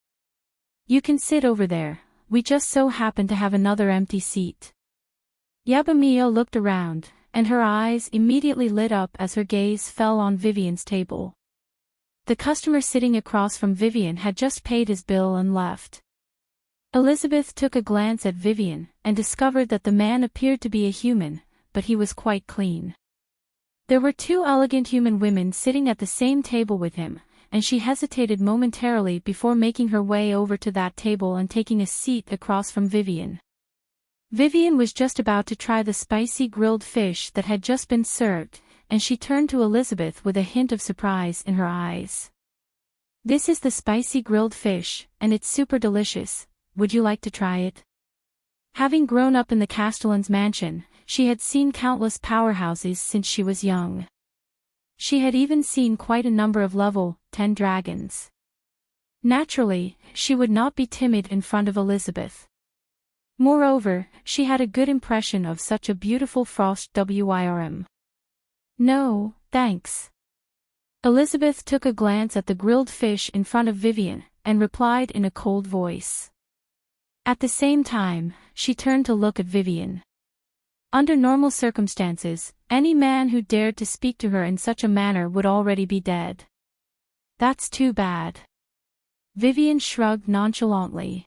Speaker 1: You can sit over there, we just so happen to have another empty seat. Yabamiya looked around, and her eyes immediately lit up as her gaze fell on Vivian's table. The customer sitting across from Vivian had just paid his bill and left. Elizabeth took a glance at Vivian, and discovered that the man appeared to be a human, but he was quite clean. There were two elegant human women sitting at the same table with him, and she hesitated momentarily before making her way over to that table and taking a seat across from Vivian. Vivian was just about to try the spicy grilled fish that had just been served, and she turned to Elizabeth with a hint of surprise in her eyes. This is the spicy grilled fish, and it's super delicious. Would you like to try it? Having grown up in the Castellan's mansion, she had seen countless powerhouses since she was young. She had even seen quite a number of level 10 dragons. Naturally, she would not be timid in front of Elizabeth. Moreover, she had a good impression of such a beautiful frost Wyrm. No, thanks. Elizabeth took a glance at the grilled fish in front of Vivian, and replied in a cold voice. At the same time, she turned to look at Vivian. Under normal circumstances, any man who dared to speak to her in such a manner would already be dead. That's too bad. Vivian shrugged nonchalantly.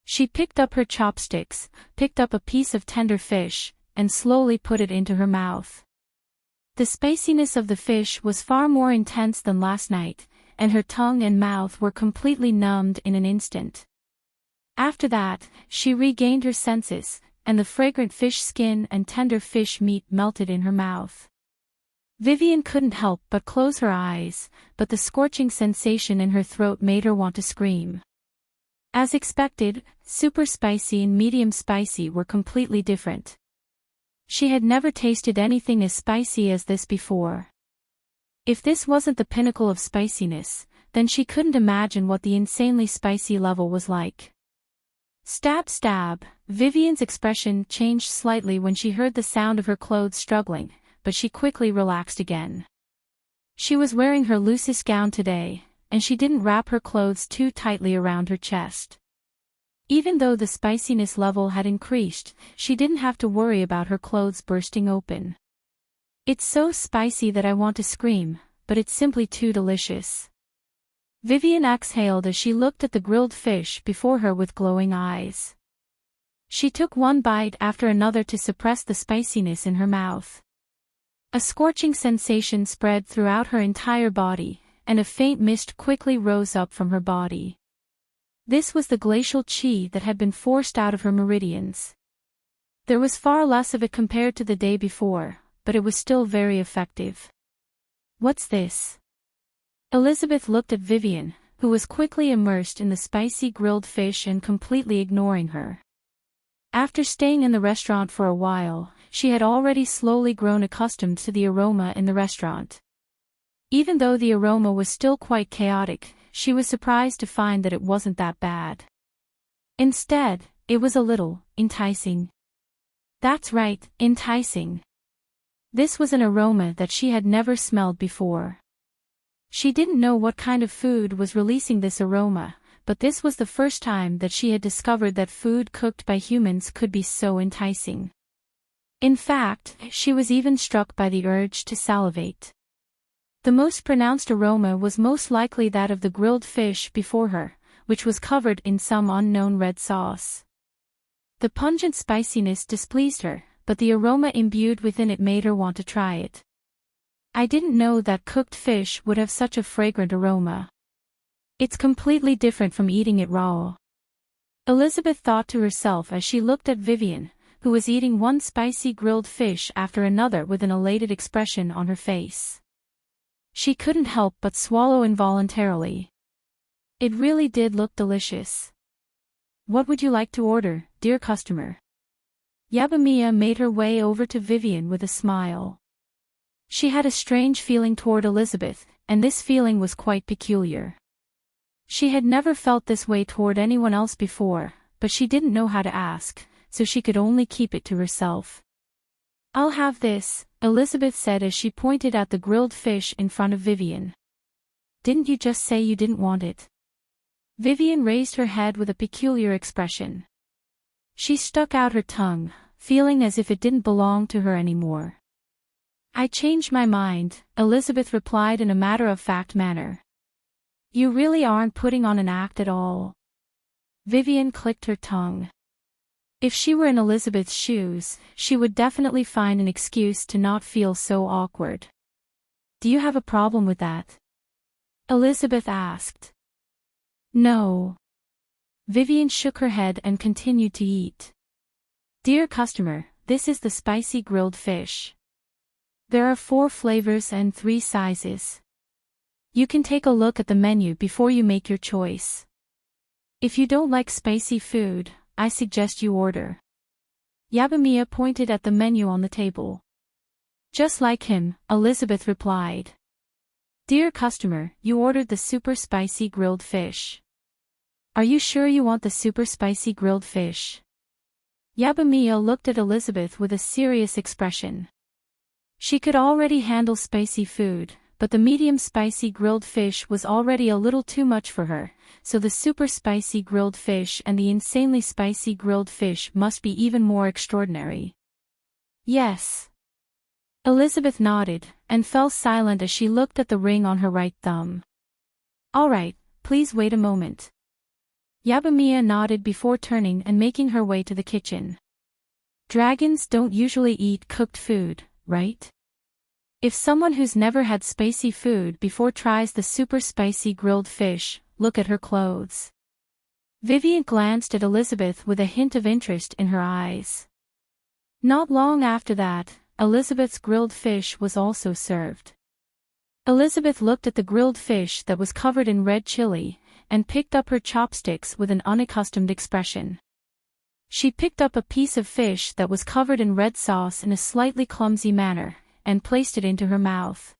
Speaker 1: She picked up her chopsticks, picked up a piece of tender fish, and slowly put it into her mouth. The spiciness of the fish was far more intense than last night, and her tongue and mouth were completely numbed in an instant. After that, she regained her senses, and the fragrant fish skin and tender fish meat melted in her mouth. Vivian couldn't help but close her eyes, but the scorching sensation in her throat made her want to scream. As expected, super spicy and medium spicy were completely different. She had never tasted anything as spicy as this before. If this wasn't the pinnacle of spiciness, then she couldn't imagine what the insanely spicy level was like. Stab stab, Vivian's expression changed slightly when she heard the sound of her clothes struggling, but she quickly relaxed again. She was wearing her loosest gown today, and she didn't wrap her clothes too tightly around her chest. Even though the spiciness level had increased, she didn't have to worry about her clothes bursting open. It's so spicy that I want to scream, but it's simply too delicious. Vivian exhaled as she looked at the grilled fish before her with glowing eyes. She took one bite after another to suppress the spiciness in her mouth. A scorching sensation spread throughout her entire body, and a faint mist quickly rose up from her body. This was the glacial chi that had been forced out of her meridians. There was far less of it compared to the day before, but it was still very effective. What's this? Elizabeth looked at Vivian, who was quickly immersed in the spicy grilled fish and completely ignoring her. After staying in the restaurant for a while, she had already slowly grown accustomed to the aroma in the restaurant. Even though the aroma was still quite chaotic, she was surprised to find that it wasn't that bad. Instead, it was a little enticing. That's right, enticing. This was an aroma that she had never smelled before. She didn't know what kind of food was releasing this aroma, but this was the first time that she had discovered that food cooked by humans could be so enticing. In fact, she was even struck by the urge to salivate. The most pronounced aroma was most likely that of the grilled fish before her, which was covered in some unknown red sauce. The pungent spiciness displeased her, but the aroma imbued within it made her want to try it. I didn't know that cooked fish would have such a fragrant aroma. It's completely different from eating it raw. Elizabeth thought to herself as she looked at Vivian, who was eating one spicy grilled fish after another with an elated expression on her face. She couldn't help but swallow involuntarily. It really did look delicious. What would you like to order, dear customer? Yabamiya made her way over to Vivian with a smile. She had a strange feeling toward Elizabeth, and this feeling was quite peculiar. She had never felt this way toward anyone else before, but she didn't know how to ask, so she could only keep it to herself. "I'll have this," Elizabeth said as she pointed at the grilled fish in front of Vivian. "Didn't you just say you didn't want it?" Vivian raised her head with a peculiar expression. She stuck out her tongue, feeling as if it didn't belong to her anymore. "I changed my mind," Elizabeth replied in a matter-of-fact manner. "You really aren't putting on an act at all." Vivian clicked her tongue. If she were in Elizabeth's shoes, she would definitely find an excuse to not feel so awkward. "Do you have a problem with that?" Elizabeth asked. "No." Vivian shook her head and continued to eat. "Dear customer, this is the spicy grilled fish. There are 4 flavors and 3 sizes. You can take a look at the menu before you make your choice. If you don't like spicy food, I suggest you order." Yabamiya pointed at the menu on the table. "Just like him," Elizabeth replied. "Dear customer, you ordered the super spicy grilled fish. Are you sure you want the super spicy grilled fish?" Yabamiya looked at Elizabeth with a serious expression. She could already handle spicy food, but the medium spicy grilled fish was already a little too much for her, so the super spicy grilled fish and the insanely spicy grilled fish must be even more extraordinary. "Yes." Elizabeth nodded, and fell silent as she looked at the ring on her right thumb. "All right, please wait a moment." Yabamiya nodded before turning and making her way to the kitchen. Dragons don't usually eat cooked food, right? If someone who's never had spicy food before tries the super spicy grilled fish, look at her clothes. Vivian glanced at Elizabeth with a hint of interest in her eyes. Not long after that, Elizabeth's grilled fish was also served. Elizabeth looked at the grilled fish that was covered in red chili, and picked up her chopsticks with an unaccustomed expression. She picked up a piece of fish that was covered in red sauce in a slightly clumsy manner, and placed it into her mouth.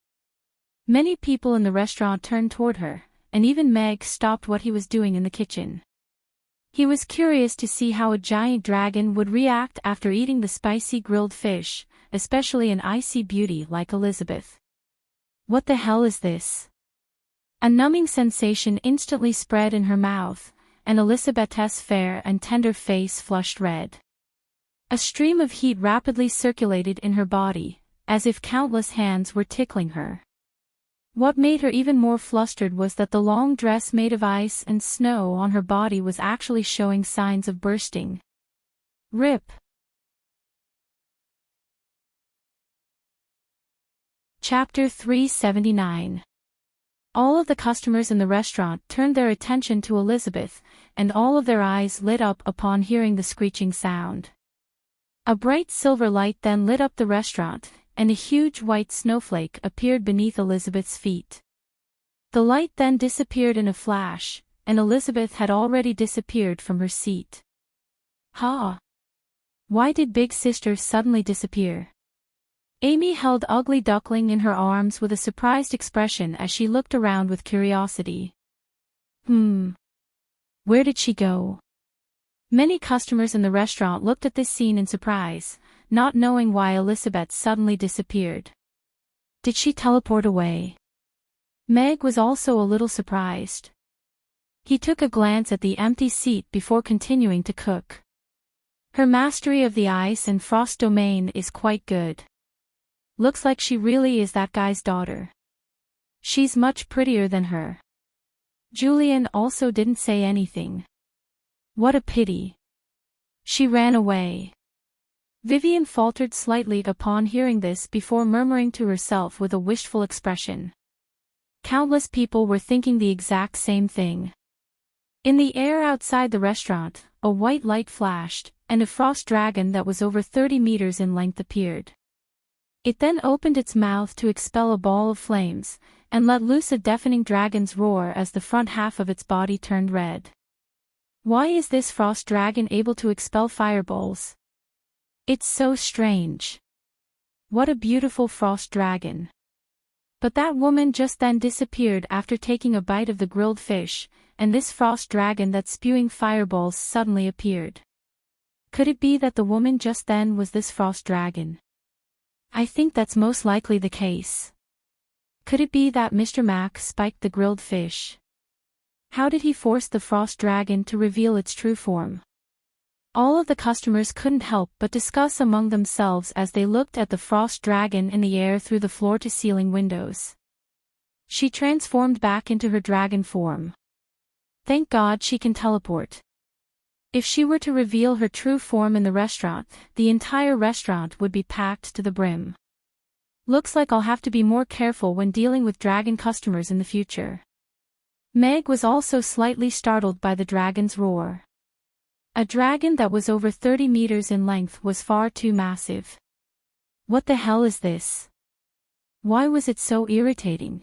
Speaker 1: Many people in the restaurant turned toward her, and even Meg stopped what he was doing in the kitchen. He was curious to see how a giant dragon would react after eating the spicy grilled fish, especially an icy beauty like Elizabeth. "What the hell is this?" A numbing sensation instantly spread in her mouth, and Elizabeth's fair and tender face flushed red. A stream of heat rapidly circulated in her body, as if countless hands were tickling her. What made her even more flustered was that the long dress made of ice and snow on her body was actually showing signs of bursting. Rip. Chapter 379. All of the customers in the restaurant turned their attention to Elizabeth, and all of their eyes lit up upon hearing the screeching sound. A bright silver light then lit up the restaurant, and a huge white snowflake appeared beneath Elizabeth's feet. The light then disappeared in a flash, and Elizabeth had already disappeared from her seat. "Ha! Why did Big Sister suddenly disappear?" Amy held Ugly Duckling in her arms with a surprised expression as she looked around with curiosity. Where did she go?" Many customers in the restaurant looked at this scene in surprise, not knowing why Elizabeth suddenly disappeared. Did she teleport away? Meg was also a little surprised. He took a glance at the empty seat before continuing to cook. "Her mastery of the ice and frost domain is quite good. Looks like she really is that guy's daughter. She's much prettier than her." Julian also didn't say anything. "What a pity. She ran away." Vivian faltered slightly upon hearing this before murmuring to herself with a wistful expression. Countless people were thinking the exact same thing. In the air outside the restaurant, a white light flashed, and a frost dragon that was over 30 meters in length appeared. It then opened its mouth to expel a ball of flames, and let loose a deafening dragon's roar as the front half of its body turned red. Why is this frost dragon able to expel fireballs? It's so strange. What a beautiful frost dragon. But that woman just then disappeared after taking a bite of the grilled fish, and this frost dragon that's spewing fireballs suddenly appeared. Could it be that the woman just then was this frost dragon? I think that's most likely the case. Could it be that Mr. Mac spiked the grilled fish? How did he force the frost dragon to reveal its true form? All of the customers couldn't help but discuss among themselves as they looked at the frost dragon in the air through the floor-to-ceiling windows. She transformed back into her dragon form. Thank God she can teleport. If she were to reveal her true form in the restaurant, the entire restaurant would be packed to the brim. Looks like I'll have to be more careful when dealing with dragon customers in the future. Meg was also slightly startled by the dragon's roar. A dragon that was over 30 meters in length was far too massive. What the hell is this? Why was it so irritating?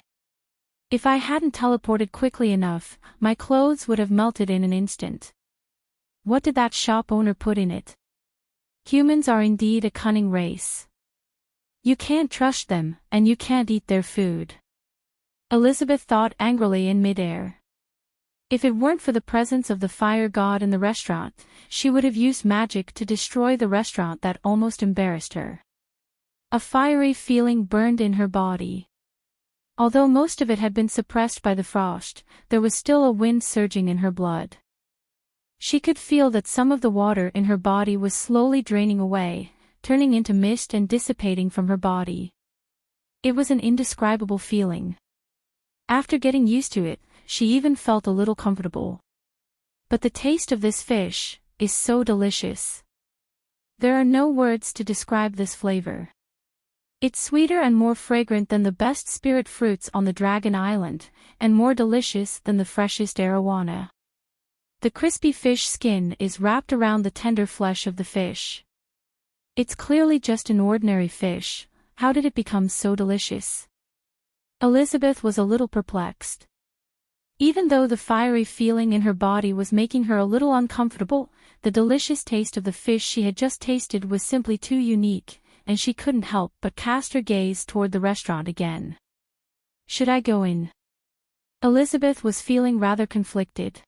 Speaker 1: If I hadn't teleported quickly enough, my clothes would have melted in an instant. What did that shop owner put in it? Humans are indeed a cunning race. You can't trust them, and you can't eat their food. Elizabeth thought angrily in midair. If it weren't for the presence of the fire god in the restaurant, she would have used magic to destroy the restaurant. That almost embarrassed her. A fiery feeling burned in her body. Although most of it had been suppressed by the frost, there was still a wind surging in her blood. She could feel that some of the water in her body was slowly draining away, turning into mist and dissipating from her body. It was an indescribable feeling. After getting used to it, she even felt a little comfortable. But the taste of this fish is so delicious. There are no words to describe this flavor. It's sweeter and more fragrant than the best spirit fruits on the Dragon Island, and more delicious than the freshest arowana. The crispy fish skin is wrapped around the tender flesh of the fish. It's clearly just an ordinary fish. How did it become so delicious? Elizabeth was a little perplexed. Even though the fiery feeling in her body was making her a little uncomfortable, the delicious taste of the fish she had just tasted was simply too unique, and she couldn't help but cast her gaze toward the restaurant again. Should I go in? Elizabeth was feeling rather conflicted.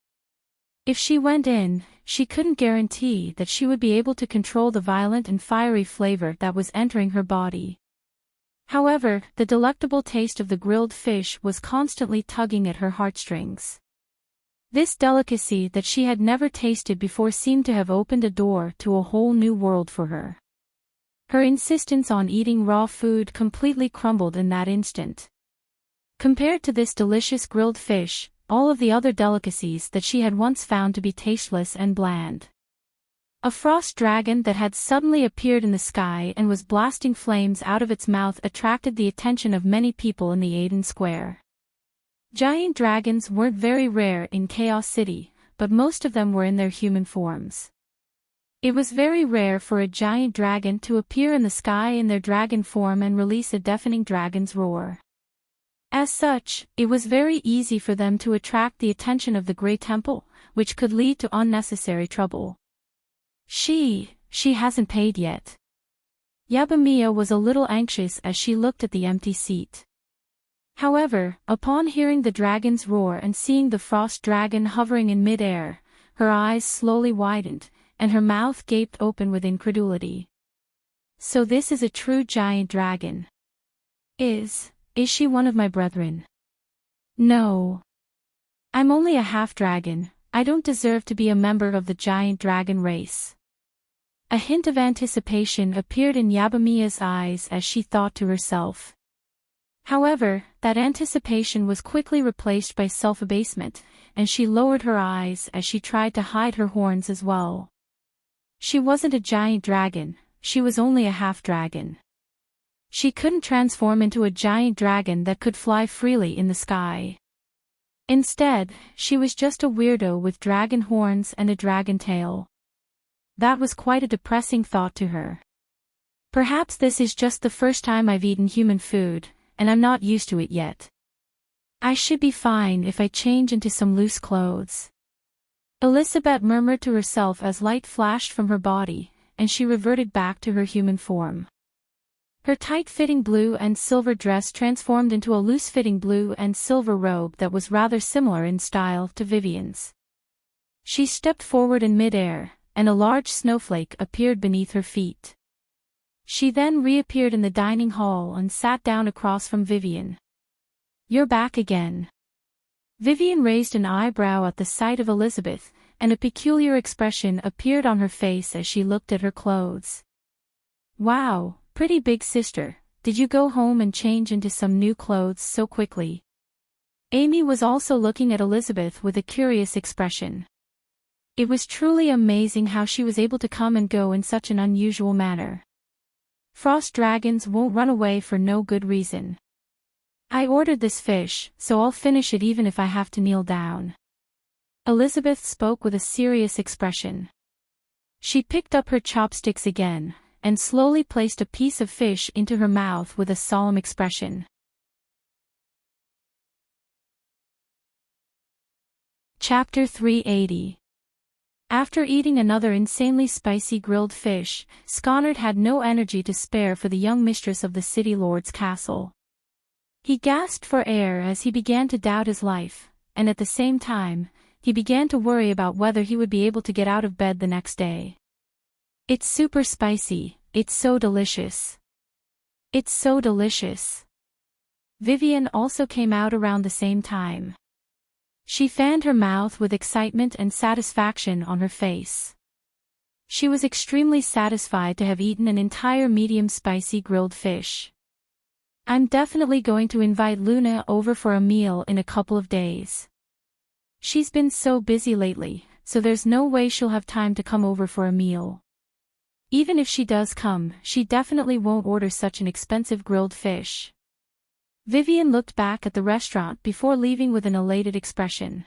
Speaker 1: If she went in, she couldn't guarantee that she would be able to control the violent and fiery flavor that was entering her body. However, the delectable taste of the grilled fish was constantly tugging at her heartstrings. This delicacy that she had never tasted before seemed to have opened a door to a whole new world for her. Her insistence on eating raw food completely crumbled in that instant. Compared to this delicious grilled fish, all of the other delicacies that she had once found to be tasteless and bland. A frost dragon that had suddenly appeared in the sky and was blasting flames out of its mouth attracted the attention of many people in the Aden Square. Giant dragons weren't very rare in Chaos City, but most of them were in their human forms. It was very rare for a giant dragon to appear in the sky in their dragon form and release a deafening dragon's roar. As such, it was very easy for them to attract the attention of the Grey Temple, which could lead to unnecessary trouble. She hasn't paid yet. Yabamiya was a little anxious as she looked at the empty seat. However, upon hearing the dragon's roar and seeing the frost dragon hovering in mid-air, her eyes slowly widened, and her mouth gaped open with incredulity. So this is a true giant dragon. Is she one of my brethren? No. I'm only a half-dragon. I don't deserve to be a member of the giant dragon race. A hint of anticipation appeared in Yabamiya's eyes as she thought to herself. However, that anticipation was quickly replaced by self-abasement, and she lowered her eyes as she tried to hide her horns as well. She wasn't a giant dragon, she was only a half-dragon. She couldn't transform into a giant dragon that could fly freely in the sky. Instead, she was just a weirdo with dragon horns and a dragon tail. That was quite a depressing thought to her. Perhaps this is just the first time I've eaten human food, and I'm not used to it yet. I should be fine if I change into some loose clothes. Elizabeth murmured to herself as light flashed from her body, and she reverted back to her human form. Her tight-fitting blue and silver dress transformed into a loose-fitting blue and silver robe that was rather similar in style to Vivian's. She stepped forward in mid-air, and a large snowflake appeared beneath her feet. She then reappeared in the dining hall and sat down across from Vivian. "You're back again." Vivian raised an eyebrow at the sight of Elizabeth, and a peculiar expression appeared on her face as she looked at her clothes. "Wow, pretty big sister, did you go home and change into some new clothes so quickly?" Amy was also looking at Elizabeth with a curious expression. It was truly amazing how she was able to come and go in such an unusual manner. Frost dragons won't run away for no good reason. "I ordered this fish, so I'll finish it even if I have to kneel down." Elizabeth spoke with a serious expression. She picked up her chopsticks again, and slowly placed a piece of fish into her mouth with a solemn expression. Chapter 380. After eating another insanely spicy grilled fish, Sconard had no energy to spare for the young mistress of the city lord's castle. He gasped for air as he began to doubt his life, and at the same time, he began to worry about whether he would be able to get out of bed the next day. "It's super spicy, it's so delicious. It's so delicious." Vivian also came out around the same time. She fanned her mouth with excitement and satisfaction on her face. She was extremely satisfied to have eaten an entire medium spicy grilled fish. "I'm definitely going to invite Luna over for a meal in a couple of days. She's been so busy lately, so there's no way she'll have time to come over for a meal. Even if she does come, she definitely won't order such an expensive grilled fish." Vivian looked back at the restaurant before leaving with an elated expression.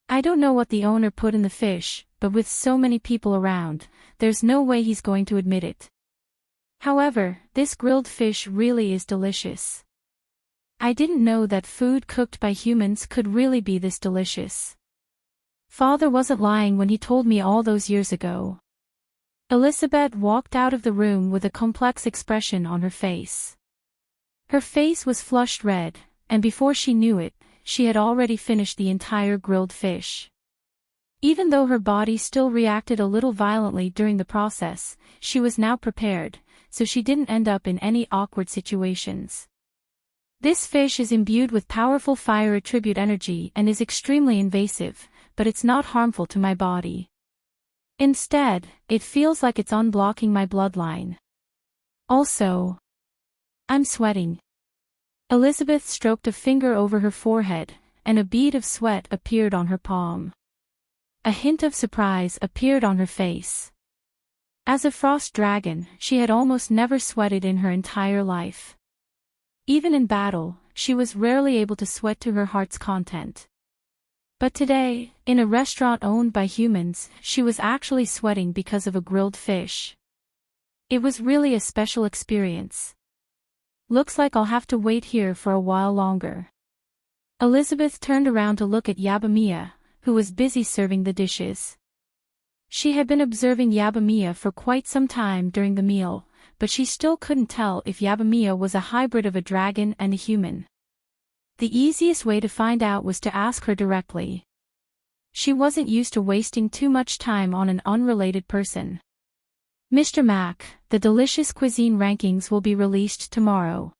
Speaker 1: "I don't know what the owner put in the fish, but with so many people around, there's no way he's going to admit it. However, this grilled fish really is delicious. I didn't know that food cooked by humans could really be this delicious. Father wasn't lying when he told me all those years ago." Elizabeth walked out of the room with a complex expression on her face. Her face was flushed red, and before she knew it, she had already finished the entire grilled fish. Even though her body still reacted a little violently during the process, she was now prepared, so she didn't end up in any awkward situations. "This fish is imbued with powerful fire attribute energy and is extremely invasive, but it's not harmful to my body. Instead, it feels like it's unblocking my bloodline. Also, I'm sweating." Elizabeth stroked a finger over her forehead, and a bead of sweat appeared on her palm. A hint of surprise appeared on her face. As a frost dragon, she had almost never sweated in her entire life. Even in battle, she was rarely able to sweat to her heart's content. But today, in a restaurant owned by humans, she was actually sweating because of a grilled fish. It was really a special experience. "Looks like I'll have to wait here for a while longer." Elizabeth turned around to look at Yabamiya, who was busy serving the dishes. She had been observing Yabamiya for quite some time during the meal, but she still couldn't tell if Yabamiya was a hybrid of a dragon and a human. The easiest way to find out was to ask her directly. She wasn't used to wasting too much time on an unrelated person. "Mr. Mack, the delicious cuisine rankings will be released tomorrow.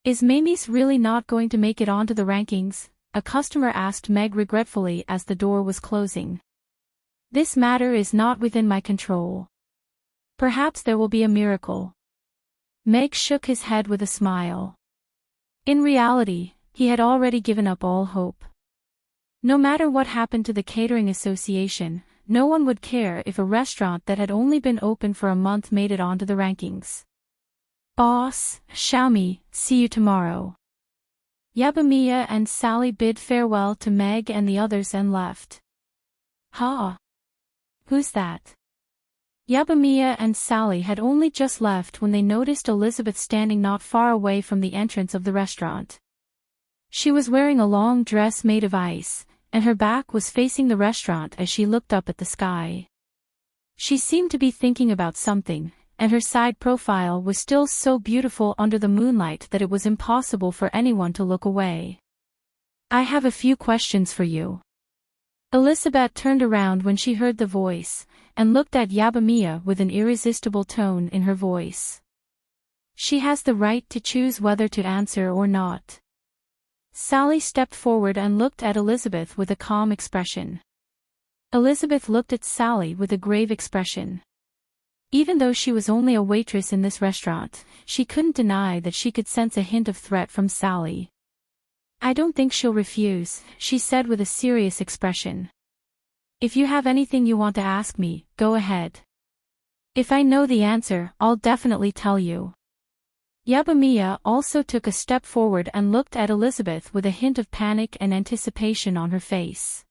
Speaker 1: Is Mamie's really not going to make it onto the rankings?" a customer asked Meg regretfully as the door was closing. "This matter is not within my control. Perhaps there will be a miracle." Meg shook his head with a smile. In reality, he had already given up all hope. No matter what happened to the catering association, no one would care if a restaurant that had only been open for a month made it onto the rankings. "Boss, Xiaomi, see you tomorrow." Yabamiya and Sally bid farewell to Meg and the others and left. "Huh? Who's that?" Yabamiya and Sally had only just left when they noticed Elizabeth standing not far away from the entrance of the restaurant. She was wearing a long dress made of ice, and her back was facing the restaurant as she looked up at the sky. She seemed to be thinking about something, and her side profile was still so beautiful under the moonlight that it was impossible for anyone to look away. "I have a few questions for you." Elizabeth turned around when she heard the voice, and looked at Yabamiya with an irresistible tone in her voice. She has the right to choose whether to answer or not. Sally stepped forward and looked at Elizabeth with a calm expression. Elizabeth looked at Sally with a grave expression. Even though she was only a waitress in this restaurant, she couldn't deny that she could sense a hint of threat from Sally. "I don't think she'll refuse," she said with a serious expression. "If you have anything you want to ask me, go ahead. If I know the answer, I'll definitely tell you." Yabamiya also took a step forward and looked at Elizabeth with a hint of panic and anticipation on her face.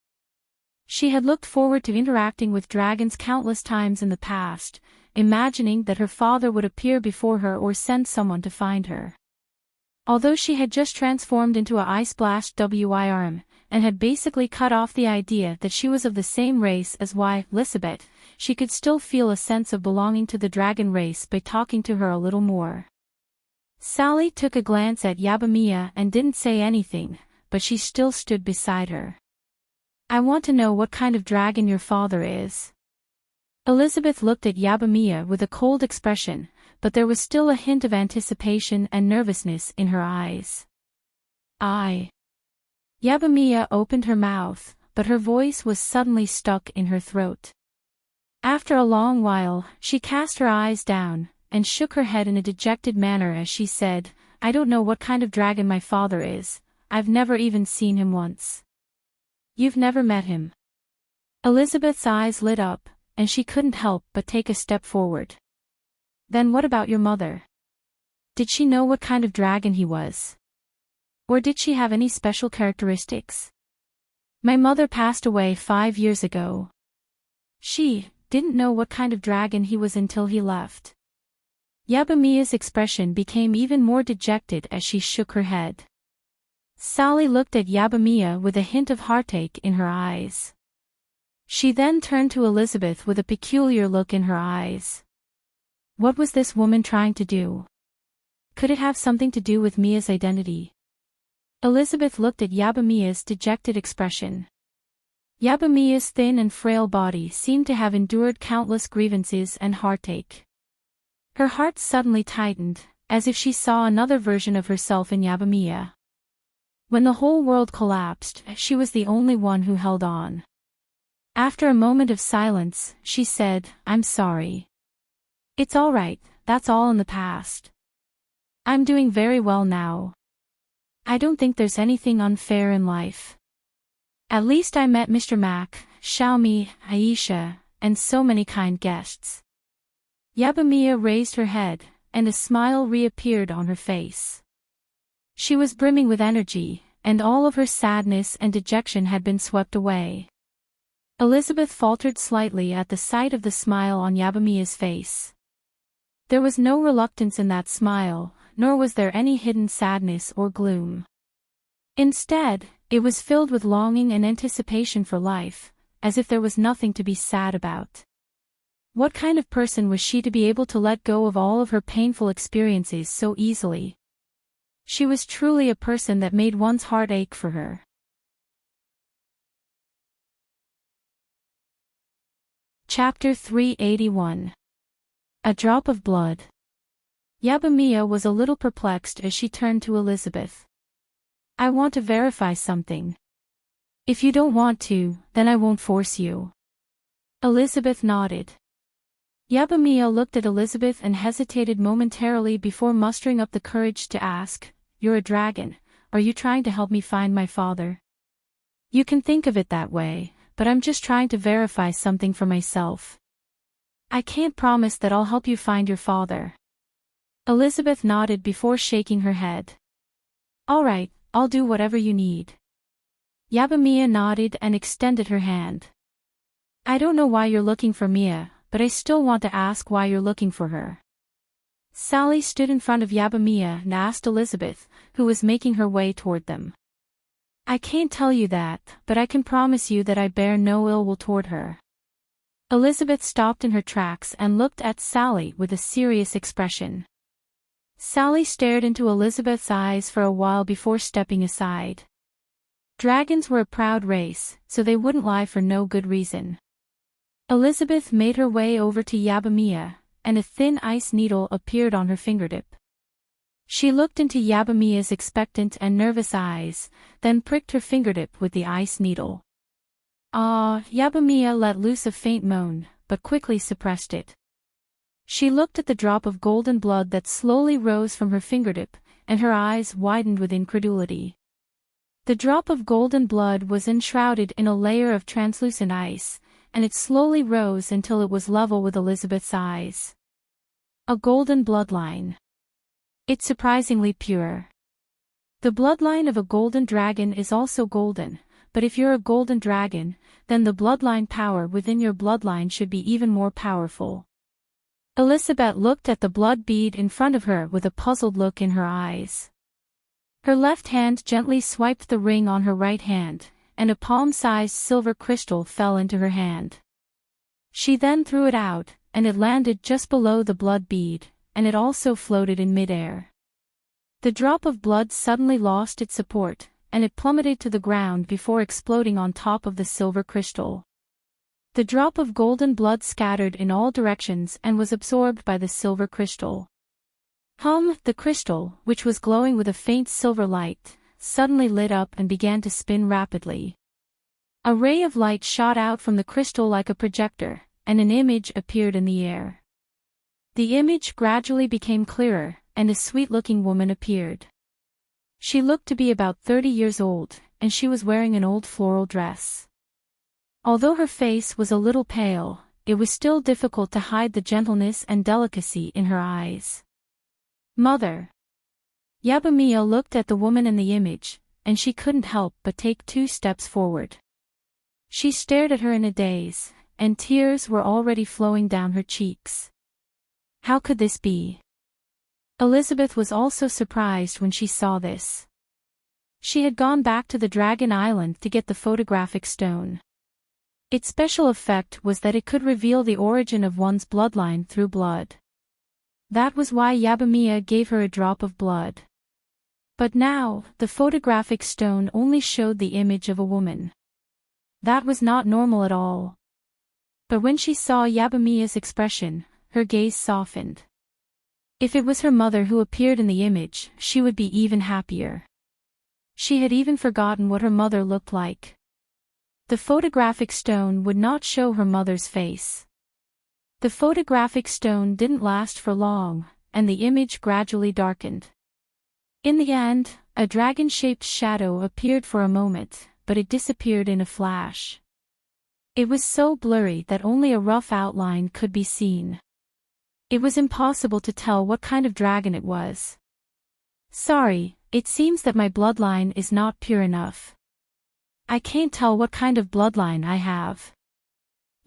Speaker 1: She had looked forward to interacting with dragons countless times in the past, imagining that her father would appear before her or send someone to find her. Although she had just transformed into a ice blast Wyrm, and had basically cut off the idea that she was of the same race as Elizabeth, she could still feel a sense of belonging to the dragon race by talking to her a little more. Sally took a glance at Yabamiya and didn't say anything, but she still stood beside her. "I want to know what kind of dragon your father is." Elizabeth looked at Yabamiya with a cold expression, but there was still a hint of anticipation and nervousness in her eyes. Yabamiya opened her mouth, but her voice was suddenly stuck in her throat. After a long while, she cast her eyes down, and shook her head in a dejected manner as she said, "I don't know what kind of dragon my father is, I've never even seen him once." "You've never met him?" Elizabeth's eyes lit up, and she couldn't help but take a step forward. "Then what about your mother? Did she know what kind of dragon he was? Or did she have any special characteristics?" "My mother passed away 5 years ago. She didn't know what kind of dragon he was until he left." Yabamiya's expression became even more dejected as she shook her head. Sally looked at Yabamiya with a hint of heartache in her eyes. She then turned to Elizabeth with a peculiar look in her eyes. What was this woman trying to do? Could it have something to do with Mia's identity? Elizabeth looked at Yabamiya's dejected expression. Yabamiya's thin and frail body seemed to have endured countless grievances and heartache. Her heart suddenly tightened, as if she saw another version of herself in Yabamiya. When the whole world collapsed, she was the only one who held on. After a moment of silence, she said, "I'm sorry. It's all right, that's all in the past. I'm doing very well now. I don't think there's anything unfair in life. At least I met Mr. Mack, Xiaomi, Aisha, and so many kind guests." Yabamiya raised her head, and a smile reappeared on her face. She was brimming with energy, and all of her sadness and dejection had been swept away. Elizabeth faltered slightly at the sight of the smile on Yabamiya's face. There was no reluctance in that smile, nor was there any hidden sadness or gloom. Instead, it was filled with longing and anticipation for life, as if there was nothing to be sad about. What kind of person was she to be able to let go of all of her painful experiences so easily? She was truly a person that made one's heart ache for her. Chapter 381. A Drop of Blood. Yabamiya was a little perplexed as she turned to Elizabeth. "I want to verify something. If you don't want to, then I won't force you." Elizabeth nodded. Yabamiya looked at Elizabeth and hesitated momentarily before mustering up the courage to ask, "You're a dragon, are you trying to help me find my father?" "You can think of it that way, but I'm just trying to verify something for myself. I can't promise that I'll help you find your father." Elizabeth nodded before shaking her head. "All right, I'll do whatever you need." Yabamiya nodded and extended her hand. "I don't know why you're looking for Mia, but I still want to ask why you're looking for her." Sally stood in front of Yabamiya and asked Elizabeth, who was making her way toward them. "I can't tell you that, but I can promise you that I bear no ill will toward her." Elizabeth stopped in her tracks and looked at Sally with a serious expression. Sally stared into Elizabeth's eyes for a while before stepping aside. Dragons were a proud race, so they wouldn't lie for no good reason. Elizabeth made her way over to Yabamiya, and a thin ice needle appeared on her fingertip. She looked into Yabamiya's expectant and nervous eyes, then pricked her fingertip with the ice needle. Ah, Yabamiya let loose a faint moan, but quickly suppressed it. She looked at the drop of golden blood that slowly rose from her fingertip, and her eyes widened with incredulity. The drop of golden blood was enshrouded in a layer of translucent ice, and it slowly rose until it was level with Elizabeth's eyes. A golden bloodline. It's surprisingly pure. The bloodline of a golden dragon is also golden, but if you're a golden dragon, then the bloodline power within your bloodline should be even more powerful. Elizabeth looked at the blood bead in front of her with a puzzled look in her eyes. Her left hand gently swiped the ring on her right hand, and a palm-sized silver crystal fell into her hand. She then threw it out, and it landed just below the blood bead, and it also floated in midair. The drop of blood suddenly lost its support, and it plummeted to the ground before exploding on top of the silver crystal. The drop of golden blood scattered in all directions and was absorbed by the silver crystal. The crystal, which was glowing with a faint silver light, suddenly lit up and began to spin rapidly. A ray of light shot out from the crystal like a projector, and an image appeared in the air. The image gradually became clearer, and a sweet-looking woman appeared. She looked to be about 30 years old, and she was wearing an old floral dress. Although her face was a little pale, it was still difficult to hide the gentleness and delicacy in her eyes. Mother. Yabamiya looked at the woman in the image, and she couldn't help but take 2 steps forward. She stared at her in a daze, and tears were already flowing down her cheeks. How could this be? Elizabeth was also surprised when she saw this. She had gone back to the Dragon Island to get the photographic stone. Its special effect was that it could reveal the origin of one's bloodline through blood. That was why Yabamiya gave her a drop of blood. But now, the photographic stone only showed the image of a woman. That was not normal at all. But when she saw Yabamiya's expression, her gaze softened. If it was her mother who appeared in the image, she would be even happier. She had even forgotten what her mother looked like. The photographic stone would not show her mother's face. The photographic stone didn't last for long, and the image gradually darkened. In the end, a dragon-shaped shadow appeared for a moment, but it disappeared in a flash. It was so blurry that only a rough outline could be seen. It was impossible to tell what kind of dragon it was. Sorry, it seems that my bloodline is not pure enough. I can't tell what kind of bloodline I have.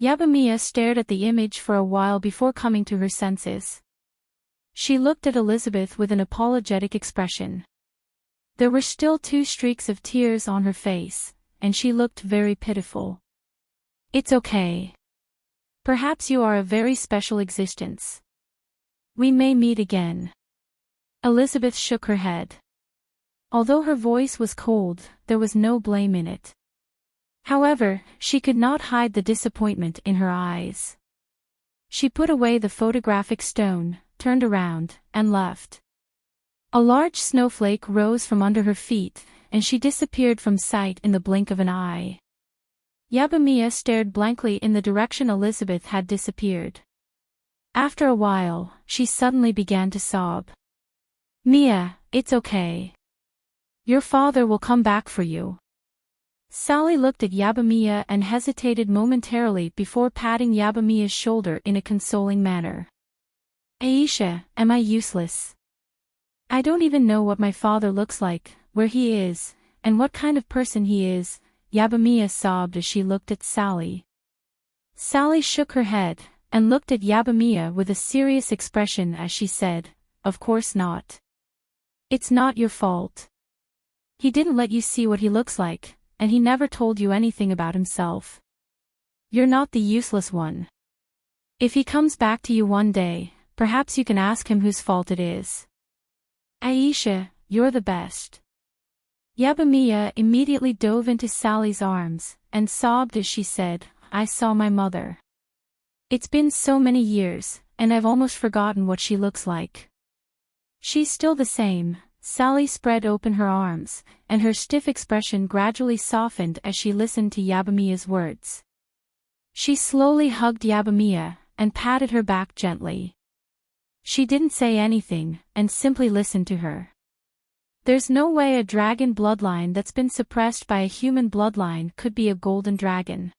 Speaker 1: Yabamiya stared at the image for a while before coming to her senses. She looked at Elizabeth with an apologetic expression. There were still 2 streaks of tears on her face, and she looked very pitiful. It's okay. Perhaps you are a very special existence. We may meet again. Elizabeth shook her head. Although her voice was cold, there was no blame in it. However, she could not hide the disappointment in her eyes. She put away the photographic stone, turned around, and left. A large snowflake rose from under her feet, and she disappeared from sight in the blink of an eye. Yabamiya stared blankly in the direction Elizabeth had disappeared. After a while, she suddenly began to sob. Mia, it's okay. Your father will come back for you. Sally looked at Yabamiya and hesitated momentarily before patting Yabamiya's shoulder in a consoling manner. Aisha, am I useless? I don't even know what my father looks like, where he is, and what kind of person he is, Yabamiya sobbed as she looked at Sally. Sally shook her head, and looked at Yabamiya with a serious expression as she said, Of course not. It's not your fault. He didn't let you see what he looks like, and he never told you anything about himself. You're not the useless one. If he comes back to you one day, perhaps you can ask him whose fault it is. Aisha, you're the best. Yabamiya immediately dove into Sally's arms, and sobbed as she said, I saw my mother. It's been so many years, and I've almost forgotten what she looks like. She's still the same. Sally spread open her arms, and her stiff expression gradually softened as she listened to Yabamiya's words. She slowly hugged Yabamiya, and patted her back gently. She didn't say anything, and simply listened to her. There's no way a dragon bloodline that's been suppressed by a human bloodline could be a golden dragon.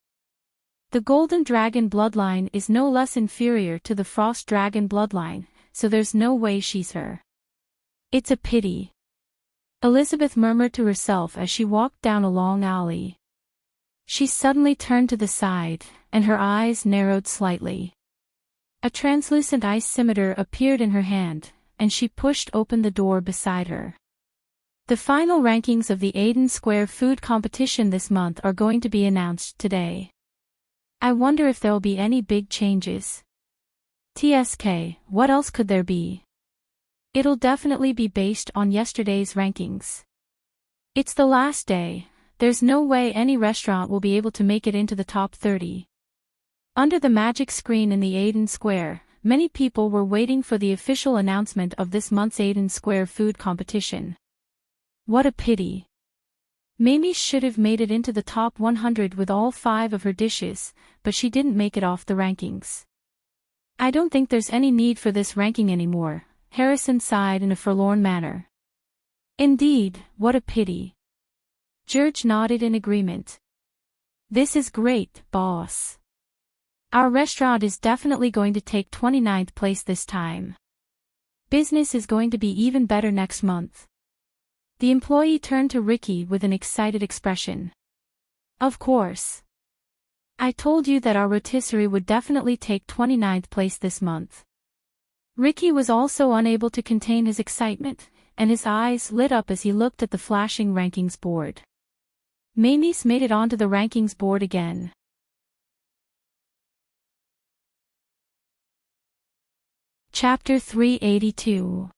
Speaker 1: The golden dragon bloodline is no less inferior to the frost dragon bloodline, so there's no way she's her. It's a pity. Elizabeth murmured to herself as she walked down a long alley. She suddenly turned to the side, and her eyes narrowed slightly. A translucent ice scimitar appeared in her hand, and she pushed open the door beside her. The final rankings of the Aiden Square food competition this month are going to be announced today. I wonder if there'll be any big changes. TSK, what else could there be? It'll definitely be based on yesterday's rankings. It's the last day, there's no way any restaurant will be able to make it into the top 30. Under the magic screen in the Aiden Square, many people were waiting for the official announcement of this month's Aiden Square food competition. What a pity. Mamie should have made it into the top 100 with all 5 of her dishes, but she didn't make it off the rankings. I don't think there's any need for this ranking anymore, Harrison sighed in a forlorn manner. Indeed, what a pity. George nodded in agreement. This is great, boss. Our restaurant is definitely going to take 29th place this time. Business is going to be even better next month. The employee turned to Ricky with an excited expression. Of course. I told you that our rotisserie would definitely take 29th place this month. Ricky was also unable to contain his excitement, and his eyes lit up as he looked at the flashing rankings board. Mamie's made it onto the rankings board again. Chapter 382.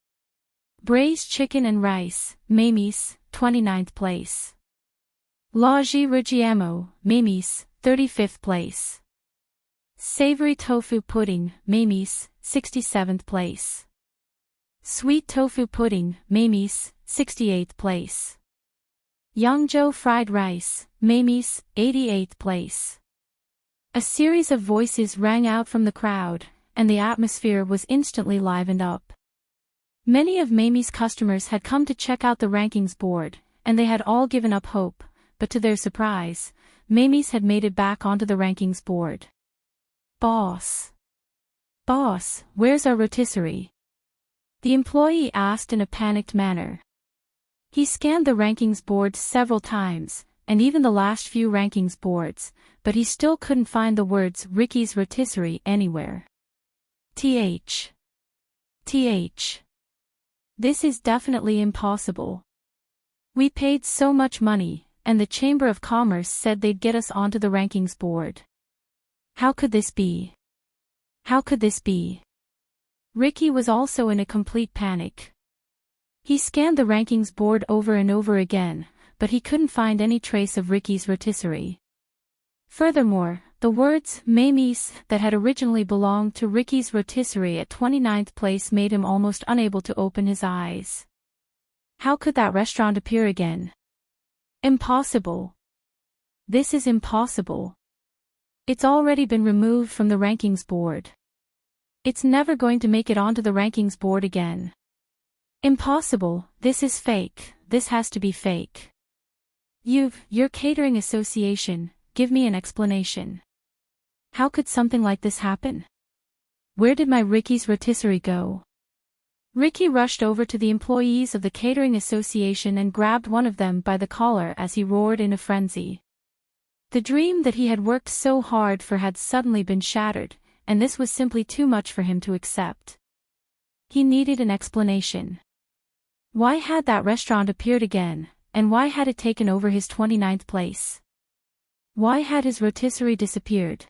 Speaker 1: Braised chicken and rice, Mamie's, 29th place. Laggi Reggiano, Mamie's, 35th place. Savory tofu pudding, Mamie's, 67th place. Sweet tofu pudding, Mamie's, 68th place. Yangzhou fried rice, Mamie's, 88th place. A series of voices rang out from the crowd, and the atmosphere was instantly livened up. Many of Mamie's customers had come to check out the rankings board, and they had all given up hope, but to their surprise, Mamie's had made it back onto the rankings board. Boss, where's our rotisserie? The employee asked in a panicked manner. He scanned the rankings board several times, and even the last few rankings boards, but he still couldn't find the words Ricky's rotisserie anywhere. TH. This is definitely impossible. We paid so much money, and the Chamber of Commerce said they'd get us onto the rankings board. How could this be? Ricky was also in a complete panic. He scanned the rankings board over and over again, but he couldn't find any trace of Ricky's rotisserie. Furthermore, the words Mamie's that had originally belonged to Ricky's rotisserie at 29th place made him almost unable to open his eyes. How could that restaurant appear again? Impossible. This is impossible. It's already been removed from the rankings board. It's never going to make it onto the rankings board again. Impossible, this is fake, this has to be fake. Your catering association, give me an explanation. How could something like this happen? Where did my Ricky's rotisserie go? Ricky rushed over to the employees of the catering association and grabbed one of them by the collar as he roared in a frenzy. The dream that he had worked so hard for had suddenly been shattered, and this was simply too much for him to accept. He needed an explanation. Why had that restaurant appeared again, and why had it taken over his 29th place? Why had his rotisserie disappeared?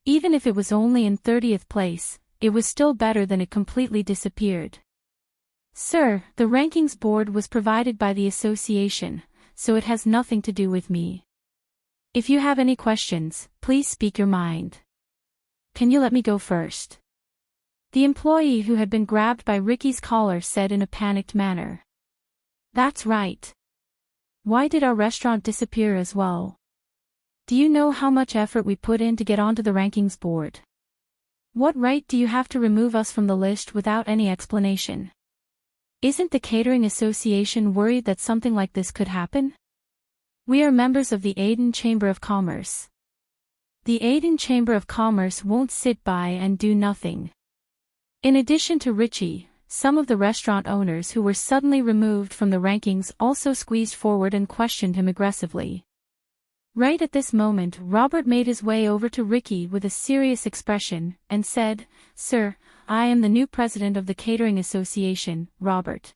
Speaker 1: Even if it was only in 30th place, it was still better than it completely disappeared. Sir, the rankings board was provided by the association, so it has nothing to do with me. If you have any questions, please speak your mind. Can you let me go first? The employee who had been grabbed by Ricky's collar said in a panicked manner. That's right. Why did our restaurant disappear as well? Do you know how much effort we put in to get onto the rankings board? What right do you have to remove us from the list without any explanation? Isn't the Catering Association worried that something like this could happen? We are members of the Aden Chamber of Commerce. The Aden Chamber of Commerce won't sit by and do nothing. In addition to Richie, some of the restaurant owners who were suddenly removed from the rankings also squeezed forward and questioned him aggressively. Right at this moment, Robert made his way over to Ricky with a serious expression and said, "Sir, I am the new president of the Catering Association, Robert.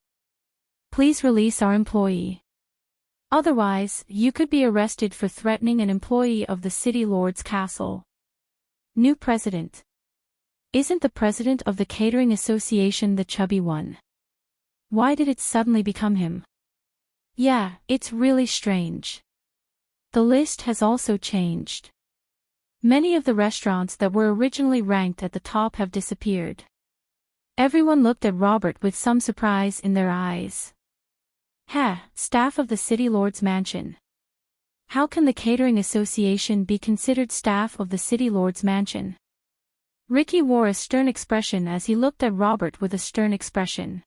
Speaker 1: Please release our employee. Otherwise, you could be arrested for threatening an employee of the City Lord's castle." New president. Isn't the president of the Catering Association the chubby one? Why did it suddenly become him? Yeah, it's really strange. The list has also changed. Many of the restaurants that were originally ranked at the top have disappeared. Everyone looked at Robert with some surprise in their eyes. Staff of the City Lord's Mansion. How can the Catering Association be considered staff of the City Lord's Mansion? Ricky wore a stern expression as he looked at Robert with a stern expression.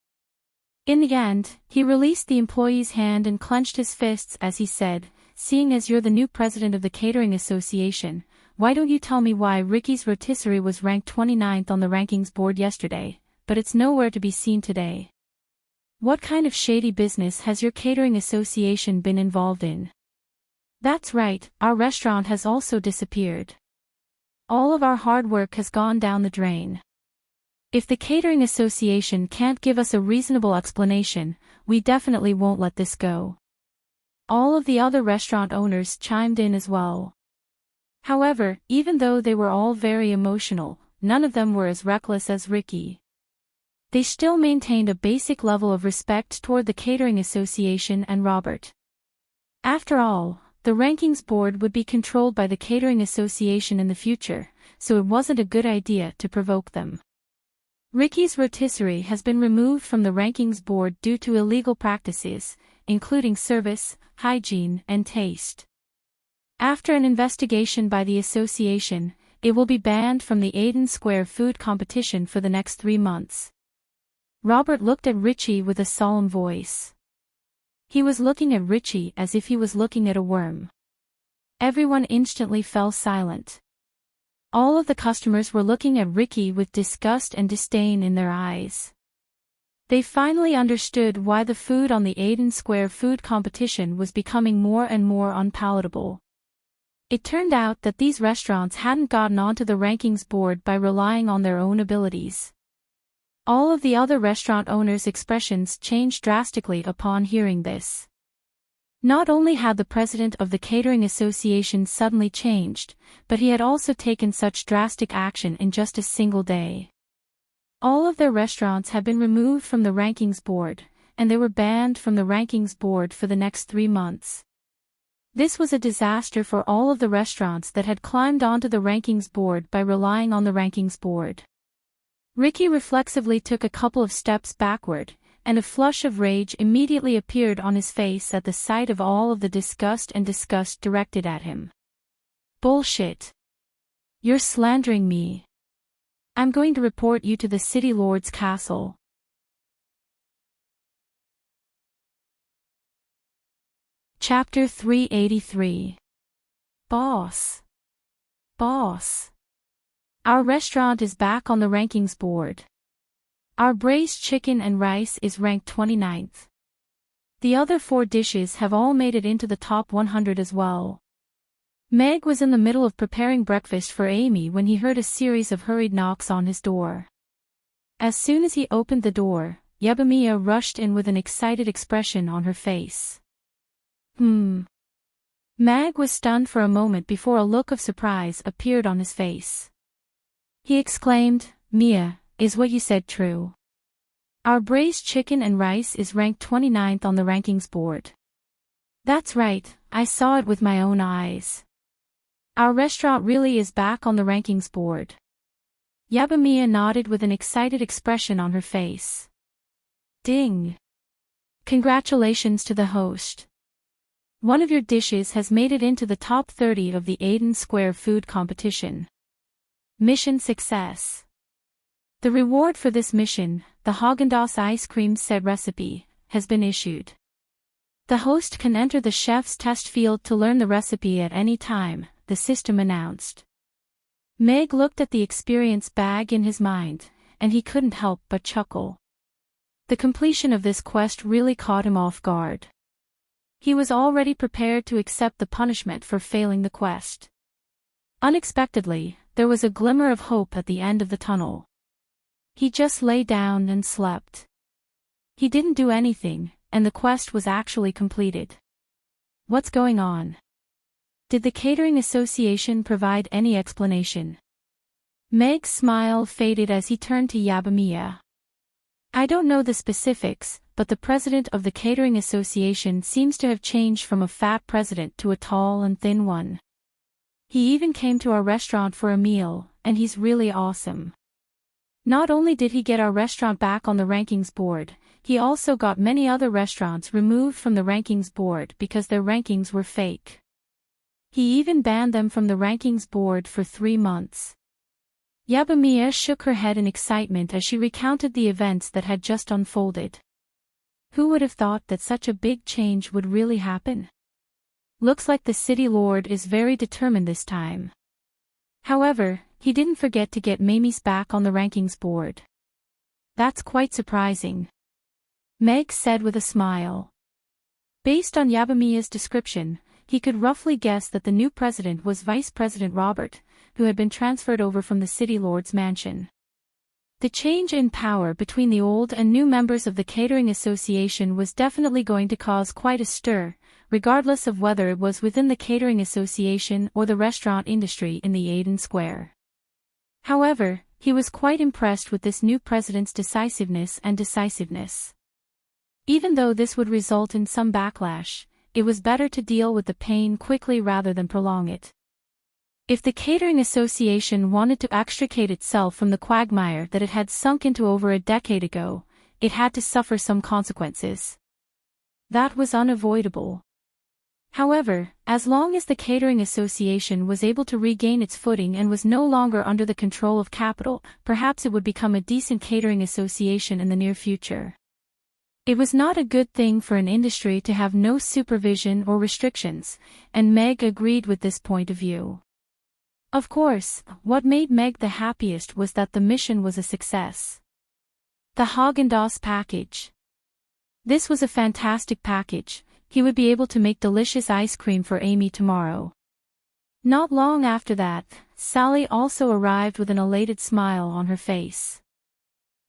Speaker 1: In the end, he released the employee's hand and clenched his fists as he said, "Seeing as you're the new president of the Catering Association, why don't you tell me why Ricky's rotisserie was ranked 29th on the rankings board yesterday, but it's nowhere to be seen today? What kind of shady business has your Catering Association been involved in?" That's right, our restaurant has also disappeared. All of our hard work has gone down the drain. If the Catering Association can't give us a reasonable explanation, we definitely won't let this go. All of the other restaurant owners chimed in as well. However, even though they were all very emotional, none of them were as reckless as Ricky. They still maintained a basic level of respect toward the Catering Association and Robert. After all, the rankings board would be controlled by the Catering Association in the future, so it wasn't a good idea to provoke them. Ricky's rotisserie has been removed from the rankings board due to illegal practices, including service, hygiene, and taste. After an investigation by the association, it will be banned from the Aden Square food competition for the next 3 months. Robert looked at Richie with a solemn voice. He was looking at Richie as if he was looking at a worm. Everyone instantly fell silent. All of the customers were looking at Ricky with disgust and disdain in their eyes. They finally understood why the food on the Aden Square food competition was becoming more and more unpalatable. It turned out that these restaurants hadn't gotten onto the rankings board by relying on their own abilities. All of the other restaurant owners' expressions changed drastically upon hearing this. Not only had the president of the Catering Association suddenly changed, but he had also taken such drastic action in just a single day. All of their restaurants had been removed from the rankings board, and they were banned from the rankings board for the next 3 months. This was a disaster for all of the restaurants that had climbed onto the rankings board by relying on the rankings board. Ricky reflexively took a couple of steps backward, and a flush of rage immediately appeared on his face at the sight of all of the disgust directed at him. Bullshit. You're slandering me. I'm going to report you to the City Lord's castle. Chapter 383. Boss. Boss. Our restaurant is back on the rankings board. Our braised chicken and rice is ranked 29th. The other 4 dishes have all made it into the top 100 as well. Meg was in the middle of preparing breakfast for Amy when he heard a series of hurried knocks on his door. As soon as he opened the door, Yabamiya rushed in with an excited expression on her face. Meg was stunned for a moment before a look of surprise appeared on his face. He exclaimed, "Mia, is what you said true? Our braised chicken and rice is ranked 29th on the rankings board." "That's right, I saw it with my own eyes. Our restaurant really is back on the rankings board." Yabamiya nodded with an excited expression on her face. Ding! Congratulations to the host. One of your dishes has made it into the top 30 of the Aiden Square food competition. Mission success. The reward for this mission, the Haagen-Dazs ice cream set recipe, has been issued. The host can enter the chef's test field to learn the recipe at any time, the system announced. Meg looked at the experience bag in his mind, and he couldn't help but chuckle. The completion of this quest really caught him off guard. He was already prepared to accept the punishment for failing the quest. Unexpectedly, there was a glimmer of hope at the end of the tunnel. He just lay down and slept. He didn't do anything, and the quest was actually completed. What's going on? Did the Catering Association provide any explanation? Meg's smile faded as he turned to Yabamiya. I don't know the specifics, but the president of the Catering Association seems to have changed from a fat president to a tall and thin one. He even came to our restaurant for a meal, and he's really awesome. Not only did he get our restaurant back on the rankings board, he also got many other restaurants removed from the rankings board because their rankings were fake. He even banned them from the rankings board for 3 months. Yabamiya shook her head in excitement as she recounted the events that had just unfolded. Who would have thought that such a big change would really happen? Looks like the city lord is very determined this time. However, he didn't forget to get Mamie's back on the rankings board. That's quite surprising, Meg said with a smile. Based on Yabamiya's description, he could roughly guess that the new president was Vice President Robert, who had been transferred over from the city lord's mansion. The change in power between the old and new members of the Catering Association was definitely going to cause quite a stir, regardless of whether it was within the Catering Association or the restaurant industry in the Aiden Square. However, he was quite impressed with this new president's decisiveness. Even though this would result in some backlash, it was better to deal with the pain quickly rather than prolong it. If the Catering Association wanted to extricate itself from the quagmire that it had sunk into over a decade ago, it had to suffer some consequences. That was unavoidable. However, as long as the Catering Association was able to regain its footing and was no longer under the control of capital, perhaps it would become a decent catering association in the near future. It was not a good thing for an industry to have no supervision or restrictions, and Meg agreed with this point of view. Of course, what made Meg the happiest was that the mission was a success. The Haagen-Dazs package. This was a fantastic package. He would be able to make delicious ice cream for Amy tomorrow. Not long after that, Sally also arrived with an elated smile on her face.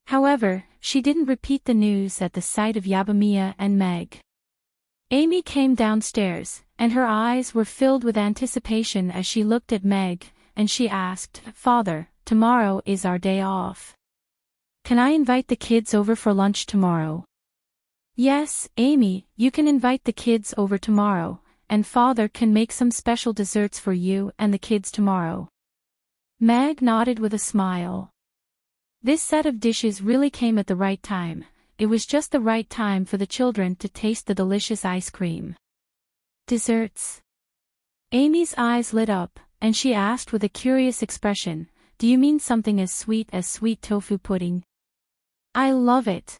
Speaker 1: However, she didn't repeat the news at the sight of Yabamiya and Meg. Amy came downstairs, and her eyes were filled with anticipation as she looked at Meg, and she asked, "Father, tomorrow is our day off. Can I invite the kids over for lunch tomorrow?" "Yes, Amy, you can invite the kids over tomorrow, and Father can make some special desserts for you and the kids tomorrow." Meg nodded with a smile. This set of dishes really came at the right time. It was just the right time for the children to taste the delicious ice cream. Desserts. Amy's eyes lit up, and she asked with a curious expression, "Do you mean something as sweet tofu pudding?" "I love it.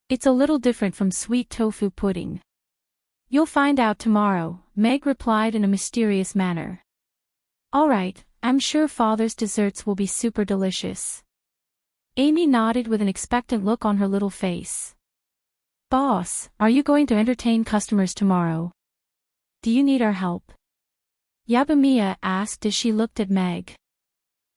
Speaker 1: It's a little different from sweet tofu pudding." "You'll find out tomorrow," Meg replied in a mysterious manner. "All right, I'm sure Father's desserts will be super delicious." Amy nodded with an expectant look on her little face. "Boss, are you going to entertain customers tomorrow? Do you need our help?" Yabamiya asked as she looked at Meg.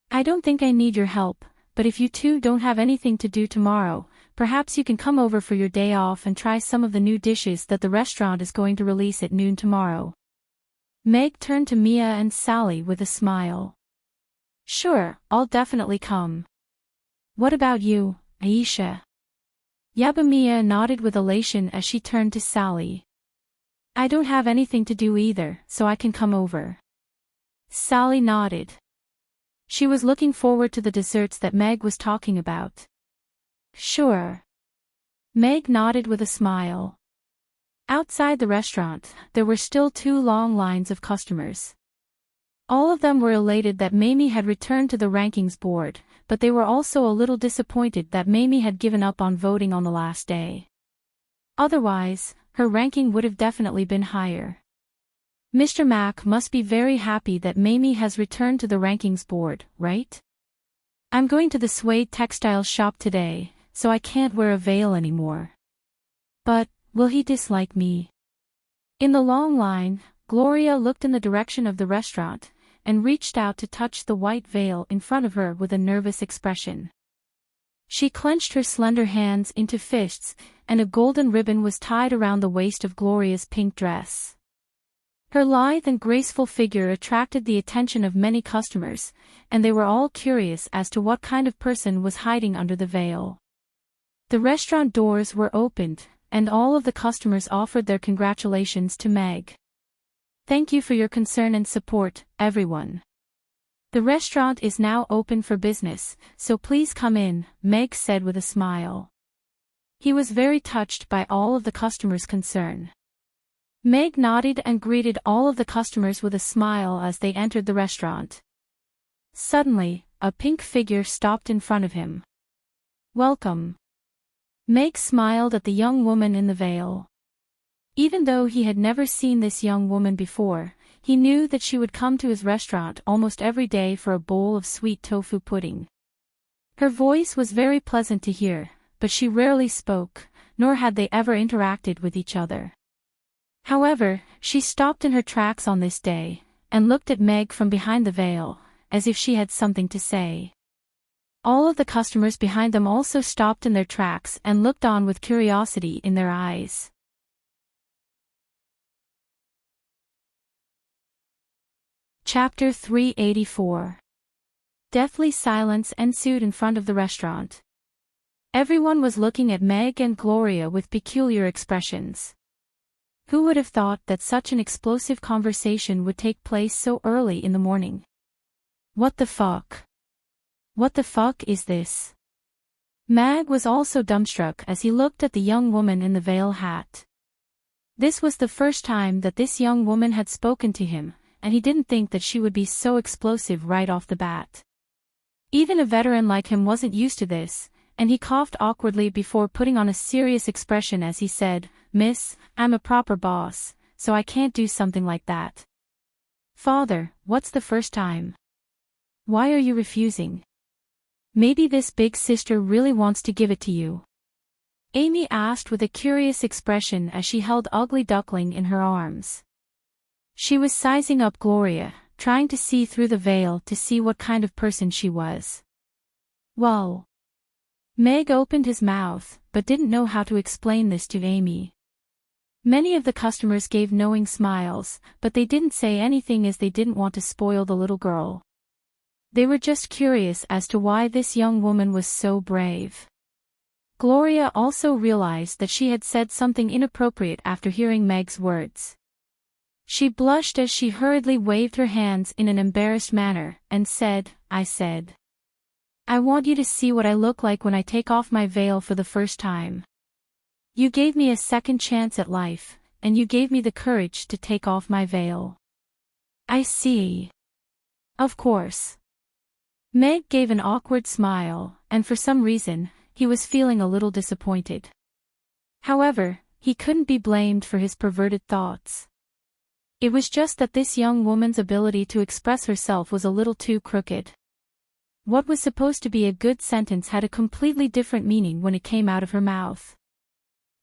Speaker 1: "I don't think I need your help, but if you two don't have anything to do tomorrow, perhaps you can come over for your day off and try some of the new dishes that the restaurant is going to release at noon tomorrow." Meg turned to Mia and Sally with a smile. Sure, I'll definitely come. What about you, Aisha? Yabamiya nodded with elation as she turned to Sally. I don't have anything to do either, so I can come over. Sally nodded. She was looking forward to the desserts that Meg was talking about. Sure. Meg nodded with a smile. Outside the restaurant, there were still 2 long lines of customers. All of them were elated that Mamie had returned to the rankings board, but they were also a little disappointed that Mamie had given up on voting on the last day. Otherwise, her ranking would have definitely been higher. Mr. Mack must be very happy that Mamie has returned to the rankings board, right? I'm going to the suede textile shop today, so I can't wear a veil anymore. But, will he dislike me? In the long line, Gloria looked in the direction of the restaurant, and reached out to touch the white veil in front of her with a nervous expression. She clenched her slender hands into fists, and a golden ribbon was tied around the waist of Gloria's pink dress. Her lithe and graceful figure attracted the attention of many customers, and they were all curious as to what kind of person was hiding under the veil. The restaurant doors were opened, and all of the customers offered their congratulations to Meg. Thank you for your concern and support, everyone. The restaurant is now open for business, so please come in, Meg said with a smile. He was very touched by all of the customers' concern. Meg nodded and greeted all of the customers with a smile as they entered the restaurant. Suddenly, a pink figure stopped in front of him. Welcome. Meg smiled at the young woman in the veil. Even though he had never seen this young woman before, he knew that she would come to his restaurant almost every day for a bowl of sweet tofu pudding. Her voice was very pleasant to hear, but she rarely spoke, nor had they ever interacted with each other. However, she stopped in her tracks on this day, and looked at Meg from behind the veil, as if she had something to say. All of the customers behind them also stopped in their tracks and looked on with curiosity in their eyes. Chapter 384. Deathly silence ensued in front of the restaurant. Everyone was looking at Meg and Gloria with peculiar expressions. Who would have thought that such an explosive conversation would take place so early in the morning? What the fuck? What the fuck is this? Meg was also dumbstruck as he looked at the young woman in the veil hat. This was the first time that this young woman had spoken to him, and he didn't think that she would be so explosive right off the bat. Even a veteran like him wasn't used to this, and he coughed awkwardly before putting on a serious expression as he said, "Miss, I'm a proper boss, so I can't do something like that." "Father, what's the first time? Why are you refusing? Maybe this big sister really wants to give it to you?" Amy asked with a curious expression as she held Ugly Duckling in her arms. She was sizing up Gloria, trying to see through the veil to see what kind of person she was. Well. Meg opened his mouth, but didn't know how to explain this to Amy. Many of the customers gave knowing smiles, but they didn't say anything as they didn't want to spoil the little girl. They were just curious as to why this young woman was so brave. Gloria also realized that she had said something inappropriate after hearing Meg's words. She blushed as she hurriedly waved her hands in an embarrassed manner, and said, "I said. I want you to see what I look like when I take off my veil for the first time. You gave me a second chance at life, and you gave me the courage to take off my veil." "I see. Of course." Meg gave an awkward smile, and for some reason, he was feeling a little disappointed. However, he couldn't be blamed for his perverted thoughts. It was just that this young woman's ability to express herself was a little too crooked. What was supposed to be a good sentence had a completely different meaning when it came out of her mouth.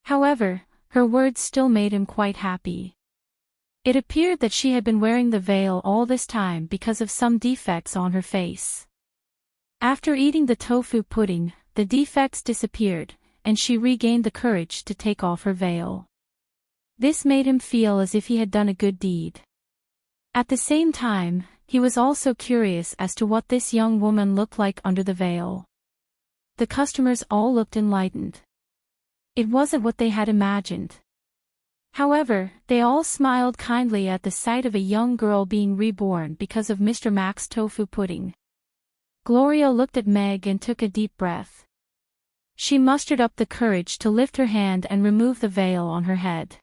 Speaker 1: However, her words still made him quite happy. It appeared that she had been wearing the veil all this time because of some defects on her face. After eating the tofu pudding, the defects disappeared, and she regained the courage to take off her veil. This made him feel as if he had done a good deed. At the same time, he was also curious as to what this young woman looked like under the veil. The customers all looked enlightened. It wasn't what they had imagined. However, they all smiled kindly at the sight of a young girl being reborn because of Mr. Mac's tofu pudding. Gloria looked at Meg and took a deep breath. She mustered up the courage to lift her hand and remove the veil on her head.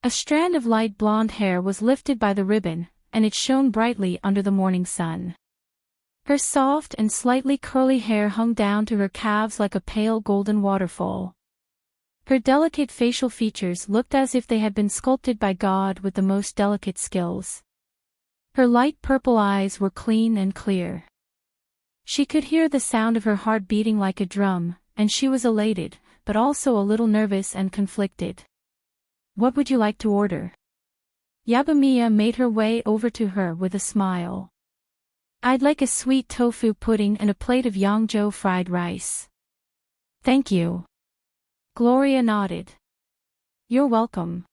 Speaker 1: A strand of light blonde hair was lifted by the ribbon, and it shone brightly under the morning sun. Her soft and slightly curly hair hung down to her calves like a pale golden waterfall. Her delicate facial features looked as if they had been sculpted by God with the most delicate skills. Her light purple eyes were clean and clear. She could hear the sound of her heart beating like a drum, and she was elated, but also a little nervous and conflicted. "What would you like to order?" Yabamiya made her way over to her with a smile. "I'd like a sweet tofu pudding and a plate of Yangzhou fried rice." "Thank you." Gloria nodded. "You're welcome.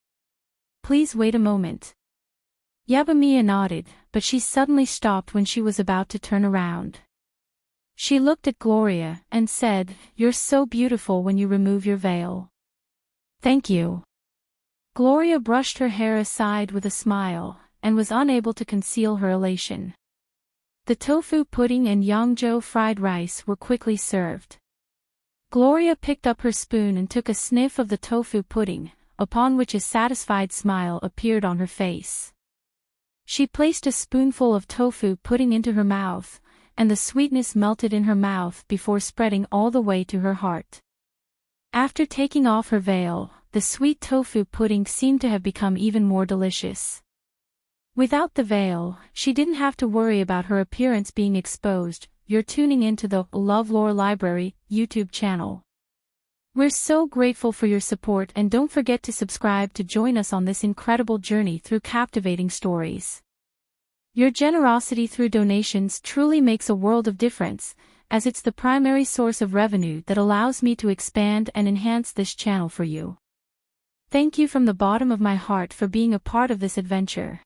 Speaker 1: Please wait a moment." Yabamiya nodded, but she suddenly stopped when she was about to turn around. She looked at Gloria and said, "You're so beautiful when you remove your veil." "Thank you." Gloria brushed her hair aside with a smile, and was unable to conceal her elation. The tofu pudding and Yangzhou fried rice were quickly served. Gloria picked up her spoon and took a sniff of the tofu pudding, upon which a satisfied smile appeared on her face. She placed a spoonful of tofu pudding into her mouth, and the sweetness melted in her mouth before spreading all the way to her heart. After taking off her veil, the sweet tofu pudding seemed to have become even more delicious. Without the veil, she didn't have to worry about her appearance being exposed. You're tuning into the LoveLore Library YouTube channel. We're so grateful for your support, and don't forget to subscribe to join us on this incredible journey through captivating stories. Your generosity through donations truly makes a world of difference, as it's the primary source of revenue that allows me to expand and enhance this channel for you. Thank you from the bottom of my heart for being a part of this adventure.